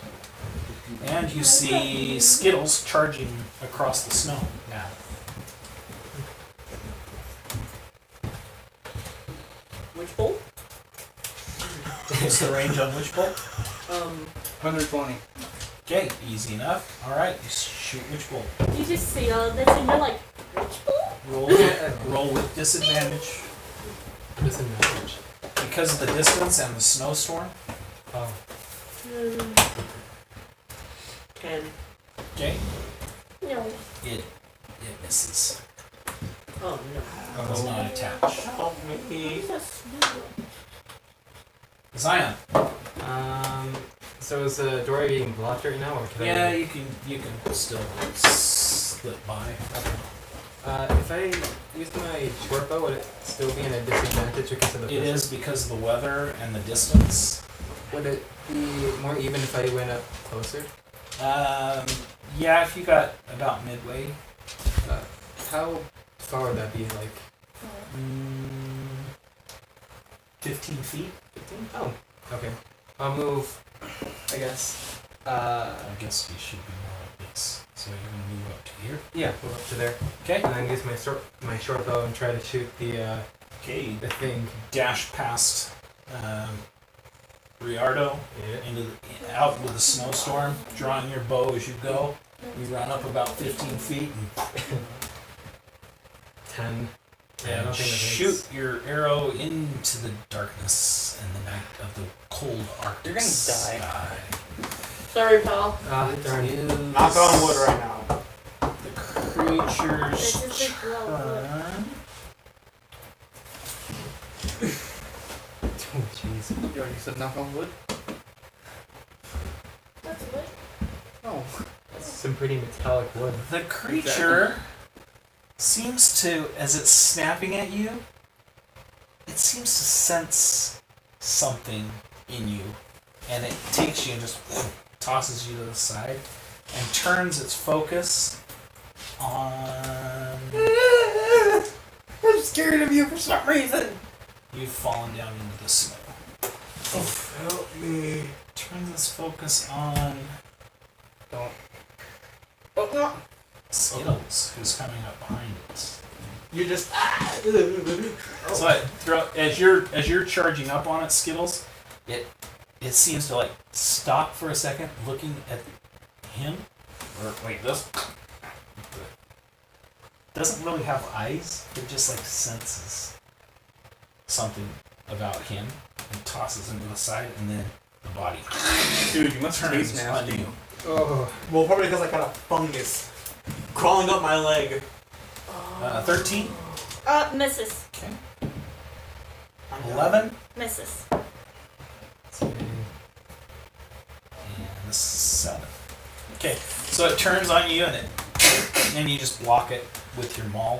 And you see Skittles charging across the snow now. Which bolt? What's the range on Witch Bolt? 120. Okay, easy enough. Alright, you shoot Witch Bolt. You just see all this and you're like, which bolt? Roll with disadvantage. Disadvantage. Because of the distance and the snowstorm. Oh. 10. Okay, No. it misses. Oh no. Does not attach. Help me. Jesus. Zion. So is the door being blocked right now, or can Yeah, I? you can still slip by. If I use my short bow, would it still be in a disadvantage because of the? It is because of the weather and the distance. Would it be more even if I went up closer? Yeah, if you got about midway. How far would that be? Like 15 feet. 15? Oh, okay. I'll move. I guess. I guess you should be more like this. So you're gonna move up to here. Yeah, move up to there, Okay. and then use my short bow and try to shoot the Okay. thing. Dash past Riardo Yeah. out with a snowstorm, drawing your bow as you go. You run up about 15 feet and 10. Yeah, I and don't think that shoot hits. your arrow into the darkness and the night of the cold Arctic You're gonna die. sky. Sorry, pal. Ah, darn. Knock on wood right now. The creature's This is the glow. turn. Oh, jeez. You already said knock on wood? That's what? Oh. That's some pretty metallic wood. The creature seems to, as it's snapping at you, it seems to sense something in you, and it takes you and just tosses you to the side and turns its focus on. I'm scared of you for some reason. You've fallen down into the snow. Help me. Turns its focus on Don't. Skittles, who's coming up behind it. You're just. So as you're charging up on it, Skittles, it seems to like stop for a second, looking at him, or wait, this doesn't really have eyes. It just like senses something about him and tosses him to the side, and then the body Dude, you must turns taste on nasty. you. Oh. Well, probably because I got a fungus crawling up my leg. 13, Misses. okay, 11, Misses. and the 7. Okay, so it turns on you, and you just block it with your maul.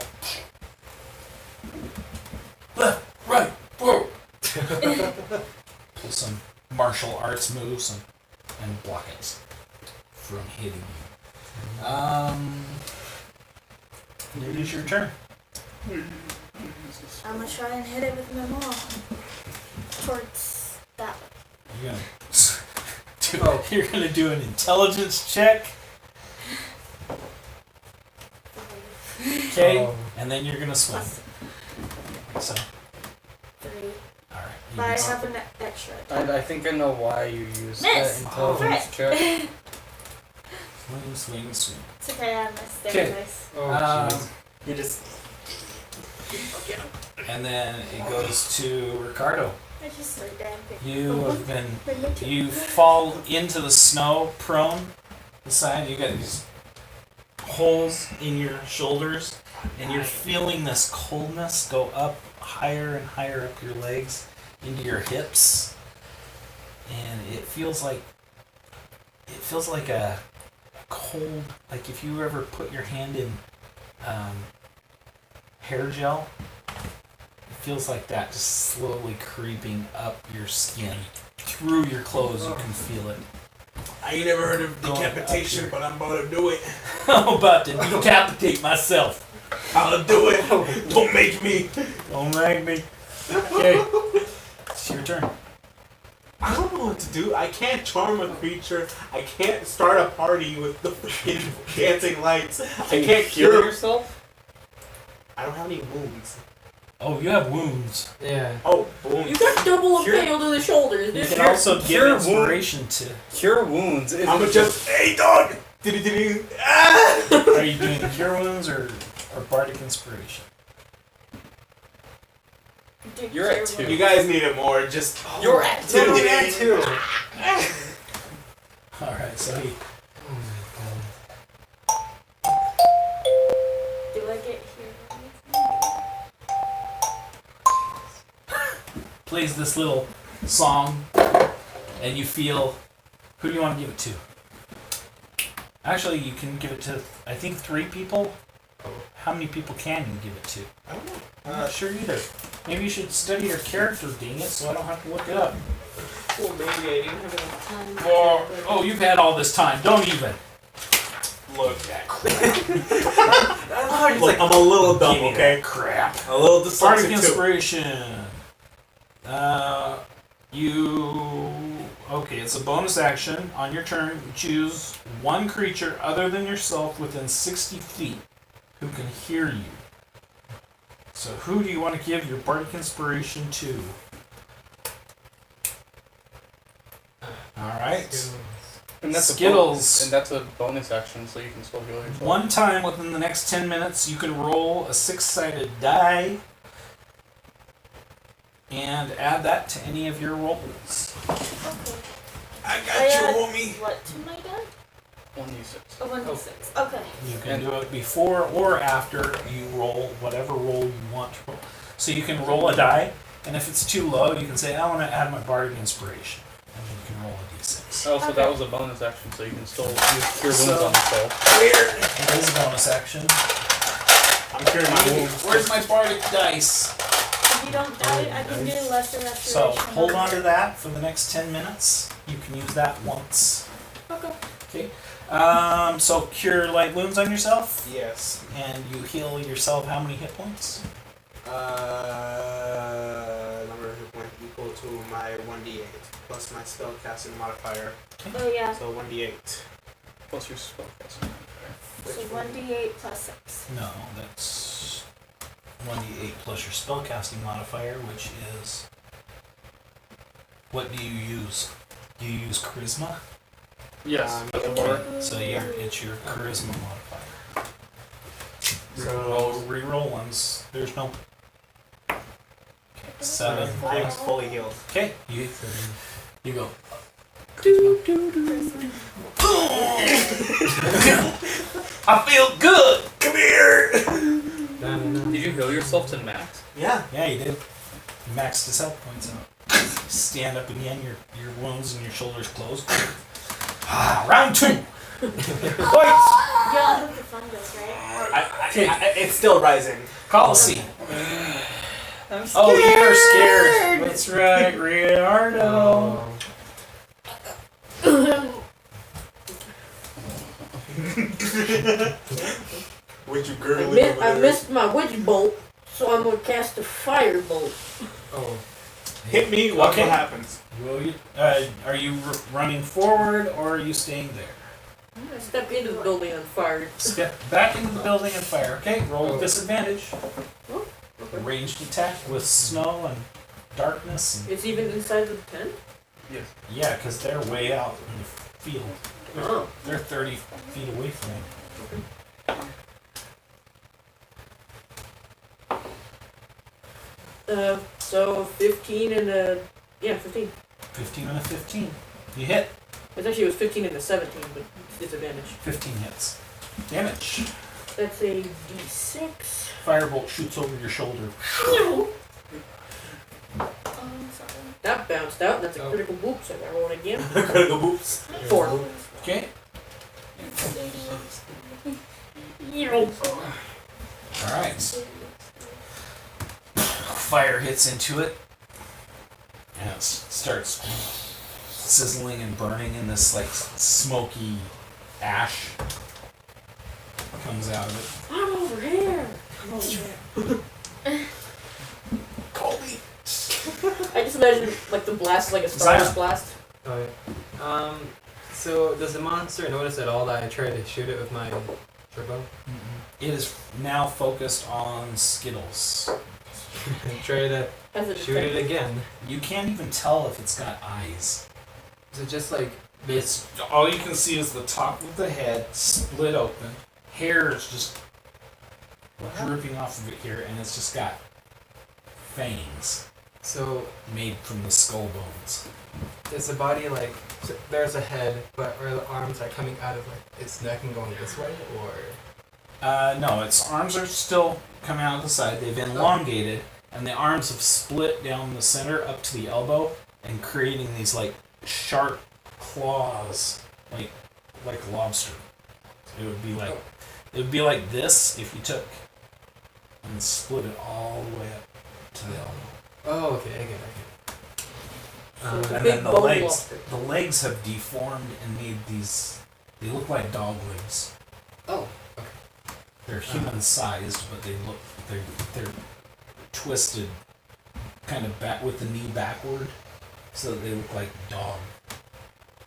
Left, right, forward. Pull some martial arts moves and block it from hitting you. It is your turn. I'm gonna try and hit it with my maul. Towards that way. You're gonna do an intelligence check. Okay, Oh. and then you're gonna swing. Plus So, 3. alright. But I have an extra attack. I think I know why you use Miss! that intelligence check. Swing. It's okay, I missed. Okay. Nice. Oh, jeez. You just. And then it goes to Ricardo. I just started dancing. You fall into the snow, prone. The side, you got these holes in your shoulders, and you're feeling this coldness go up higher and higher up your legs into your hips, and it feels like a cold, like if you ever put your hand in hair gel. It feels like that, just slowly creeping up your skin. Through your clothes, you can feel it. I ain't never heard of Going up decapitation, here. but I'm about to do it. I'm about to decapitate myself. I'll do it. Don't make me. Don't make me. Okay. It's your turn. I don't know what to do. I can't charm a creature. I can't start a party with the freaking dancing lights. I can't Heal cure. yourself? I don't have any wounds. Oh, you have wounds. Yeah. Oh, boom. You got double Cure- impaled to the shoulders. You This can Cure- also give cure inspiration to. Cure wounds. Isn't I'm just, hey dog! Diddy. Ah! Are you doing cure wounds or bardic inspiration? Dude, You're at cure 2. You guys need it more. Just. You're at 2. No, I'm at 2. All right. So he Oh my god. Do I get here? plays this little song, and you feel. Who do you want to give it to? Actually, you can give it to, I think, 3 people. How many people can you give it to? I don't know. I'm not sure either. Maybe you should study your character, dang it, so I don't have to look it up. Well, maybe I didn't have enough time. Oh, you've had all this time. Don't even. Look at crap. Look, I'm a little dumb, Give me okay? that crap. A little Bardic dyslexic too. inspiration. Okay, it's a bonus action. On your turn, choose one creature other than yourself within 60 feet who can hear you. So who do you want to give your Bardic inspiration to? Alright. And that's Skittles. And that's a bonus action, so you can still heal yourself. One time within the next 10 minutes, you can roll a 6-sided die and add that to any of your rolls. Okay. I I got add you, homie. what to my die? 1d6. Oh, 1d6. Okay. You can do it before or after you roll whatever roll you want to roll. So you can roll a die, and if it's too low, you can say, I want to add my Bardic Inspiration. And then you can roll a d6. Oh, so Okay. that was a bonus action, so you can still use Cure Wounds So- on yourself. It is a bonus action. I'm curing my wounds. Where's my bardic dice? If you don't die, I can do lesser restoration. So hold on to that for the next 10 minutes. You can use that once. Okay. Okay. So cure light wounds on yourself, Yes. and you heal yourself how many hit points? Number of hit points equal to my 1d8 plus my spell casting modifier. Oh yeah. So 1d8. Plus your spell casting. So 1d8 plus 6. No, that's 1d8 plus your spellcasting modifier, which is. What do you use? Do you use charisma? Yes. So it's your charisma modifier. Reroll ones. There's no 7. I'm fully healed. Okay, you go. I feel good. Come here. Did you heal yourself to max? Yeah. Yeah, you did. You maxed his health points out. Stand up again. Your wounds and your shoulders closed. Round 2. Fight. Y'all have the fungus, right? It's still rising. Colosseum. I'm Oh, you're scared. That's right, Riardo. Would you gurgling over I there? missed my witch bolt, so I'm gonna cast a fire bolt. Oh. Hit me, watch Okay. what happens. Will you? Are you running forward or are you staying there? I'm gonna step into the building on fire. Step back into the building and fire. Okay, roll with disadvantage. Oh, okay. Ranged attack with snow and darkness. And, It's even inside the tent? yeah, because they're way out in the field. Oh. They're 30 feet away from you. So 15 and a... Yeah, 15. 15 and a 15. You hit. It's actually, it was 15 and a 17, but it's advantage. 15 hits. Damage. That's a D6. Firebolt shoots over your shoulder. Sorry. That bounced out. That's a Oh. critical boop, so I roll it again. Critical boops. 4. Okay. Alright. Fire hits into it. And it starts sizzling and burning, and this like smoky ash comes out of it. I'm over here. I'm over here. Colby. I just imagine like the blast is like a Star Wars blast. Oh, yeah. So does the monster notice at all that I try to shoot it with my turbo? It is now focused on Skittles. Try to As a shoot it again. You can't even tell if it's got eyes. Is it just like It's all you can see is the top of the head split open. Hair is just dripping off of it here, and it's just got fangs so? made from the skull bones. Is the body like so there's a head, but are the arms like coming out of like its neck and going this way, or? No, its arms are still coming out of the side. They've elongated, and the arms have split down the center up to the elbow, and creating these like sharp claws, like a lobster. So it would be like this if you took and split it all the way up to the elbow. Oh, okay, I get it. So it's a And big then the bone legs, lobster. the legs have deformed and made these. They look like dog legs. Oh, They're human sized, but they're twisted, kind of back with the knee backward, so that they look like dog.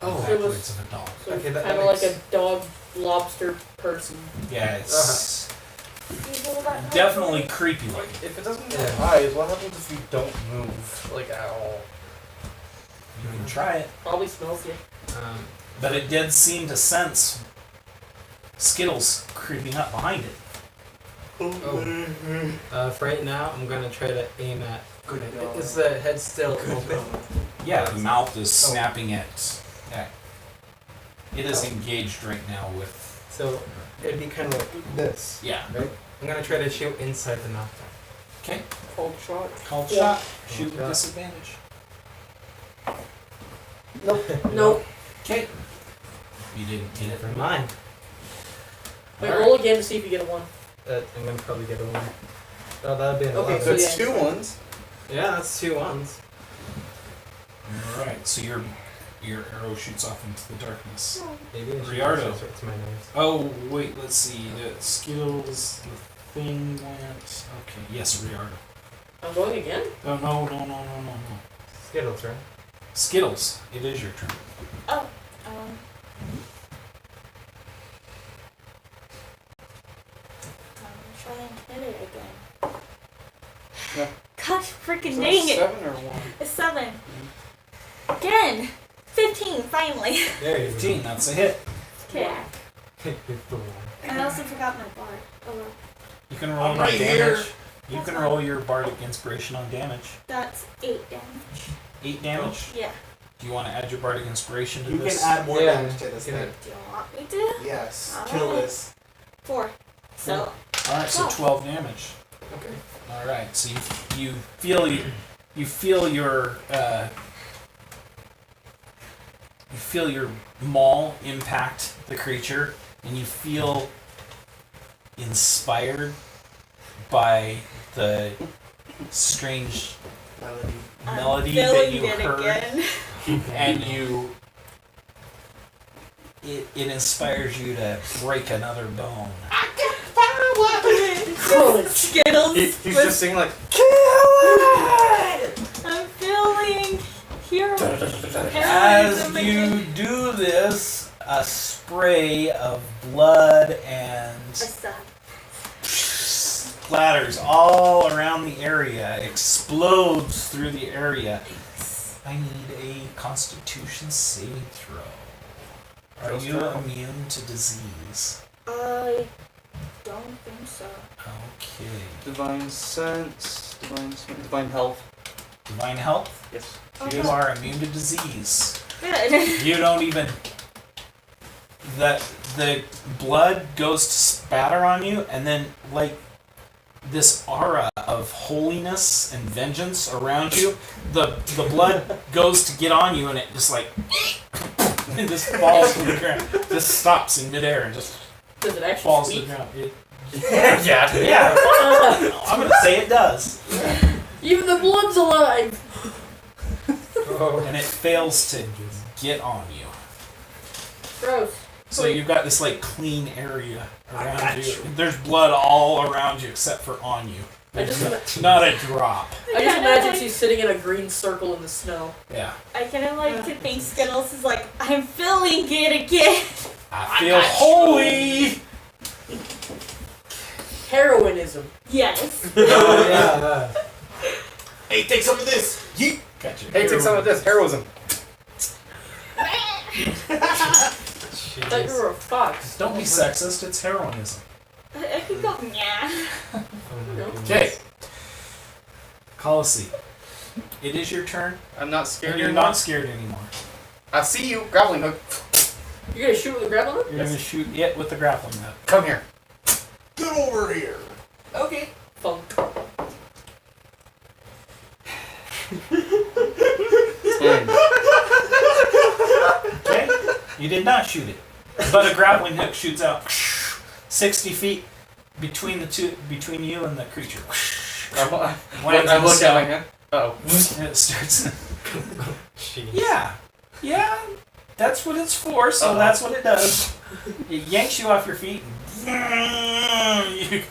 Oh. Backwards of a dog. So Okay, it's that kind of like makes- a dog lobster person. Yeah, it's You hold that definitely creepy looking. If it doesn't get Yeah. eyes, what happens if you don't move, like, at all? You can try it, Probably smells you. but it did seem to sense Skittles creeping up behind it. For right now, I'm gonna try to aim at. Good dog. Is the head still open? Yeah, the mouth is snapping at. It is engaged right now with. So it'd be kind of like this. Yeah. Right. I'm gonna try to shoot inside the mouth. Okay. Cold shot. Called Yeah. shot. Shoot with Yeah. disadvantage. Nope. Okay. You didn't hit it. For mine. Wait, Alright. roll again to see if you get a 1. I'm gonna probably get a 1. Oh, that'd be an Okay, 11. So yeah. it's 2 ones. Yeah, that's 2 1s. Alright, so your arrow shoots off into the darkness. Maybe I should Riardo. switch it to my knives. Oh, wait, let's see. The Skittles, the thing went. Okay, yes, Riardo. I'm going again? Oh, no. Skittles, right? Skittles, it is your turn. Um, I'm trying to hit it again. Yeah. Gosh, freaking Is that dang it! 7 or 1? It's 7. Again! 15, finally. There you 15, that's a hit. Okay. go. It's the 1. I also forgot my bar. Oh well. You can roll I'm your right damage. here. You That's can fine. roll your bardic inspiration on damage. That's 8 damage. 8 damage. Yeah. Do you want to add your bardic inspiration to You can this? add more Yeah. damage to this Can I- thing. Do you want me to? Yes. Alright. Kill this. 4. So, Alright, so 12 damage. Okay. Alright, so you feel your maul impact the creature, and you feel inspired by the strange melody I'm that feeling you it heard, again. and it inspires you to break another bone. Skittles. He's with- just singing like, I'm feeling hero. As heroism you again. do this, a spray of blood and I suck. splatters all around the area, explodes through the area. I need a Constitution saving throw. Are First you throw. immune to disease? I don't think so. Okay. Divine Sense, Divine Health. Divine health? Yes. You Okay. are immune to disease. Good. You don't even. The blood goes to spatter on you, and then like this aura of holiness and vengeance around you. The blood goes to get on you, and it just like it just falls to the ground. Just stops in midair and just Does it actually falls to speak? the ground. Yeah. I'm gonna say it does, Even the blood's alive! and it fails to get on you. Gross. So you've got this like clean area I around got you. you. There's blood all around you except for on you. I just Not a drop. I just imagine she's sitting in a green circle in the snow. Yeah. I kind of like to think Skittles is like, I'm feeling it again. I feel holy. Heroinism. Yes. Oh, yeah, that. Hey, take some of this. Yeet. Gotcha. Hey, take some of this. Heroism. I thought you were a fox. Don't be sexist. It's heroism. I could go, yeah. Oh my goodness. Okay. Colossi. It is your turn, I'm not scared and you're anymore. not scared anymore. I see you. Grappling hook. You're gonna shoot with a grappling hook? You're gonna shoot it with the grappling hook. Come here. Get over here. Okay. Funk. 10. Okay. You did not shoot it, but a grappling hook shoots out 60 feet between you and the creature. I Lands in the look at snow. my hand. Uh-oh. And it starts. Jeez. Yeah, that's what it's for. So Uh-oh. that's what it does. It yanks you off your feet. You-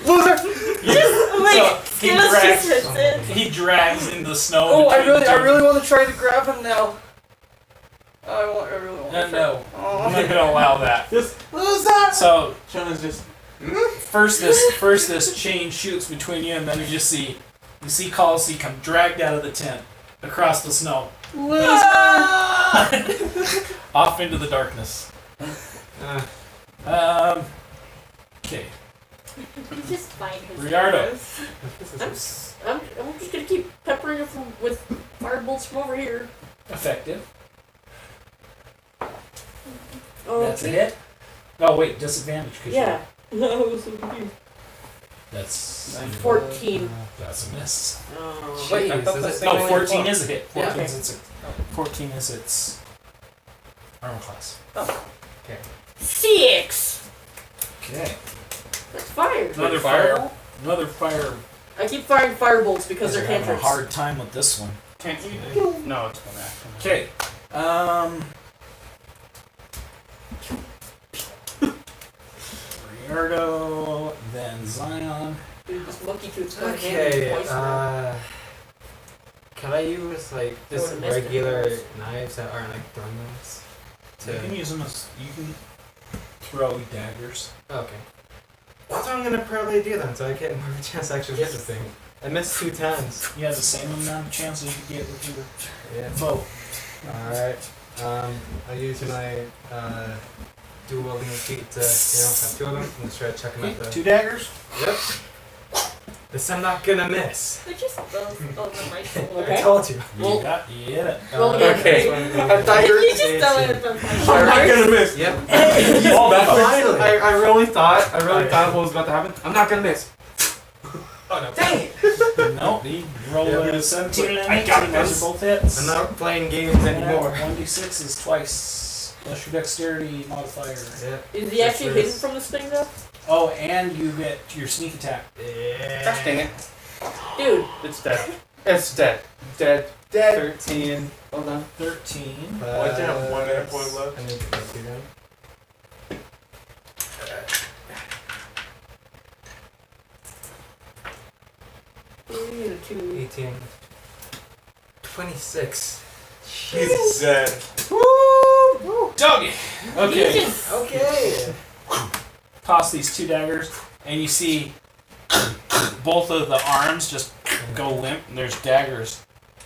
Loser! Wait, he Skittles drags, just hits it. he drags into the snow. Oh, I between the two. really want to try to grab him now. I really want to. No, I'm not Oh. gonna allow that. Just lose that. So Shauna's just. first this chain shoots between you, and then you see Colossi come dragged out of the tent across the snow. Off into the darkness. Okay. Just find his Riardo. arrows. I'm just gonna keep peppering it with firebolts from over here. Effective. Oh, That's a hit. Oh wait, disadvantage. 'Cause Yeah. No, I was so confused. That's 14. that's a miss. Oh. Wait, I Jeez, thought is that it- thing No, only 14 had is a hit. Yeah. 14 is its armor class. 6. Okay. That's fire. Another Fire? fire. Another fire. I keep firing firebolts because They're they're having a cantrips. hard time with this one. Can't you? No, it's one action. Okay. Riardo, then Zion. Dude, this monkey tooth's going Okay, twice now. can I use like I just would've missed it. regular knives that aren't like throwing knives? You can use them as you can throw daggers. Okay. That's what I'm gonna probably do then, so I get more of a chance to actually hit the thing. I missed 2 times. You have the same amount of chances you get with your Yeah. bow. Alright. I'll use my dual wielding feet to, have 2 of them. I'm just try to check them Okay, out the. 2 daggers. Yep. This I'm not gonna miss. They're just both over my I shoulder. told you. Well- You hit it. Roll again. Okay. I thought you were- You just don't let it both my I'm shoulder. not gonna miss. Yep. Oh, Finally. I really thought what was about to happen. I'm not gonna miss. Oh no. Dang it! No, you roll Yeah. a 17 and I an 8. got You guys this. are both hits. I'm not playing games anymore. 1d6 is twice. Plus your dexterity modifier. Yep. Is he actually hidden from this thing though? Oh, and you get your sneak attack. Gosh dang it. Dude, It's dead. It's dead. Dead. 13. Hold on. 13. Oh, I did have 1 hit point left. I need to go through them. we need a 2. 18. 26. He's dead. Doggy! Okay. You just- Okay. Toss these 2 daggers, and you see both of the arms just go limp, and there's daggers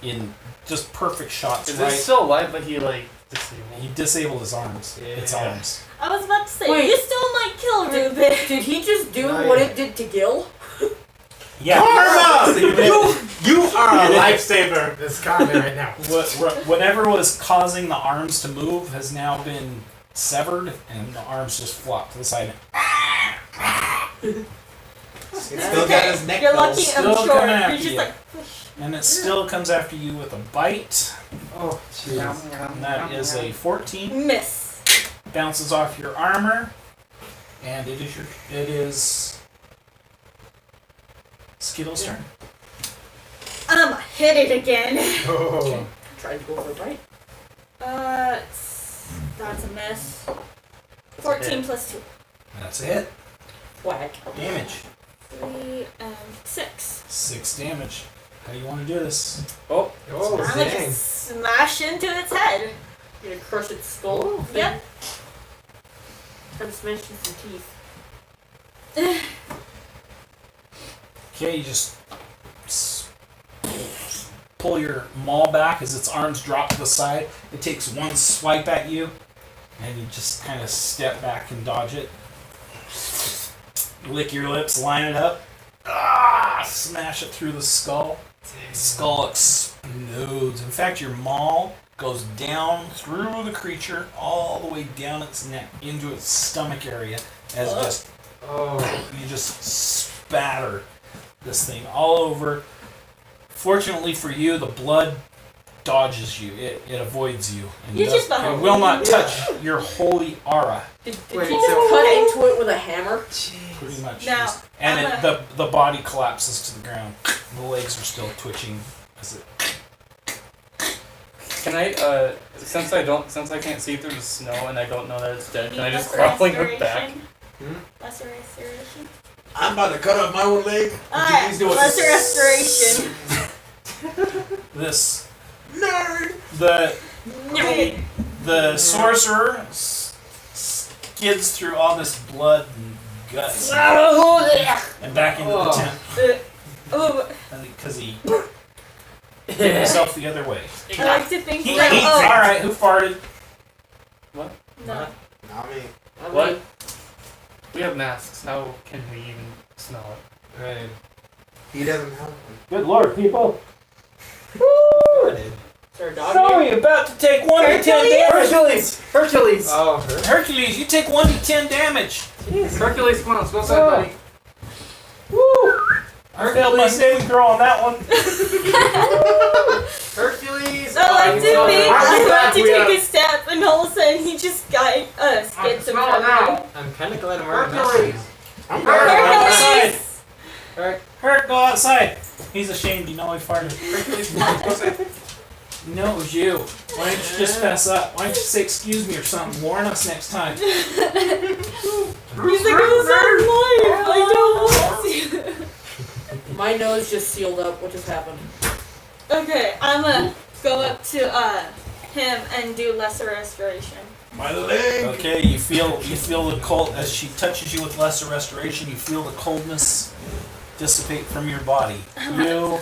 in just perfect shots, Is right? it still alive, but he like disabled? He disabled his arms. Its Yeah. arms. I was about to say, Wait. you still might kill Rubik. Did he just do Not what yet. it did to Gil? Yeah. Karma! You are a lifesaver. This comment right now. Whatever was causing the arms to move has now been severed, and the arms just flop to the side. Still got his neck You're though. lucky Still I'm short. coming You're after just you. like, And it still comes after you with a bite, Oh, and that is a 14. miss. Bounces off your armor, and it is Skittle's turn. Hit it again. Oh. Tried to go for a bite. That's a miss. 14 plus 2. That's a hit. Whack. Damage. 3 and 6. 6 damage. How do you want to do this? Oh, I'm gonna dang. just smash into its head. You're gonna crush its skull? Yep. Try to smash in some teeth. Okay, you just pull your maul back as its arms drop to the side. It takes one swipe at you, and you just kind of step back and dodge it. Lick your lips, line it up. Smash it through the skull. The skull explodes. In fact, your maul goes down through the creature, all the way down its neck, into its stomach area, as just you just spatter this thing all over. Fortunately for you, the blood dodges you. It avoids you. And You just it about- will not touch your holy aura, Did Wait, he just so- cut into it with a hammer? pretty much. Now, And I'm the body collapses to the ground. The legs are still twitching as it. Can I, since I can't see through the snow and I don't know that it's dead, can I just Lesser crawling hook back? restoration. Lesser restoration. I'm about to cut off my own leg. Alright, He's doing lesser restoration. Nerd. The sorcerer skids through all this blood and guts and back into the tent Oh, because he hit himself the other way. I like to think He that. eats. Oh, All right, who farted? no. Not me. I What? mean, We have masks. How can we even smell it? Right. He doesn't have one. Good lord, people! is there a dog here? about to take 1d10 damage. Hercules! Oh, Hercules, you take 1d10 damage. Hercules, come on, let's go outside, buddy. I failed my saving throw on that one. Hercules! So like to me, I'll I be went back, to we take a step, and all of a sudden he just got skids in smell it front of me. now. I'm kind of glad I'm wearing Hercules! masks. I'm Hercules, outside. He's ashamed. You know he farted. No, it was you. Why don't you just fess up? Why don't you say excuse me or something? Warn us next time. He's like, this is our life. I don't want to. My nose just sealed up. What just happened? Okay, I'm gonna go up to him and do lesser restoration. My leg. Okay, you feel the cold as she touches you with lesser restoration. You feel the coldness dissipate from your body. You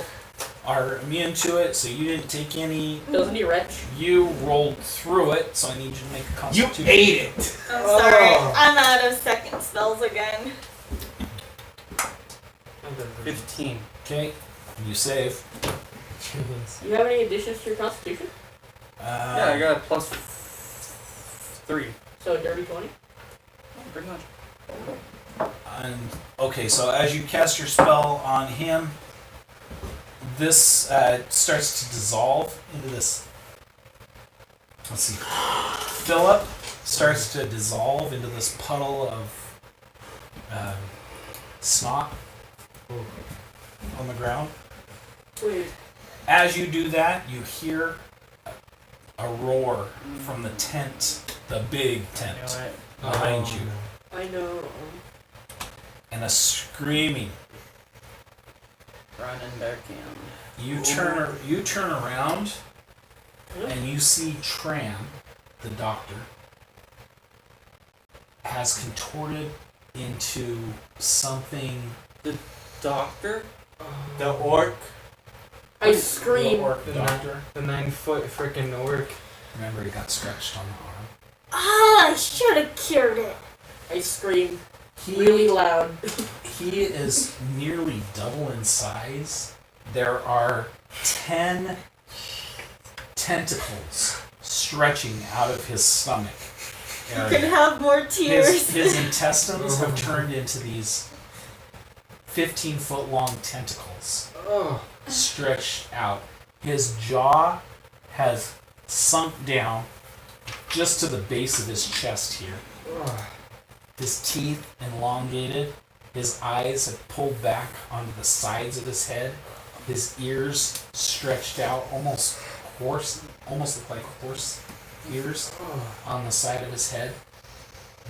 are immune to it, so you didn't take any. Doesn't he retch? You rolled through it, so I need you to make a You constitution. ate it. I'm sorry, Oh. I'm out of second spells again. 15. Okay, you save. You have any additions to your constitution? Yeah, I got a plus 3. So dirty 20. Pretty much. And okay, so as you cast your spell on him, this starts to dissolve into this. Let's see. Philip starts to dissolve into this puddle of snot on the ground. Wait. As you do that, you hear a roar from the tent, the big tent behind you, I know. and a screaming. Running back in. You turn around, and you see Tran, the doctor, has contorted into something. Doctor? The orc. I scream. Orc doctor. The 9-foot frickin' orc. Remember, he got stretched on the arm. Ah, I should have cured it. I scream He, really loud. he is nearly double in size. There are 10 tentacles stretching out of his stomach You can area. have more tears. His intestines have turned into these 15-foot long tentacles Oh. stretched out. His jaw has sunk down just to the base of his chest here. His teeth elongated. His eyes have pulled back onto the sides of his head. His ears stretched out, almost look like horse ears on the side of his head.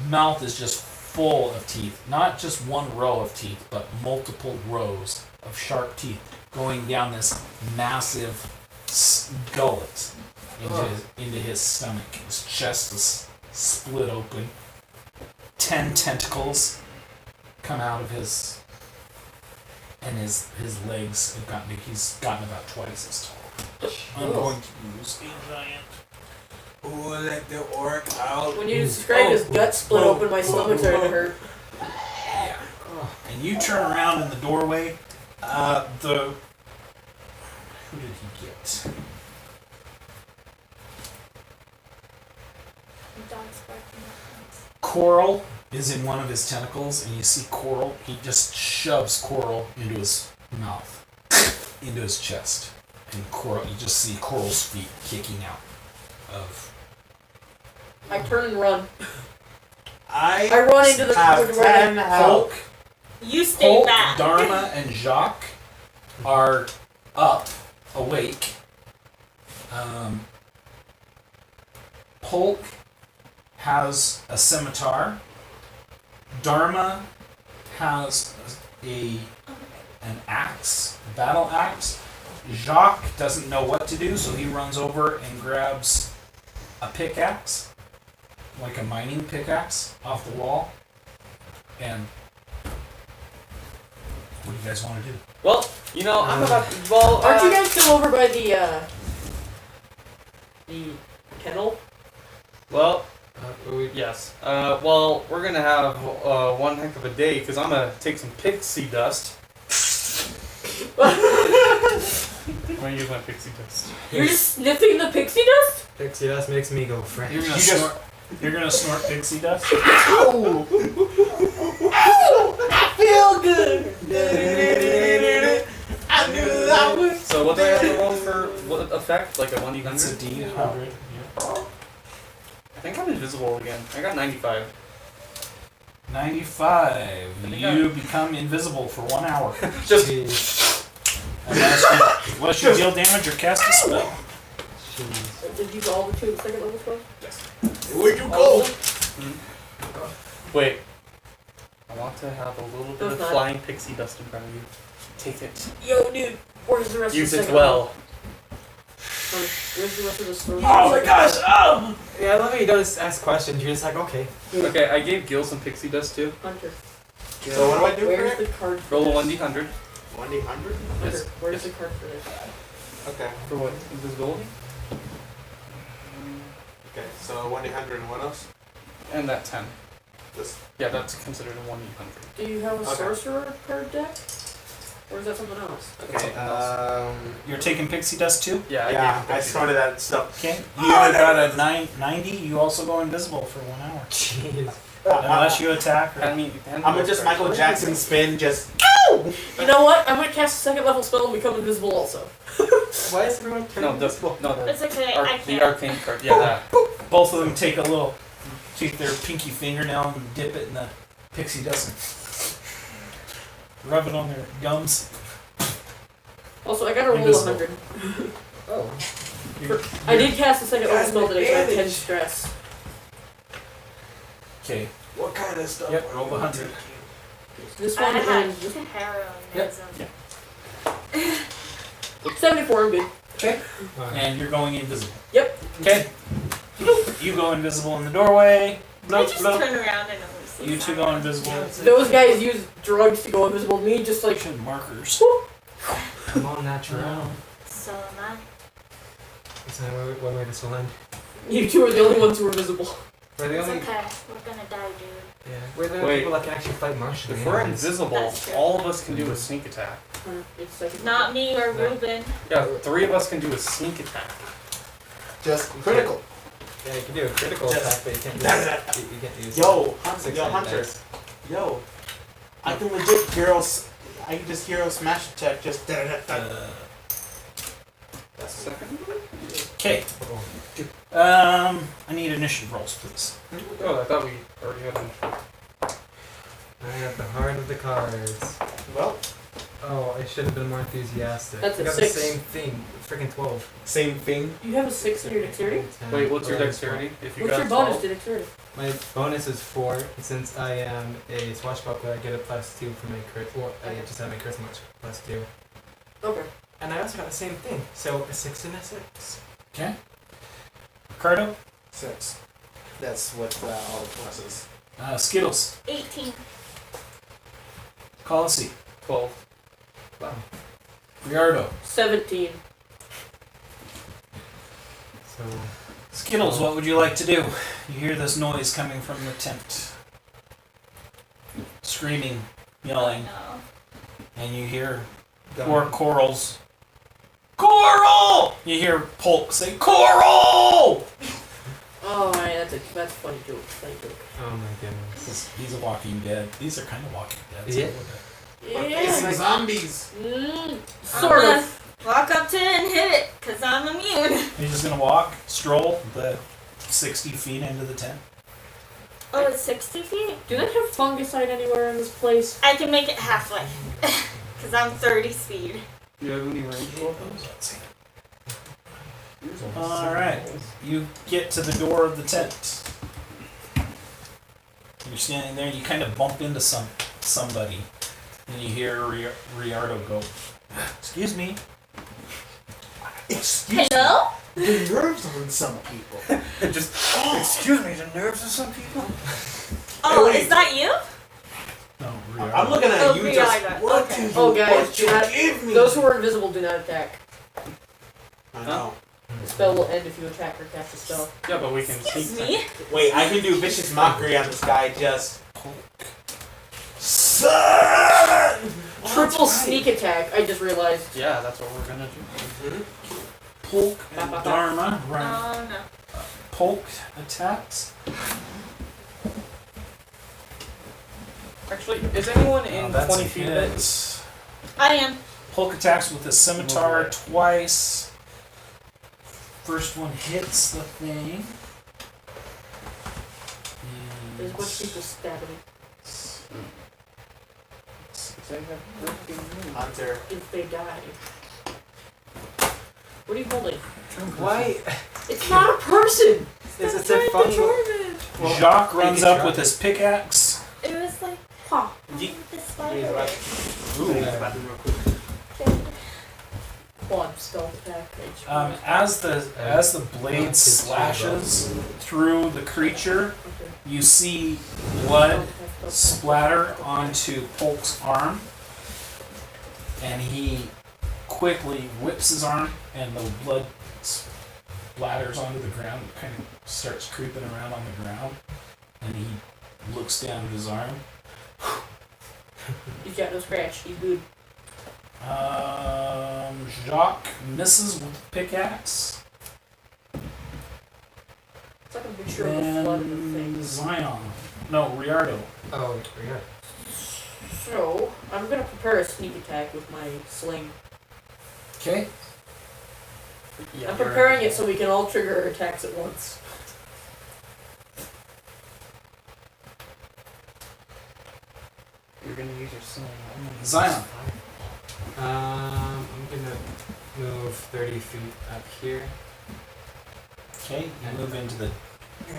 Mouth is just full of teeth. Not just one row of teeth, but multiple rows of sharp teeth going down this massive gullet into his stomach. His chest is split open. 10 tentacles come out of his, and his legs have gotten. He's gotten about twice as tall. I'm going to use a giant. Ooh, let the orc out. When you described his gut split open, my stomach started to hurt. Yeah. And you turn around in the doorway. Who did he get? Dog's barking at us. Coral is in one of his tentacles, and you see Coral. He just shoves Coral into his mouth, into his chest, and Coral. You just see Coral's feet kicking out of. I turn and run. I run into the have 10 Hulk, health. You stay Hulk, back. Dharma, and Jacques are up, awake. Hulk has a scimitar. Dharma has an axe, a battle axe. Jacques doesn't know what to do, so he runs over and grabs a pickaxe, like a mining pickaxe, off the wall. And what do you guys want to do? Well, you know, I'm about to. Well, Aren't you guys still over by the kennel? Well, yes. Well, we're gonna have one heck of a day because I'm gonna take some pixie dust. I'm gonna use my pixie dust. You're sniffing the pixie dust? Pixie dust makes me go French. You're gonna snort pixie dust? Ow! I feel good. I knew that was. So what do I have to roll for what effect? Like a 1d100? That's a D100. I think I'm invisible again. I got 95. 95. You become invisible for 1 hour. Just Jeez. Unless you deal damage or cast a spell. Jeez. Did you use all the 2 second level spells? Where'd you All go? of them? Wait. I want to have a little bit Those of not- flying pixie dust in front of you. Take it. Yo, dude. Where's the rest Use of the it second well. level? Where's the rest of the story? Oh my gosh! Oh! Yeah, I love how you don't just ask questions. You're just like, okay. Okay, I gave Gil some pixie dust too. Hunter. So what do I do Where's for the it? card for Roll a this? 1d100. 1d100? Hunter, Yes. where's the card for this? Okay. For what? Invisibility? Okay, so 1d100 and what else? And that 10. This. Yeah, that's considered a 1d100. Do you have a Okay. sorcerer card deck? Or is that something else? Okay, You're taking pixie dust too? Yeah, yeah, gave I him pixie started that stuff. Okay. You got a 90. You also go invisible for 1 hour. Jeez. Unless you attack. Or, dust. I'm gonna just Michael Jackson spin, just. You know what? I'm gonna cast a second level spell and become invisible also. Why is everyone turning No, the, invisible? no, the, It's okay, I the can't. arcane card. Yeah, that. both of them take their pinky fingernail and dip it in the pixie dust and rub it on their gums. Also, I gotta roll Invisible. 100. Oh. I did cast a second level Guys, spell today, so I have 10 advantage. stress. Okay. What kind of stuff? Yep, roll the 100. This I one had and this one. heroism. 74, I'm good. Okay. And you're going invisible. Yep. Okay. You go invisible in the doorway. I Bloop, just bloop. turn around and only see You two go invisible. Those guys use drugs to go invisible. Me, just like. Action markers. Come on, natural. Wow. So am It's not one way this will end. You two are the only ones who are visible. We're the I. It's only. okay. We're gonna die, dude. Yeah. We're the only Wait. people that can actually fight Martian. If we're aliens. invisible, That's true. all of us can do a sneak attack. It's second Not me or No. Ruben. Yeah, 3 of us can do a sneak attack. Just critical. Yeah, you can do a critical Just- attack, but you can't use. You can't use. Yo, Hunter, 6 yo, sided Hunter. dice. Yo. I can legit I can just hero smash attack, just. That's second. Okay. I need initiative rolls, please. Oh, I thought we already had one. I got the heart of the cards. Well, Oh, I should have been more enthusiastic. That's I a got 6. the same thing. Freaking 12. same thing. You have a 6 in your dexterity? 10, Wait, what's your 11, dexterity? If you What's got your bonus 12? to dexterity? 12. My bonus is 4, and since I am a swashbuckler, I get a +2 for my crit. Well, I just have my charisma +2. Okay. And I also got the same thing. So a 6 and a 6. Okay. Ricardo? 6. That's what all the pluses. Skittles. 18. Colossi. 12. Wow. Riardo. 17. So Skittles, what would you like to do? You hear this noise coming from the tent. Screaming, yelling, No. and you hear poor Coral's. Coral! You hear Polk say, Coral! Oh, man, that's a funny joke. Funny joke. oh my goodness. He's a Walking Dead. These are kind of Walking Dead. Yeah. Yeah. Zombies. Sort I'm of. gonna walk up to it and hit it, because I'm immune. You're just gonna walk, stroll the 60 feet into the tent. Oh, it's 60 feet? Do they have fungicide anywhere in this place? I can make it halfway. Because I'm 30 speed. Do you have any range weapons? Alright, you get to the door of the tent. You're standing there and you kind of bump into somebody. And you hear Riardo go, excuse me. Excuse Hello? me. The nerves on some people. Just, excuse me, the nerves of some people? Oh, wait. is that you? No, I'm looking at Oh, you Riardo. just. What Okay. do you Oh, guys, what do you not- give me? Those who are invisible do not attack. I know. The spell will end if you attack or cast a spell. Yeah, but we can Excuse sneak me? Wait, I can do vicious mockery on this guy. Just. Son! Triple sneak attack, I just realized. Yeah, that's what we're gonna do. Polk and Dharma run. Oh, no. Polk attacks. Actually, is anyone Oh, in that's 20 a feet of it? hit. I am. Polk attacks with a scimitar Okay. twice. First one hits the thing. There's a bunch of And people stabbing me. They have broken rules. Hunter. If they die. What are you holding? Why? It's not a person! It's a Trying to fun. torment. Jacques runs up try. with his pickaxe. It was like Huh. with the spider. Ooh. Quad stealth attack. As the blade slashes through the creature, Okay. you see blood splatter onto Polk's arm, and he quickly whips his arm, and the blood splatters onto the ground. It kind of starts creeping around on the ground, and he looks down at his arm. He's got no scratch. He's good. Jacques misses with the pickaxe. It's like a picture of the flood of the Then thing. Zion. No, Riardo. Oh, yeah. So, I'm gonna prepare a sneak attack with my sling. Okay. Yeah, I'm preparing it so we can all trigger our attacks at once. You're gonna use your sling. Zion. I'm gonna move 30 feet up here. Okay, you move into the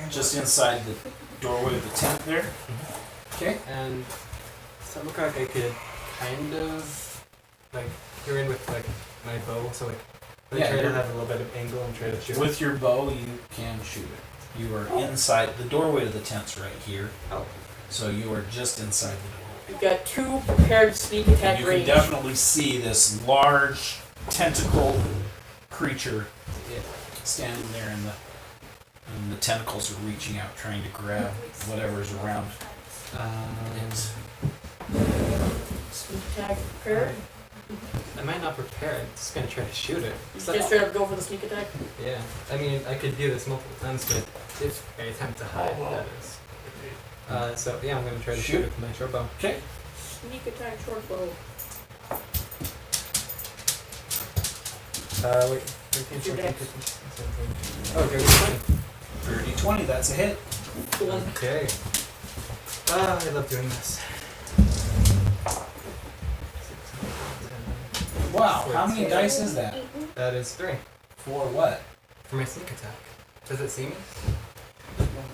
just inside the doorway of the tent there. Okay. And so it looked like I could kind of like you're in with like my bow, so like I Yeah, try to you're- have a little bit of angle and try to shoot. With your bow, you can shoot it. You are inside the doorway to the tent's right here. Oh. So you are just inside the doorway. We've got 2 prepared sneak attack And you can range. definitely see this large tentacle creature Yeah. standing there, and the tentacles are reaching out, trying to grab whatever's around it. Sneak attack prepared. I might not prepare it. Just gonna try to shoot it. You So- just straight up go for the sneak attack. Yeah. I mean, I could do this multiple times, but if I attempt to hide, that is. So yeah, I'm gonna try to shoot it with my short bow. Okay. Sneak attack short bow. Wait. 13, Your 14, dex. 15, 17. Oh, dirty 20. 30-20, that's a hit. Cool. Okay. I love doing this. Wow, how many dice is that? That is 3 For what? for my sneak attack. Does it see me?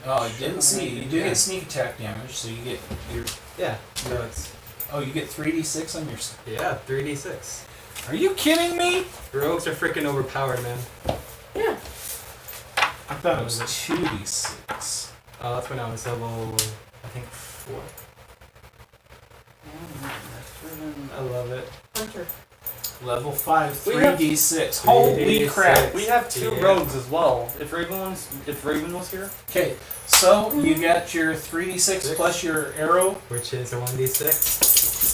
Oh, you didn't see. You do Yeah. get sneak attack damage, so you get your. Yeah. So it's Oh, you get 3d6 on your. 3d6. Are you kidding me? Rogues are freaking overpowered, man. Yeah. I thought it was 2d6. Oh, that's when I was level, I think 4. I love it. Hunter. Level 5, We have- 3d6. Holy 3d6. crap! We have 2 Yeah. rogues as well. If Raven was here, Okay, so you got your 3d6 plus your arrow Which is a 1d6.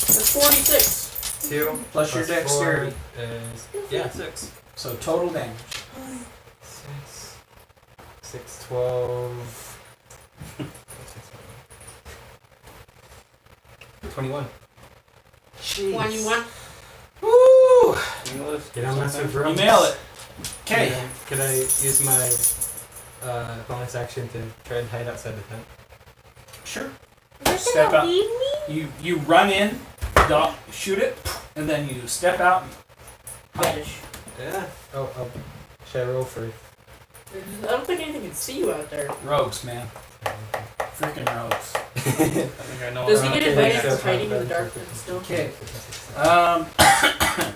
That's 46. 2 plus your dexterity. 4 is, yeah, 6. So total damage. 6, 12. 21. Jeez. 21. Woo! You don't mess with You rogues. nail it. Okay. Could I use my bonus action to try and hide outside the tent? Sure. You're Step gonna up. leave me? You run in, shoot it, and then you step out. And Vanish. Yeah. Oh, should I roll for? I don't think anything can see you out there. rogues, man. Freaking rogues. I think I know. Does he what get I'm advantage doing. for hiding in the darkness still? Okay.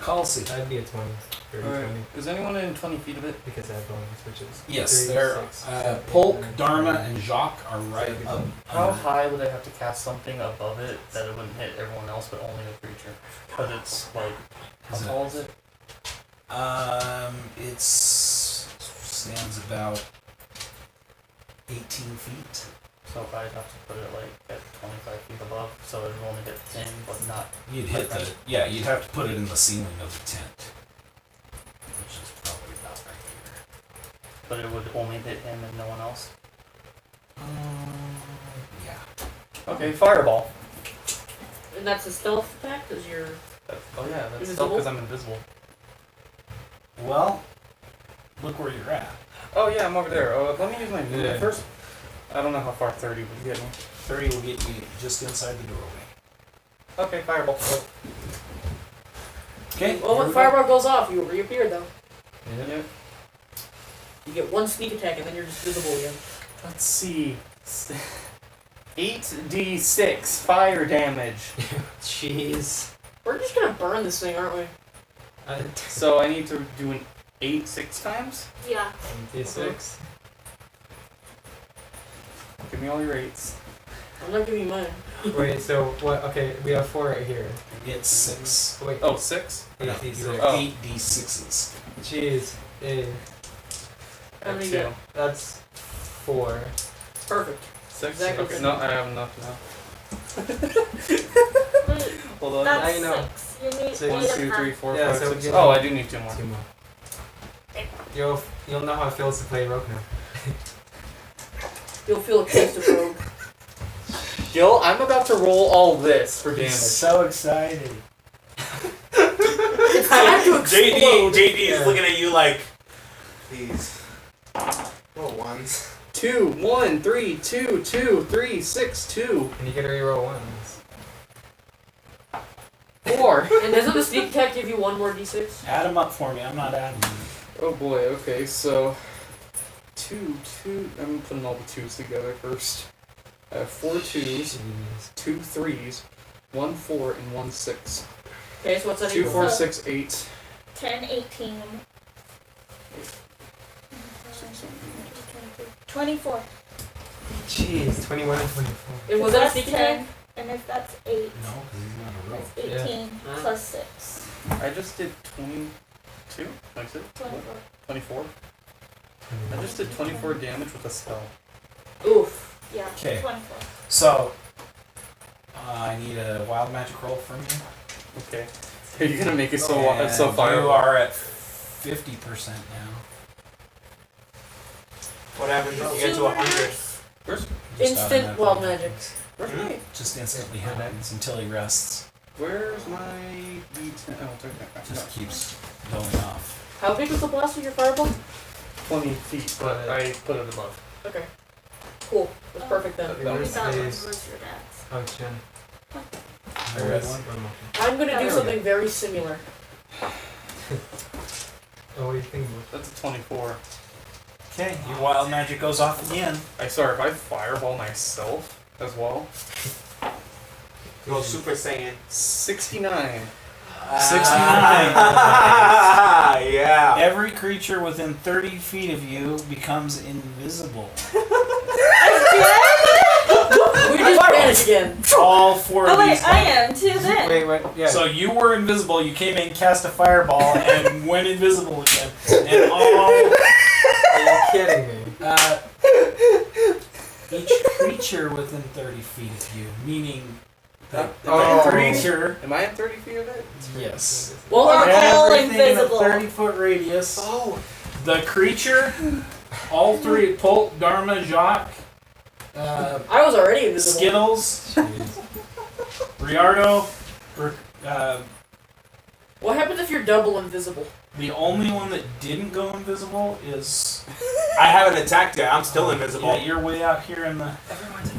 Calcy. That'd be a 20. 30, Alright. 20. Is anyone in 20 feet of it? Because I have bonus, which is. Yes, 3, they're 6, 7, Polk, 8, 9, Dharma, 10. and Jacques are right up. How under. high would I have to cast something above it that it wouldn't hit everyone else but only the creature? But it's like, how Is it- tall is it? It stands about 18 feet. So if I'd have to put it like at 25 feet above, so it would only hit 10, but not. You'd hit the, yeah, you'd have to put it in the ceiling of the tent, which is probably about right here. But it would only hit him and no one else. Yeah. Okay, fireball. And that's a stealth attack because you're. Oh yeah, that's Invisible? because I'm invisible. Well, look where you're at. Oh yeah, I'm over there. Let me use my movement Yeah. first. I don't know how far 30 would get me. 30 will get you just inside the doorway. Okay, fireball. Okay. Well, when fireball goes off, you reappear though. Yeah. You get one sneak attack and then you're just visible again. Let's see. 8d6 fire damage. Jeez. We're just gonna burn this thing, aren't we? So I need to do an 8 6 times? Yeah. D6. Give me all your 8s. I'm not giving you mine. Wait, so what? Okay, we have 4 right here. It's 6. Wait, Oh, 6? 8d6. Oh. 8d6s. Jeez. Hey, How many Two. you get? that's 4. Perfect. 6? Exactly. Okay, no, I have enough now. Wait, Hold on. that's I know. 6. You need So 1, 8 2, of 3, them. 4, Yeah, 5, so 6. get- Oh, I do need 2 more. 2 more. You'll know how it feels to play Rogue now. You'll feel a taste of rogue. Gil, I'm about to roll all this for damage. So excited. It's time to explode. JD is Yeah. looking at you like, please. Roll ones. 2, 1, 3, 2, 2, 3, 6, 2, And you get to reroll 1s. 4. And doesn't the sneak attack give you one more d6? Add them up for me. I'm not adding them. Oh boy, okay, so 2, I'm putting all the 2s together first. I have 4 2s, 2 3s, 1 4, and 1 6. Okay, so what's that 2, equal? 4, 6, 8. 10, 18. 24. Jeez, 21 and 24. It was If that a that's sneak 10, attack? and if that's 8, No, because he's not a rogue. that's 18 Yeah. plus 6. I just did 22? That's it? 24. 24? I just did 24 damage with a spell. Oof. Yeah, Okay. 24. So, I need a wild magic roll from you. Okay. Are you gonna make it so And so fire? You are at 50% now. What happens if you get to 100? Just Instant automatically wild happens. magic. Where's my, Just instantly happens until he rests. where's my D10? Oh, it's okay. Just keeps going off. How big was the blast of your fireball? 20 feet, but I put it above. Okay. Cool. That's perfect then. Okay, Maybe where's that one the- was your dad's. Oh, Jen. The red one? I'm gonna do There we something very similar. Oh, what do you think? That's a 24. Okay, your wild magic goes off again. I sorry if I fireball myself as well. Go Super Saiyan. 69. 69. Yeah. Every creature within 30 feet of you becomes invisible. We just vanish again. All 4 Oh of wait, these. I am too then. Wait, yeah. So you were invisible, you came in, cast a fireball, and went invisible again. And all Are you kidding me? each creature within 30 feet of you, meaning that Oh. creature. Am I in 30 feet of it? Yes. Well, We're all Everything in a invisible. 30-foot radius. Oh. The creature, all 3, Polk, Dharma, Jacques, I was already invisible. Skittles, Riardo, What happens if you're double invisible? the only one that didn't go invisible is... I haven't attacked yet. I'm still invisible. Yeah, you're way out here in the...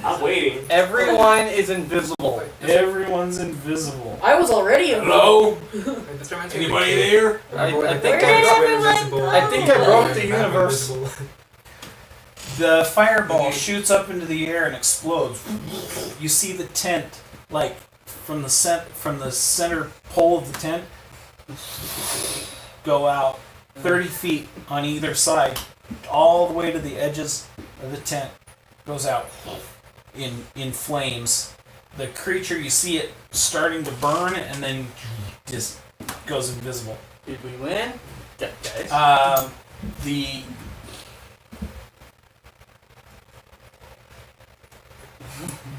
I'm waiting. Everyone is invisible. Everyone's invisible. I was already invisible. Hello? Wait, this reminds me of Anybody the kid. there? I Remember when think the Where kid did went everyone invisible? go? I think I broke the Yeah, universe. invisible. The fireball shoots up into the air and explodes. You see the tent, like, from the center pole of the tent, go out 30 feet on either side, all the way to the edges of the tent, goes out in flames. The creature, you see it starting to burn, and then just goes invisible. Did we win? Yeah, guys.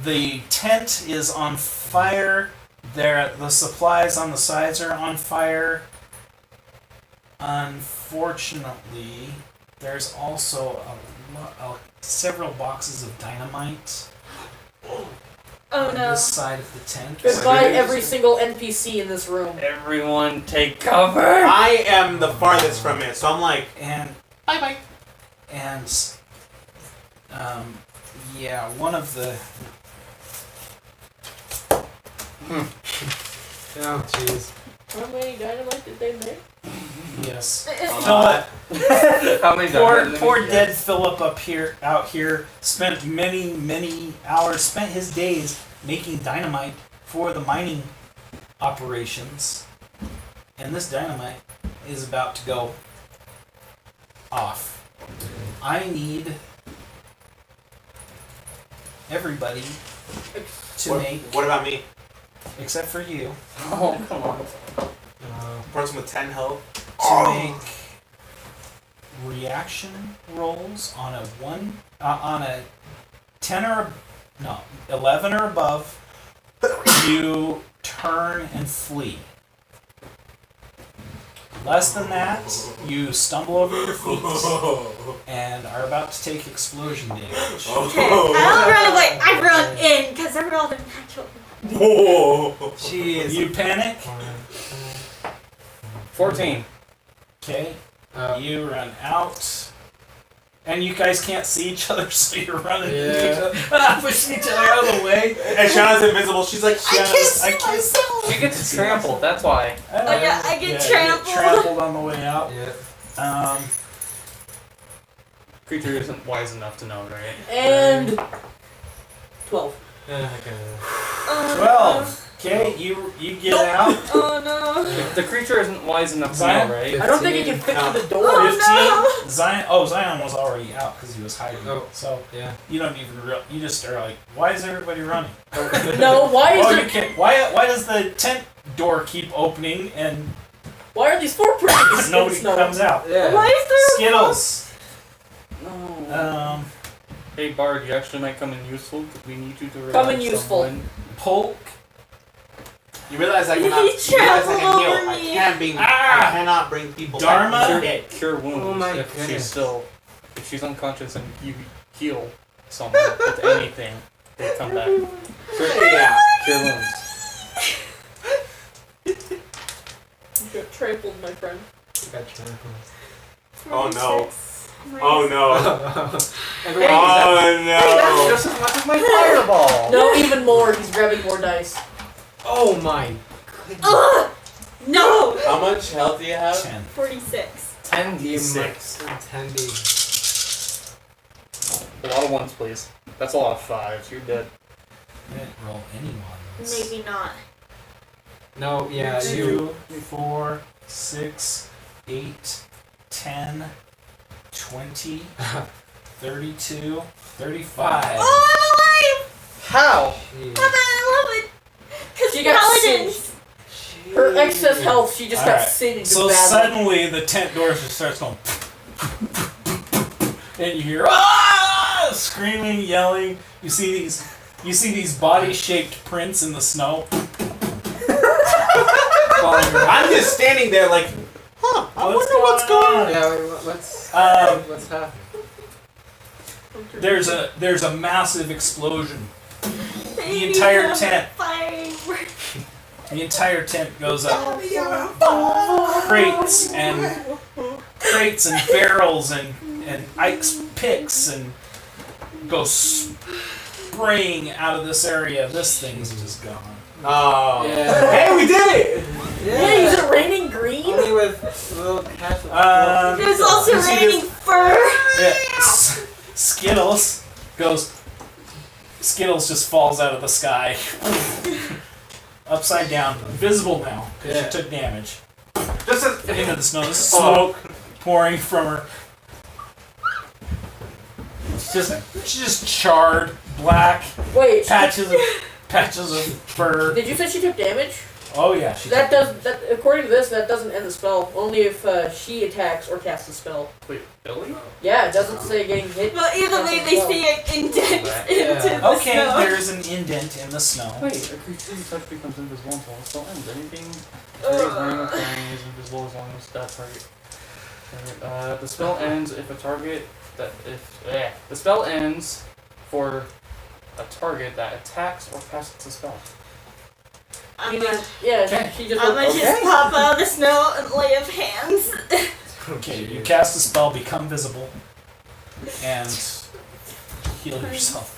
The tent is on fire. The supplies on the sides are on fire. Unfortunately, there's also several boxes of dynamite Oh on no. this side of the tent. Goodbye, every single NPC in this room. Everyone take cover. I am the farthest from it, so I'm like, And bye bye. and yeah, one of the Oh, jeez. How many dynamite did they make? Yes. lot. Philip, How many poor, diamonds? poor dead Philip out here spent many hours, spent his days making dynamite for the mining operations, and this dynamite is about to go off. I need everybody to make, What about me? except for you, Oh, come on. Person with 10 health. to make reaction rolls on a 10 or 11 or above. You turn and flee. Less than that, you stumble over your feet and are about to take explosion damage. Okay, I don't run away. I run in because I rolled a natural. Whoa. Jeez. You panic. 14. Okay. You run out. And you guys can't see each other, so you're running into each other, pushing each other out of the way. And Shauna's invisible. She's like, I can't see myself. She gets trampled, that's why. yeah, I get you trampled. trampled on the way out. Yeah. Creature isn't wise enough to know, right? And 12. Yeah, okay. 12. Okay, you get out. Oh no. The creature isn't wise enough to Zion? know, right? I don't think he can fit through the door. Oh, 15. Zion was already out because he was hiding. Oh. So Yeah. you don't even you just are like, why is everybody running? No, why is Oh, there? you can't. Why does the tent door keep opening and Why are these footprints? nobody Snow? comes out? Yeah. Why is there? Skittles. No. Hey Bard, you actually might come in useful because we need you to revive Come in useful. someone. Polk. you realize I He cannot. You realize I trampled can heal. over I me. can't bring. Ah! I cannot bring people. Dharma? back from the dead. Cure wounds Oh my if she's goodness. still, if she's unconscious and you heal someone with anything, they come back. Yeah. Cure wounds. You got trampled, my friend. Got trampled. Oh no. 46. Oh no. Everyone, Oh no. Just as much as my fireball. No, even more. He's grabbing more dice. oh my. Ugh! No. How much health do you have? 10. 46. 10d6. 10D. A lot of ones, please. That's a lot of fives. You're dead. I didn't roll any ones. Maybe not. No, yeah, you. 2, 4, 6, 8, 10, 20, 32, 35. Oh, How? I'm alive! I love it. Cause She got paladins. Her excess health, she just got Alright, singed So badly. suddenly the tent door just starts going, and you hear screaming, yelling. You see these body-shaped prints in the snow. I'm just standing there like, huh? I wonder what's going on. Yeah, wait, what's Um, happening? there's a massive explosion. Baby, entire I'm tent. firework. The entire tent goes up. Crates and barrels and Ike's picks and go spraying out of this area. This thing's just gone. Oh. Yeah. Hey, we did it! Yeah, is it raining green? Only with a little catch. There's also you see raining fur. Skittles just falls out of the sky. Upside down. Invisible now, because Yeah. she took damage. Just as, Into the snow. There's smoke pouring from her. She's just charred, black, Wait, patches of fur. did you say she took damage? Oh yeah, she That according to this, that doesn't end the spell. Only if she attacks or casts a spell. Wait, Billy? Yeah, it doesn't say getting hit. Well, either way, they see an indent into the Okay, snow. there's an indent in the snow. Wait, a creature you touch becomes invisible until the spell ends. Anything wearing a crown is invisible as long as that target. The spell ends if a target the spell ends for a target that attacks or casts a spell. I'm Meaning- gonna yeah, she just went, just okay. pop out of the snow and lay of hands. Okay, you cast a spell, become visible, and heal yourself.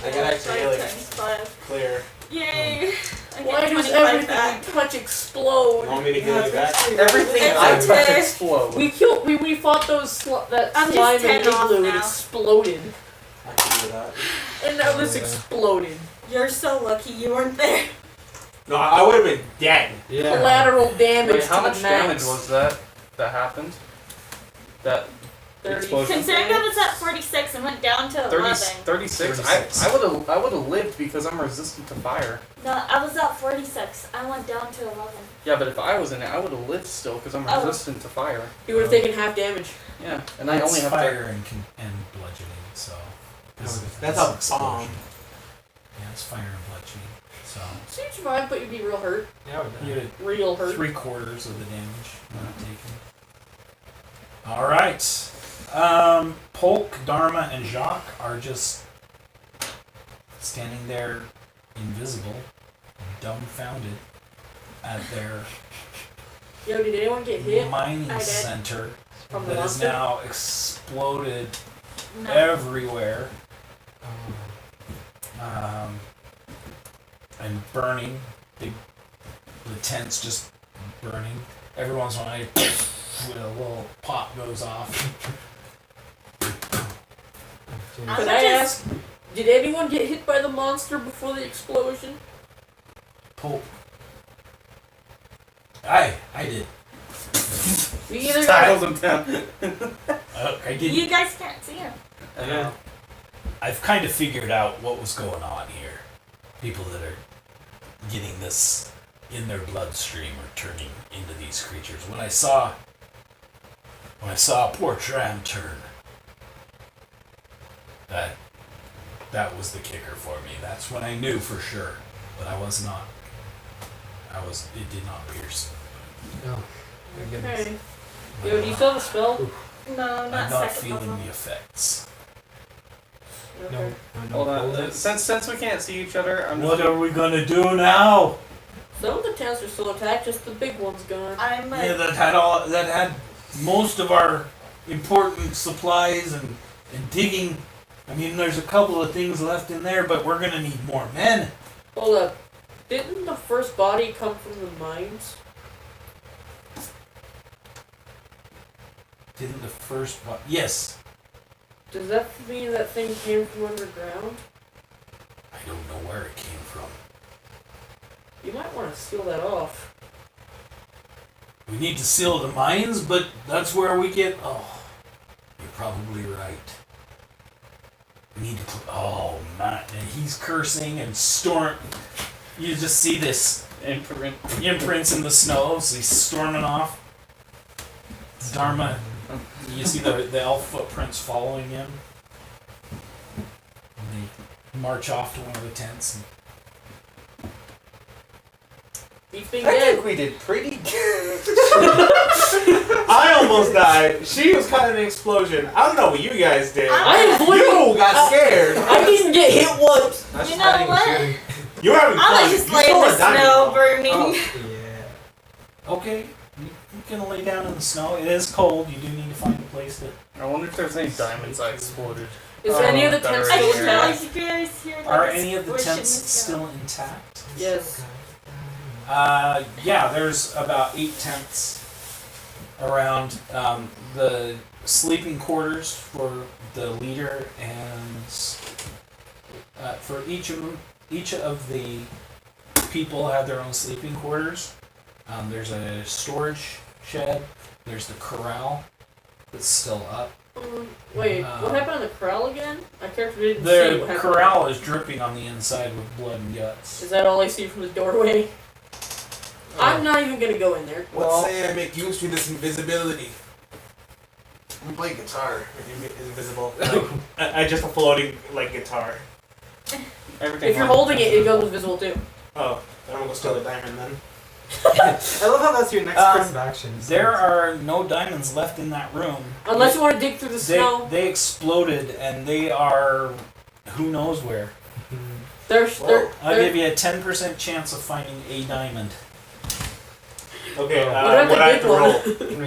I can actually like 5 times 5. clear. Yay! I Why get does 25 everything back. we touch explode? You want me to give you back? Everything It's I touch okay. explodes. We fought that I'm just slime 10 and off igloo. It now. exploded, I can do that. and now this Yeah. exploded. You're so lucky you weren't there. No, I would have been dead. Yeah. Collateral damage Wait, how to much the damage max. was that happened? That 30. explosion? Considering I was at 46 and went down to 11. 36? 36. I would have lived because I'm resistant to fire. No, I was at 46. I went down to 11. Yeah, but if I was in it, I would have lived still because I'm Oh. resistant to fire. He would have taken half damage. Yeah, and I It's only have fire and bludgeoning, so. That's it's a explosion. bomb. Yeah, it's fire and bludgeoning. So So you'd survive, but you'd be real hurt. Yeah, I would die. you get Real hurt. 3/4 of the damage not taken. All right. Polk, Dharma, and Jacques are just standing there, invisible, dumbfounded, at their Yo, did anyone get hit mining I did. center from the that is monster? now exploded No. everywhere Oh. and burning. The tents just burning. Every once in a while, a little pop goes off. I'm Could I just- ask, did anyone get hit by the monster before the explosion? Polk. I did. Me either. Tiles him down. I did. You guys can't see him. Yeah. I've kind of figured out what was going on here. People that are getting this in their bloodstream are turning into these creatures. When I saw poor Tram turn, that was the kicker for me. That's when I knew for sure, but I was not. It did not pierce. Oh. My goodness. Okay. Yo, do you still have a spell? No, I'm not not second feeling level. the effects. No. Okay. Hold on. Since we can't see each other, I'm What just are we gonna do now? Some of the towns are still attacked, just the big one's gone. I'm like, Yeah, that had most of our important supplies and digging. I mean, there's a couple of things left in there, but we're gonna need more men. Hold up. Didn't the first body come from the mines? Didn't the first one? Yes. Does that mean that thing came from underground? I don't know where it came from. You might want to seal that off. We need to seal the mines, but that's where we get. Oh, you're probably right. We need to. Oh man, and he's cursing and storm. You just see this imprint. imprints in the snow, so he's storming off. Dharma, you see the elf footprints following him. And they march off to one of the tents. He's being I dead. think we did pretty good. I almost died. She was caught in an explosion. I don't know what you guys did. I avoided. You got scared. I didn't get hit once. That's You just know hiding and what? shooting. You were having fun. I was just You laying in still the were dying, snow though. burning. Oh, yeah. Okay, you can lay down in the snow. It is cold. You do need to find a place to. I wonder if there's any diamonds I exploded. Is any of the that tents are I in still just here. intact? realized you guys hear like Are a any of the squish in tents the snow. still intact? Yes. Yeah, there's about 8 tents around the sleeping quarters for the leader, and for each of the people have their own sleeping quarters. There's a storage shed. There's the corral that's still up. Wait, what happened to the corral again? I didn't see what The happened. corral is dripping on the inside with blood and guts. Is that all I see from the doorway? I'm not even gonna go in there. Let's say I make use of this invisibility. I'm playing guitar. Invisible. I just a floating like guitar. Everything If you're holding it, it goes invisible too. Oh, then I'm gonna go steal the diamond then. I love how that's your next course of action. There are no diamonds left in that room. Unless you want to dig through the snow. They exploded and they are who knows where. I'll give you a 10% chance of finding a diamond. Okay, What about what the I have big to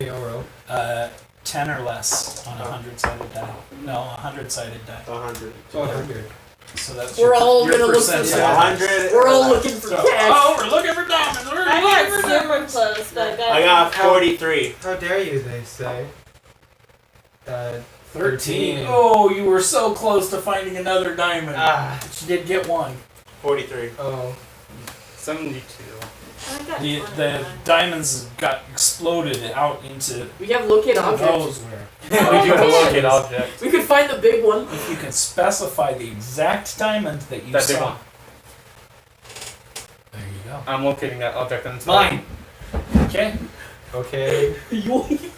one? roll? Roll. 10 or less on a 100-sided die. No, a 100-sided die. 100. 100. So that's We're all your gonna look for percentile. that. 100. We're all looking for So, cash. oh, we're looking for diamonds. We're I looking got for super diamonds. close, but I got 43. How dare you? They say. 13. Oh, you were so close to finding another diamond. Ah. But you did get one. 43. Oh. 72. I got The 29. diamonds got exploded out into We have locate who object. knows where. We do have a locate object. We could find the big one. If you can specify the exact diamond that you That big saw. one. There you go. I'm locating that object and it's mine. Okay. Okay. Yoink.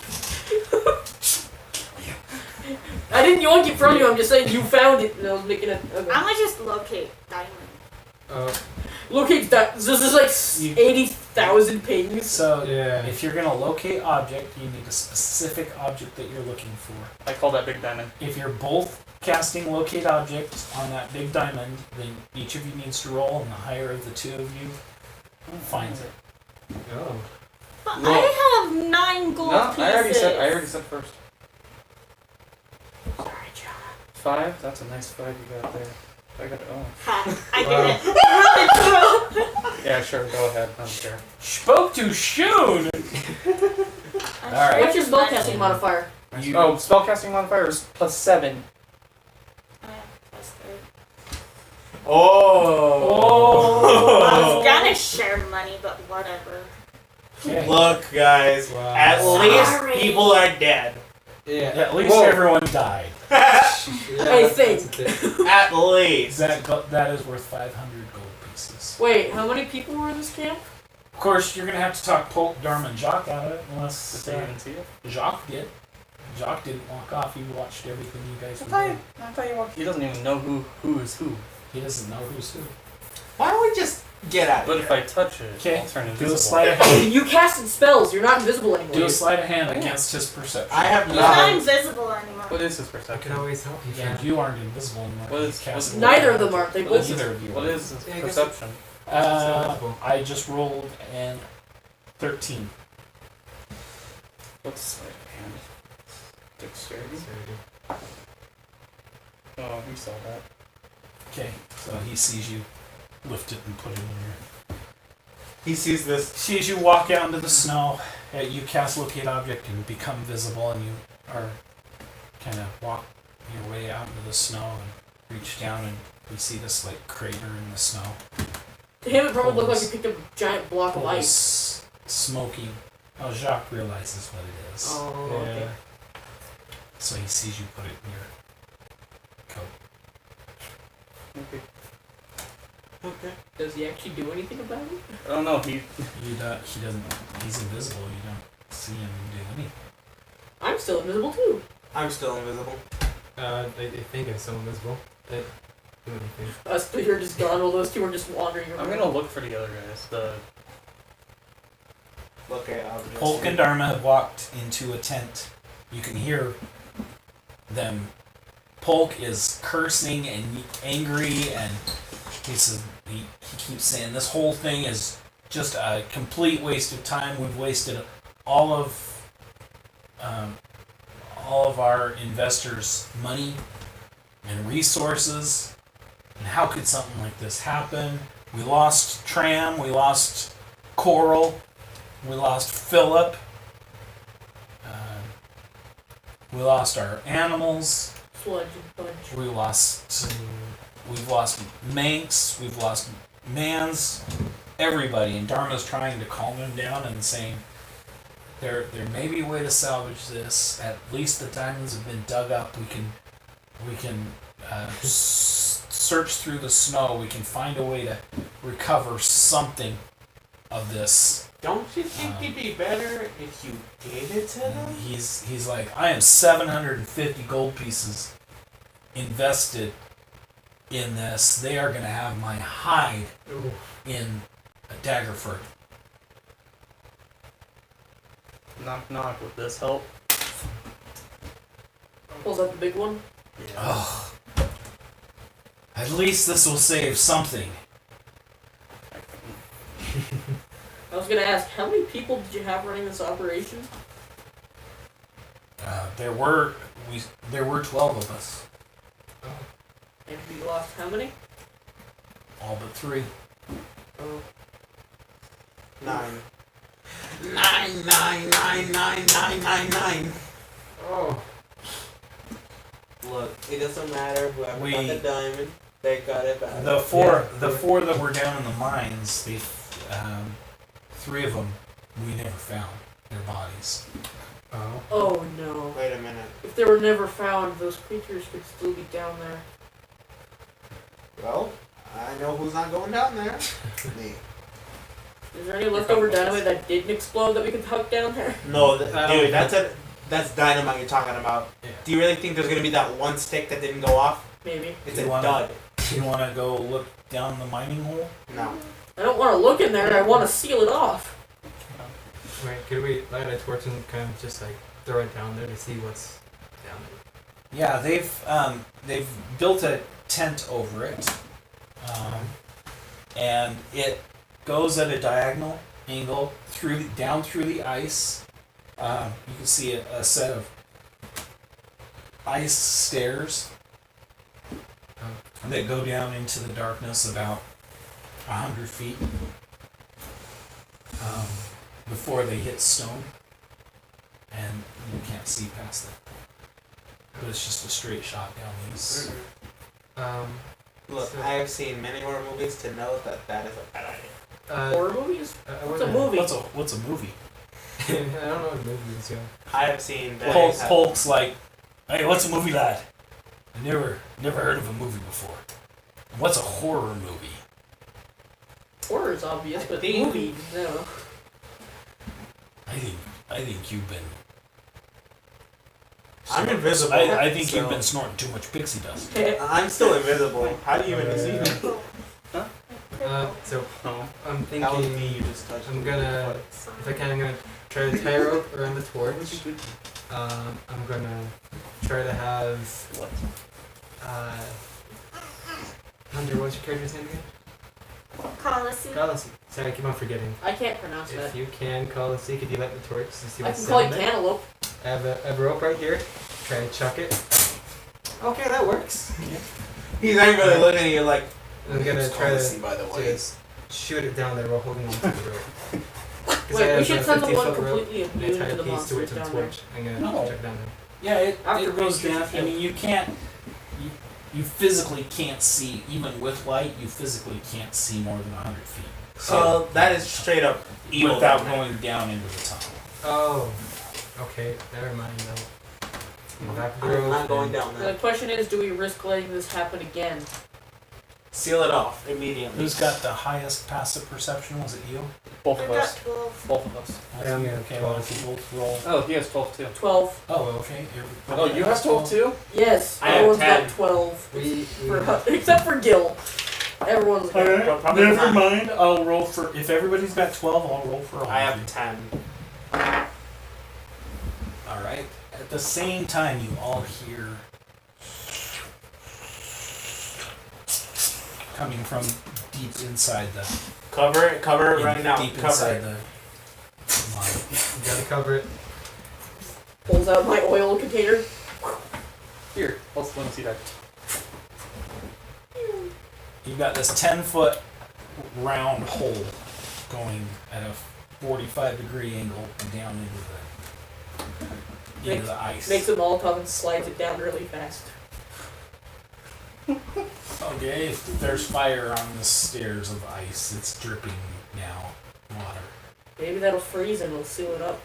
I didn't yoink it from you. I'm just saying you found it, and I was making it. Okay. I'm gonna just locate diamond. Locate that. This is like You- 80,000 pings. So Yeah. if you're gonna locate object, you need a specific object that you're looking for. I call that big diamond. If you're both casting locate object on that big diamond, then each of you needs to roll, and the higher of the two of you finds it. Oh. But Well- I have 9 gold No, pieces. I already said first. Sorry, John. 5? That's a nice 5 you got there. I got Ha, I Wow. did it. Yeah, sure, go ahead. I don't care. Spoke too soon. Alright. What's your spellcasting modifier? You, Oh, spellcasting modifier is +7. Plus 3. Oh. I was gonna share money, but whatever. okay. Look, guys. Wow. At Sorry. least people are dead. Yeah. At least Whoa. everyone died. I think. that's it. At least. That is worth 500 gold pieces. Wait, how many people were in this camp? Of course, you're gonna have to talk Polk, Dharma, and Jacques out of it, unless Did they even see it? Jacques did. Jacques didn't walk off. He watched everything you guys I were thought doing. he doesn't even know who is who. He doesn't know who's who. Why don't we just get out of But here? if I touch it, Okay, I'll turn do invisible. a sleight of hand. You casted spells. You're not invisible anymore. Do a sleight of hand against his perception. I have He's not. not invisible anymore. What is his I perception? can always help you. Yeah, friend. you aren't invisible anymore. What You is- cast what- a Neither of little them aren't. They bit. both. Neither of you. What are. is his Yeah, I guess- perception? I just rolled an 13. What's sleight of hand? Dexterity? Oh, we saw that. Okay, so he sees you lift it and put it in your. He sees this. Sees you walk out into the snow. You cast locate object and become visible, and you are kind of walk your way out into the snow and reach down and you see this like crater in the snow. To him, it probably looked like he picked up a giant block of ice. It's smoking. Oh, Jacques realizes what it is. Oh, Yeah. okay. So he sees you put it in your coat. Okay. Okay. Does he actually do anything about it? I don't know. He He doesn't. He's invisible. You don't see him do anything. I'm still invisible too. I'm still invisible. I think I'm still invisible. I didn't do anything. Us three are just gone while those two are just wandering around. I'm gonna look for the other guys. The Look at objects. Polk and Dharma have walked into a tent. You can hear them. Polk is cursing and angry, and he says he keeps saying this whole thing is just a complete waste of time. We've wasted all of our investors' money and resources. And how could something like this happen? We lost Tram. We lost Coral. We lost Philip. We lost our animals. Sludge and bunch. We've lost Manx. We've lost Mans. Everybody. And Dharma's trying to calm him down and saying there may be a way to salvage this. At least the diamonds have been dug up. We can search through the snow. We can find a way to recover something of this. Don't you think it'd be better if you gave it to them? And he's like, I am 750 gold pieces invested in this. They are going to have my hide in Daggerford. knock knock. Would this help? Pulls out the big one. Yeah. Ugh. At least this will save something. I was gonna ask, how many people did you have running this operation? There were 12 of us. And We lost how many? All but 3. Oh. 9. 9. Oh. Look, it doesn't matter. Whoever got We- the diamond, they got it back. The four that were down in the mines, 3 of them we never found their bodies. Oh. Oh no. Wait a minute. If they were never found, those creatures could still be down there. Well, I know who's not going down there. Me. Is there any leftover dynamite that didn't explode that we could tuck down there? No, I don't dude, that's dynamite you're talking about. Yeah. Do you really think there's gonna be that one stick that didn't go off? Maybe. It's You a wanna- dud. You want to go look down the mining hole? No. I don't want to look in there. I want to seal it off. Wait, could we light a torch and kind of just like throw it down there to see what's down there? Yeah, they've built a tent over it, and it goes at a diagonal angle down through the ice. You can see a set of ice stairs that go down into the darkness about 100 feet before they hit stone, and you can't see past that. But it's just a straight shot down these. Look, So- I have seen many horror movies to know that that is a bad idea. Horror movies? I It's a movie. What's a movie? I don't know what movie is, yeah. I have seen that. Polk's like, hey, what's a movie, lad? I never heard of a movie before. What's a horror movie? Horror is obvious, but think- movie, no. I think you've been. I'm invisible. I think you've so- been snorting too much pixie dust. I'm still invisible. How do you even see me? So Oh. I'm That was me. thinking You just touched. I'm me. gonna, if I can, I'm gonna try to tie a rope around the torch. I'm gonna try to have What? Hunter, what's your character's name again? Colossi. Colossi. Sorry, I keep on forgetting. I can't pronounce If that. you can, Colossi, could you light the torch to see I what's can call down it there? cantaloupe. I have a rope right here. Try to chuck it. Okay, that works. He's not even really looking at you like. I'm gonna "It's try Colossi, to by the way." just shoot it down there while holding on to the rope. 'Cause I Wait, we have should a send the 50-foot one rope completely and I immune tie to a the piece to monsters it to the down there. torch. I'm gonna No. chuck it down there. Yeah, After it goes we shoot down. the I field. mean, you can't. You physically can't see, even with light. You physically can't see more than 100 feet. So that is straight up evil. without down there. going down into the tunnel. Oh. Okay, never mind though. Back to the I'm rope not going and- down The there. question is, do we risk letting this happen again? Seal it off immediately. Who's got the highest passive perception? Was it you? Both I of got us. 12. Both of us. Yeah, I'm gonna Okay, well, if you both roll. Oh, he has 12 too. 12. Oh, okay. Oh, you have 12 too? Yes, I have everyone's 10. got 12. We Except for Gil. Everyone's got Alright, Probably never not. mind. I'll roll for. If everybody's got 12, I'll roll for all. I of have you. 10. Alright. At the same time, you all hear. Coming from deep inside the. Cover it right now. Deep Cover inside it. the. mine. You gotta cover it. pulls out my oil container. Here, let me see that. You've got this 10-foot round hole going at a 45-degree angle down into the ice. Makes a Molotov and slides it down really fast. Okay, there's fire on the stairs of ice. It's dripping now. Water. Maybe that'll freeze and we'll seal it up.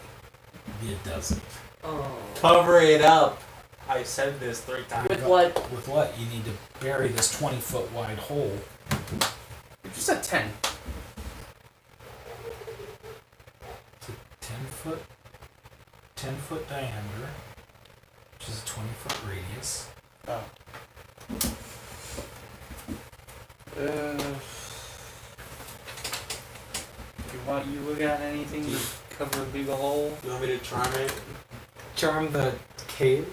It doesn't. Oh. Cover it up. I said this 3 times. With what? With what? You need to bury this 20-foot wide hole. You just said 10. It's a 10-foot diameter, which is a 20-foot radius. Oh. You got anything to cover a big hole? You want me to charm it? Charm the cave.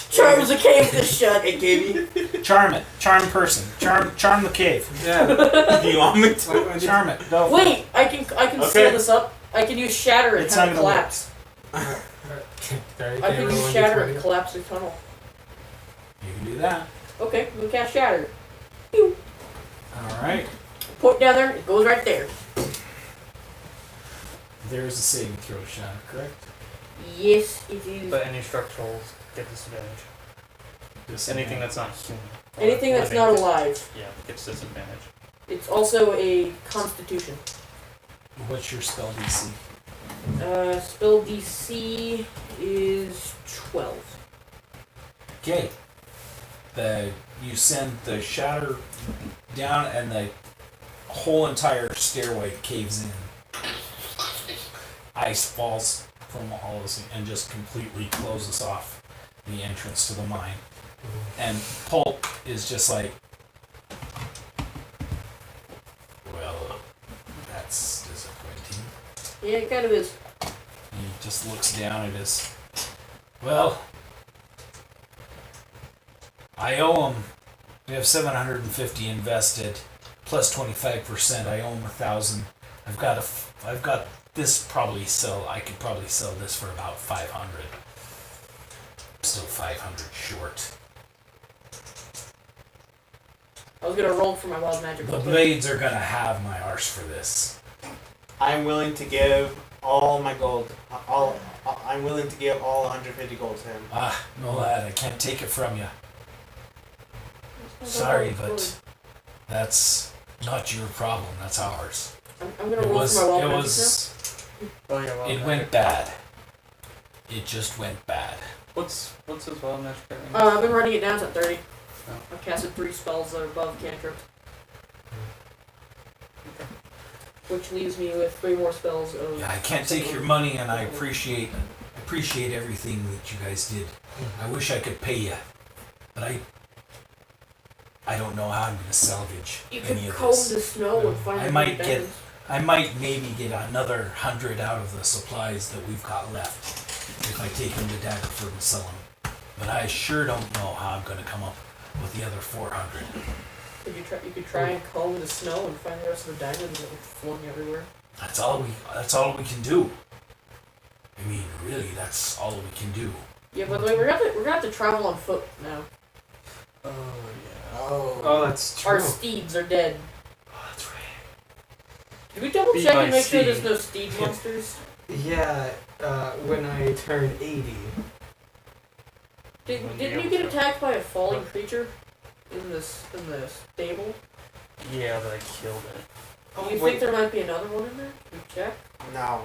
Charms the cave to shut. Hey, Katie. Charm it. Charm person. Charm the cave. Yeah. Do you want me to? Charm it. Go. Wait, I can seal Okay. this up. I can use shatter and It's have not it gonna work. collapse. Sorry, I can roll use one shatter d20? and collapse the tunnel. You can do that. Okay, we'll cast Shatter. Alright. Point down there, it goes right there. There's a saving throw shatter, correct? Yes, it is. But any structurals get disadvantage. Anything that's not human. or Anything that's living not gets- alive. Yeah, gets disadvantage. It's also a Constitution. What's your spell DC? Spell DC is 12. Okay. You send the shatter down and the whole entire stairway caves in. Ice falls from all this and just completely closes off the entrance to the mine. And Pulp is just like, well, that's disappointing. Yeah, it kind of is. He just looks down at his. Well, I owe him. We have 750 invested, plus 25%. I owe him 1,000. I've got this probably sell. I could probably sell this for about 500. Still 500 short. I was gonna roll for my wild magic. The real quick. blades are gonna have my arse for this. I'm willing to give all my gold. I'm willing to give all 150 gold to him. Ah, no lad, I can't take it from you. Sorry, but that's not your problem. That's ours. I'm gonna It roll was. for my wild It magic was. Oh yeah, well, It went bad. It just went bad. What's his wild magic right now. now? I've been running it down to 30. Oh. I've casted 3 spells that are above cantrips. Which leaves me with 3 more spells of... Yeah, I can't take your money, and I appreciate everything that you guys did. I wish I could pay you, but I don't know how I'm gonna salvage You could any of comb this. the snow and find I the might diamonds. I might maybe get another 100 out of the supplies that we've got left if I take them to Daggerford and sell them. But I sure don't know how I'm gonna come up with the other 400. You could try and comb the snow and find the rest of the diamonds that were flung everywhere. That's all we can do. I mean, really, that's all we can do. Yeah, by the way, we're gonna have to travel on foot now. Oh yeah. Oh, that's true. Our steeds are dead. Oh, that's right. Did we double Beat check by and make sure steed. there's no steed monsters? Yeah, when I turned 80. Didn't you get attacked by a falling creature in the stable? Yeah, but I killed it. Do you think there might be another one in there? Can we check? No.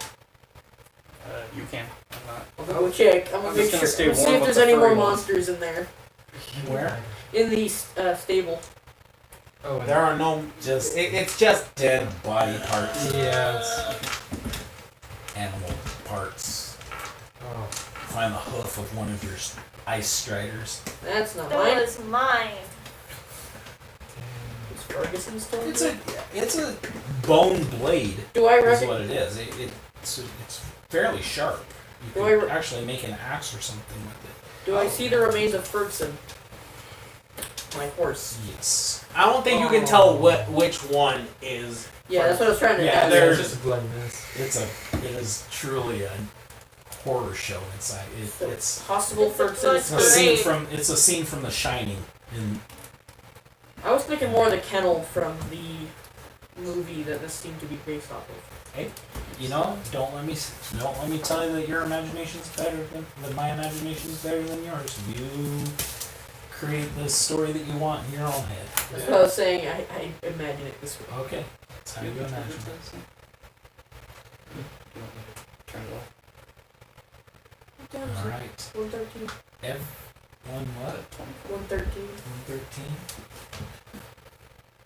You can. I'm not. I'm gonna go check. I'm gonna I'm make just gonna sure. stay I'm gonna see warm if with there's the any more furry ones. monsters in there. Where? In the stable. Oh, There are no. Just It's just. dead body parts, Yes. animal parts. Oh. Find the hoof of one of your ice striders. That's not That mine. was mine. It's Ferguson's toy. It's a bone blade. Do I Is reckon? what it is. It's fairly sharp. You Do could I actually make an axe or something with it. Do I see the remains of Ferguson? My horse. Yes. I don't think you can tell which one is. Yeah, that's what I was trying to Yeah, ask. there's- It's just a bloody mess. It is truly a horror show inside. It's Possible It's a Ferguson's. blood a scene Great. from it's a scene from The Shining. And I was thinking more of the kennel from the movie that this seemed to be based off of. you know, don't let me tell you that your imagination's better than that my imagination's better than yours. You create the story that you want in your own head. That's what I was saying. I imagine it this way. Okay, that's how you imagine it. Turn it off. Damn, All so right. 113. One what? 113. 113.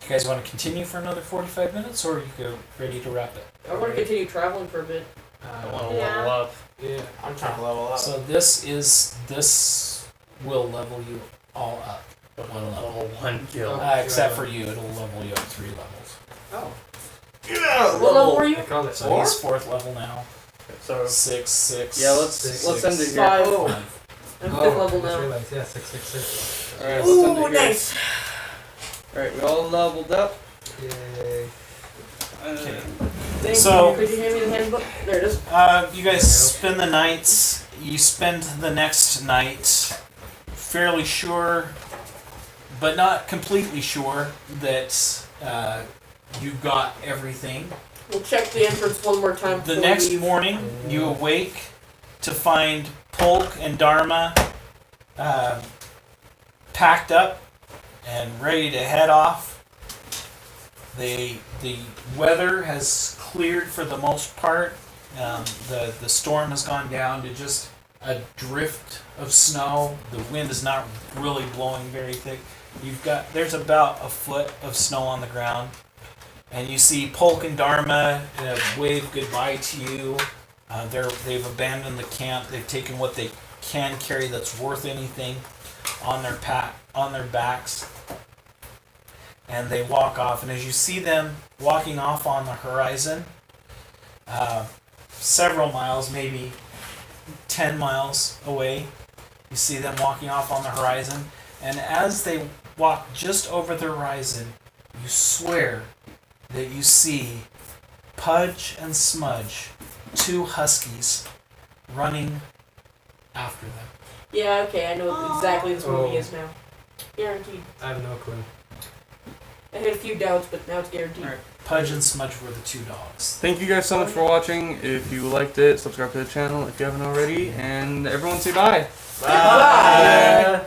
You guys want to continue for another 45 minutes, or you go ready to wrap it? I want to continue traveling for a bit. I want to Yeah. level up. Yeah. I'm trying to level up. So this will level you all up. One level. Level 1 kill. Except for you, it'll level you up 3 levels. Oh. Yeah, What level were I you? called it So he's 4th level now. So 6. yeah, let's Six. end it here. 5. Oh. I'm Oh, 5th level I just now. realized, yeah, 666. All right, let's end Ooh, it here. nice. All right, we all leveled up. Yay. Okay. Thank So- you. Could you hand me the handbook? There it is. You guys spend the nights. You spend the next night fairly sure but not completely sure that you got everything. We'll check the entrance one more time. The before next we leave. morning, you awake to find Polk and Dharma packed up and ready to head off. The weather has cleared for the most part. The storm has gone down to just a drift of snow. The wind is not really blowing very thick. There's about a foot of snow on the ground, and you see Polk and Dharma wave goodbye to you. They've abandoned the camp. They've taken what they can carry that's worth anything on their backs, and they walk off. And as you see them walking off on the horizon, several miles, maybe 10 miles away, you see them walking off on the horizon. And as they walk just over the horizon, you swear that you see Pudge and Smudge, two huskies, running after them. Yeah, okay, I know Aw. exactly this movie Oh. is now. Guaranteed. I have no clue. I had a few doubts, but now it's guaranteed. Alright. Pudge and Smudge were the two dogs. Thank you guys so much for watching. If you liked it, subscribe to the channel if you haven't already, and everyone say bye. Bye.